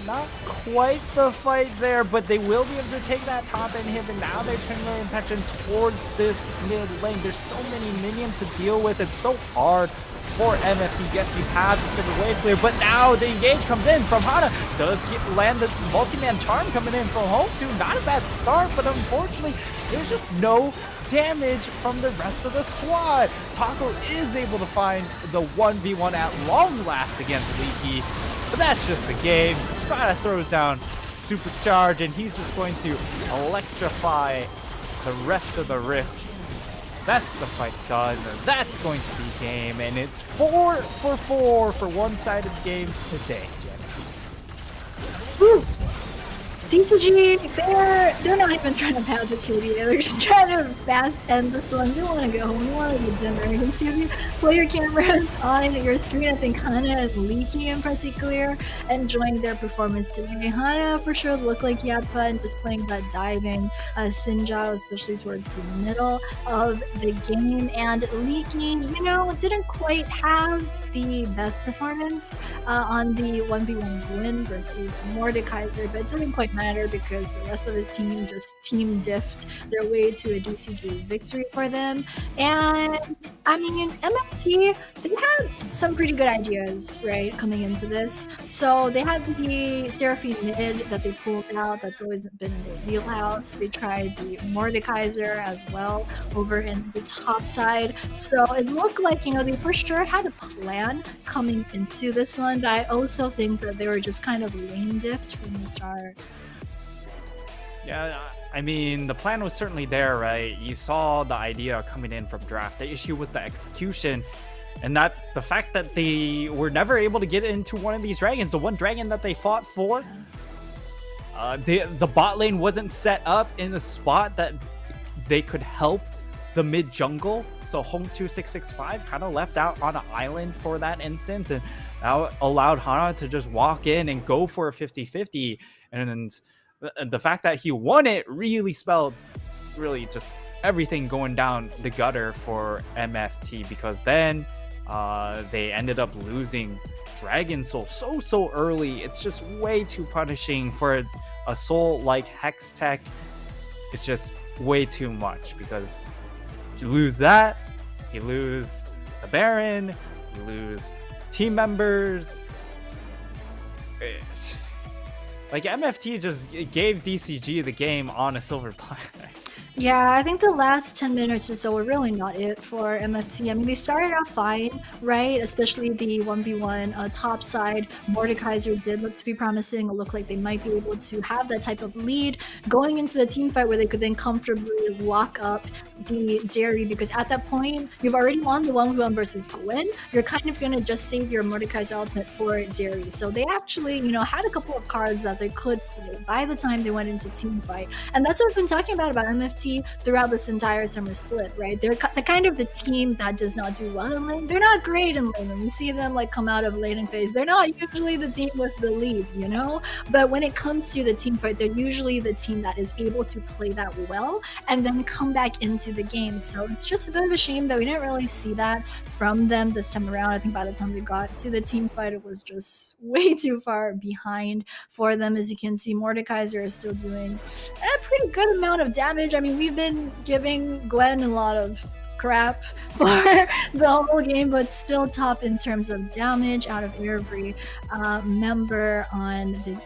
Not quite the fight there, but they will be able to take that top inhib, and now they're turning their attention towards this mid lane. There's so many minions to deal with. It's so hard for MFT. Yes, you have the Sivir wave clear, but now the engage comes in from Hana. Does land the multi-man charm coming in from home too. Not a bad start, but unfortunately, there's just no damage from the rest of the squad. Taco is able to find the 1v1 at long last against Leaky. But that's just the game. Spada throws down Supercharge, and he's just going to electrify the rest of the rifts. That's the fight done. That's going to be game, and it's 4 for 4 for one-sided games today. Woo! DCG, they're not even trying to pad the KD. They're just trying to fast end this one. They want to go home. They want to get dinner. You can see the player cameras on your screen. I think Hana and Leaky in particular enjoying their performance today. Hana for sure looked like he had fun just playing that diving Sinja, especially towards the middle of the game. And Leaky, didn't quite have the best performance on the 1v1 win versus Mordekaiser, but it didn't quite matter because the rest of his team just team diffed their way to a DCG victory for them. And I mean, MFT, they had some pretty good ideas, right, coming into this. So they had the Seraphine mid that they pulled out. That's always been in their wheelhouse. They tried the Mordekaiser as well over in the top side. So it looked like, they for sure had a plan coming into this one, but I also think that they were just kind of lane diffed from the start. Yeah, I mean, the plan was certainly there, right? You saw the idea coming in from draft. The issue was the execution, and that the fact that they were never able to get into one of these dragons. The one dragon that they fought for, the bot lane wasn't set up in a spot that they could help the mid jungle. So Home 2665 kind of left out on an island for that instance, and that allowed Hana to just walk in and go for a 50-50. And the fact that he won it really spelled just everything going down the gutter for MFT, because then they ended up losing Dragon Soul so early. It's just way too punishing for a soul like Hextech. It's just way too much, because you lose that, you lose the Baron, you lose team members. Like, MFT just gave DCG the game on a silver platter. Yeah, I think the last 10 minutes or so were really not it for MFT. I mean, they started off fine, right? Especially the 1v1 top side. Mordekaiser did look to be promising. It looked like they might be able to have that type of lead going into the team fight where they could then comfortably lock up the Zeri, because at that point, you've already won the 1v1 versus Gwen. You're kind of going to just save your Mordekaiser ultimate for Zeri. So they actually, had a couple of cards that they could play by the time they went into team fight. And that's what I've been talking about MFT MFT throughout this entire summer split, right? They're the kind of the team that does not do well in lane. They're not great in lane. When you see them like come out of laning phase, they're not usually the team with the lead, you know? But when it comes to the team fight, they're usually the team that is able to play that well and then come back into the game. So it's just a bit of a shame that we didn't really see that from them this time around. I think by the time we got to the team fight, it was just way too far behind for them. As you can see, Mordekaiser is still doing a pretty good amount of damage. I mean, we've been giving Gwen a lot of crap for the whole game, but still top in terms of damage out of every member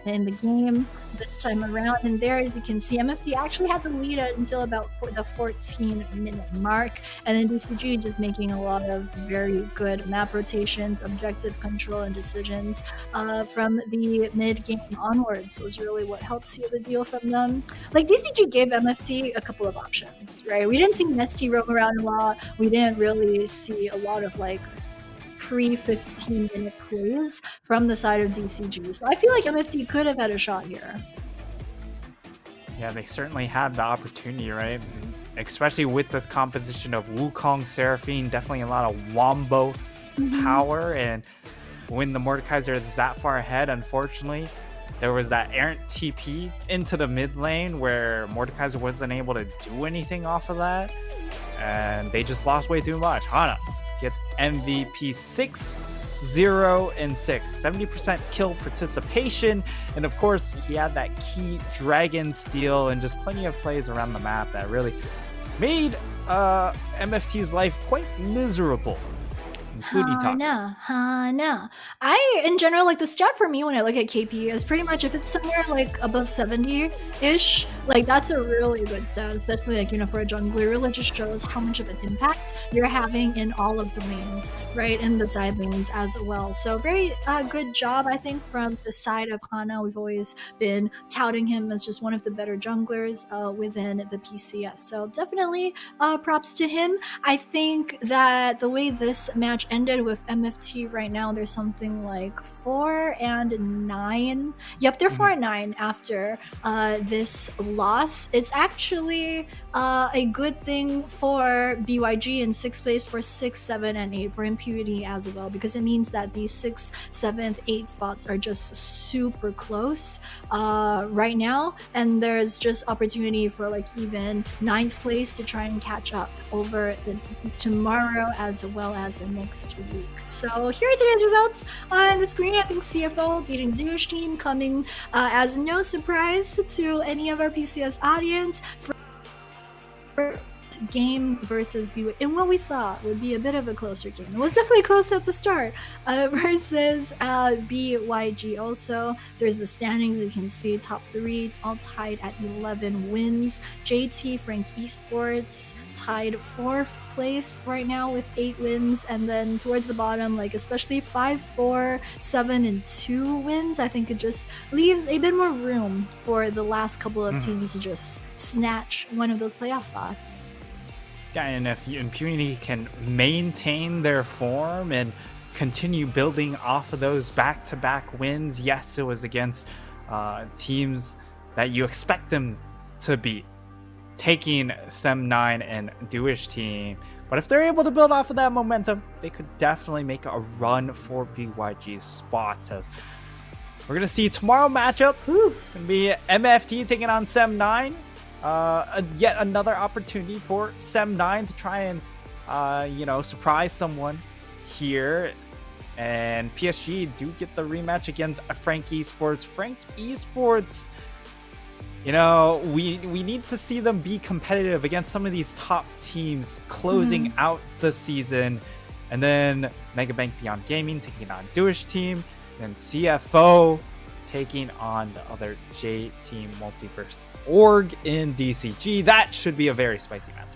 in the game this time around. And there, as you can see, MFT actually had the lead until about the 14-minute mark, and then DCG just making a lot of very good map rotations, objective control, and decisions from the mid-game onwards was really what helped seal the deal from them. Like, DCG gave MFT a couple of options, right? We didn't see Nesty roam around a lot. We didn't really see a lot of like pre-15-minute plays from the side of DCG. So I feel like MFT could have had a shot here. Yeah, they certainly had the opportunity, right? Especially with this composition of Wukong, Seraphine, definitely a lot of wombo power. And when the Mordekaiser is that far ahead, unfortunately, there was that errant TP into the mid lane where Mordekaiser wasn't able to do anything off of that. And they just lost way too much. Hana gets MVP 6, 0, and 6. 70% kill participation. And of course, he had that key dragon steal and just plenty of plays around the map that really made MFT's life quite miserable. Including Hana. I, in general, like the stat for me when I look at KP is pretty much if it's somewhere like above 70-ish, like that's a really good stat, especially like, you know, for a jungler. It really just shows how much of an impact you're having in all of the lanes, right? In the side lanes as well. So very good job, I think, from the side of Hana. We've always been touting him as just one of the better junglers within the PCS. So definitely props to him. I think that the way this match ended with MFT right now, there's something like 4-9. Yep, they're 4-9 after this loss. It's actually a good thing for BYG in 6th place for 6, 7, and 8 for Impunity as well, because it means that these 6th, 7th, 8th spots are just super close right now, and there's just opportunity for like even 9th place to try and catch up over tomorrow as well as the next week. So here are today's results on the screen. I think CFO beating Douche Team, coming as no surprise to any of our PCS audience. For game versus BYG in what we thought would be a bit of a closer game. It was definitely close at the start versus BYG. Also, there's the standings. You can see top 3 all tied at 11 wins. JT Frank Esports tied 4th place right now with 8 wins, and then towards the bottom, like especially 5, 4, 7, and 2 wins, I think it just leaves a bit more room for the last couple of teams to just snatch one of those playoff spots. Yeah, and if Impunity can maintain their form and continue building off of those back-to-back wins, yes, it was against teams that you expect them to beat, taking Sem9 and Douche Team. But if they're able to build off of that momentum, they could definitely make a run for BYG's spots. As we're going to see tomorrow matchup, it's going to be MFT taking on Sem9. Yet another opportunity for Sem9 to try and, surprise someone here. And PSG do get the rematch against Frank Esports. Frank Esports, we need to see them be competitive against some of these top teams closing out the season. And then Megabank Beyond Gaming taking on Douche Team, and CFO taking on the other J-Team Multiverse org in DCG. That should be a very spicy match.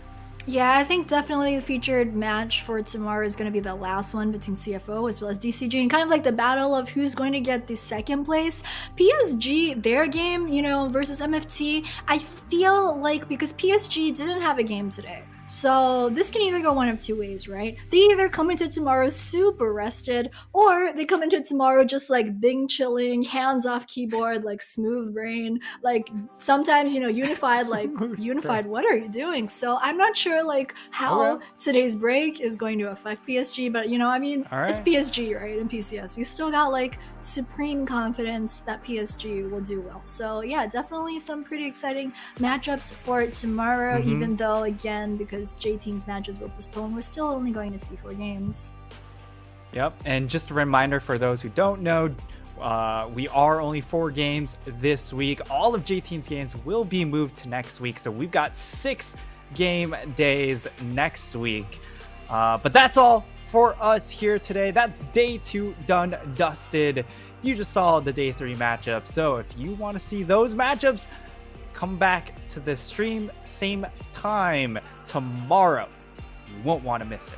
Yeah, I think definitely the featured match for tomorrow is going to be the last one between CFO as well as DCG, and kind of like the battle of who's going to get the second place. PSG, their game, versus MFT, I feel like because PSG didn't have a game today, So this can either go one of two ways, right? They either come into tomorrow super rested, or they come into tomorrow just like Bing chilling, hands off keyboard, like smooth brain. Like sometimes, you know, Unified, like Unified, what are you doing? So I'm not sure like how today's break is going to affect PSG, but you know, I mean, it's PSG, right? In PCS, we still got like supreme confidence that PSG will do well. So yeah, definitely some pretty exciting matchups for tomorrow, even though again, because J Team's matches were postponed, we're still only going to see 4 games. Yep, and just a reminder for those who don't know, we are only 4 games this week. All of J Team's games will be moved to next week, so we've got 6 game days next week. But that's all for us here today. That's day 2 done, dusted. You just saw the day 3 matchup, so if you want to see those matchups, come back to the stream same time tomorrow. You won't want to miss it.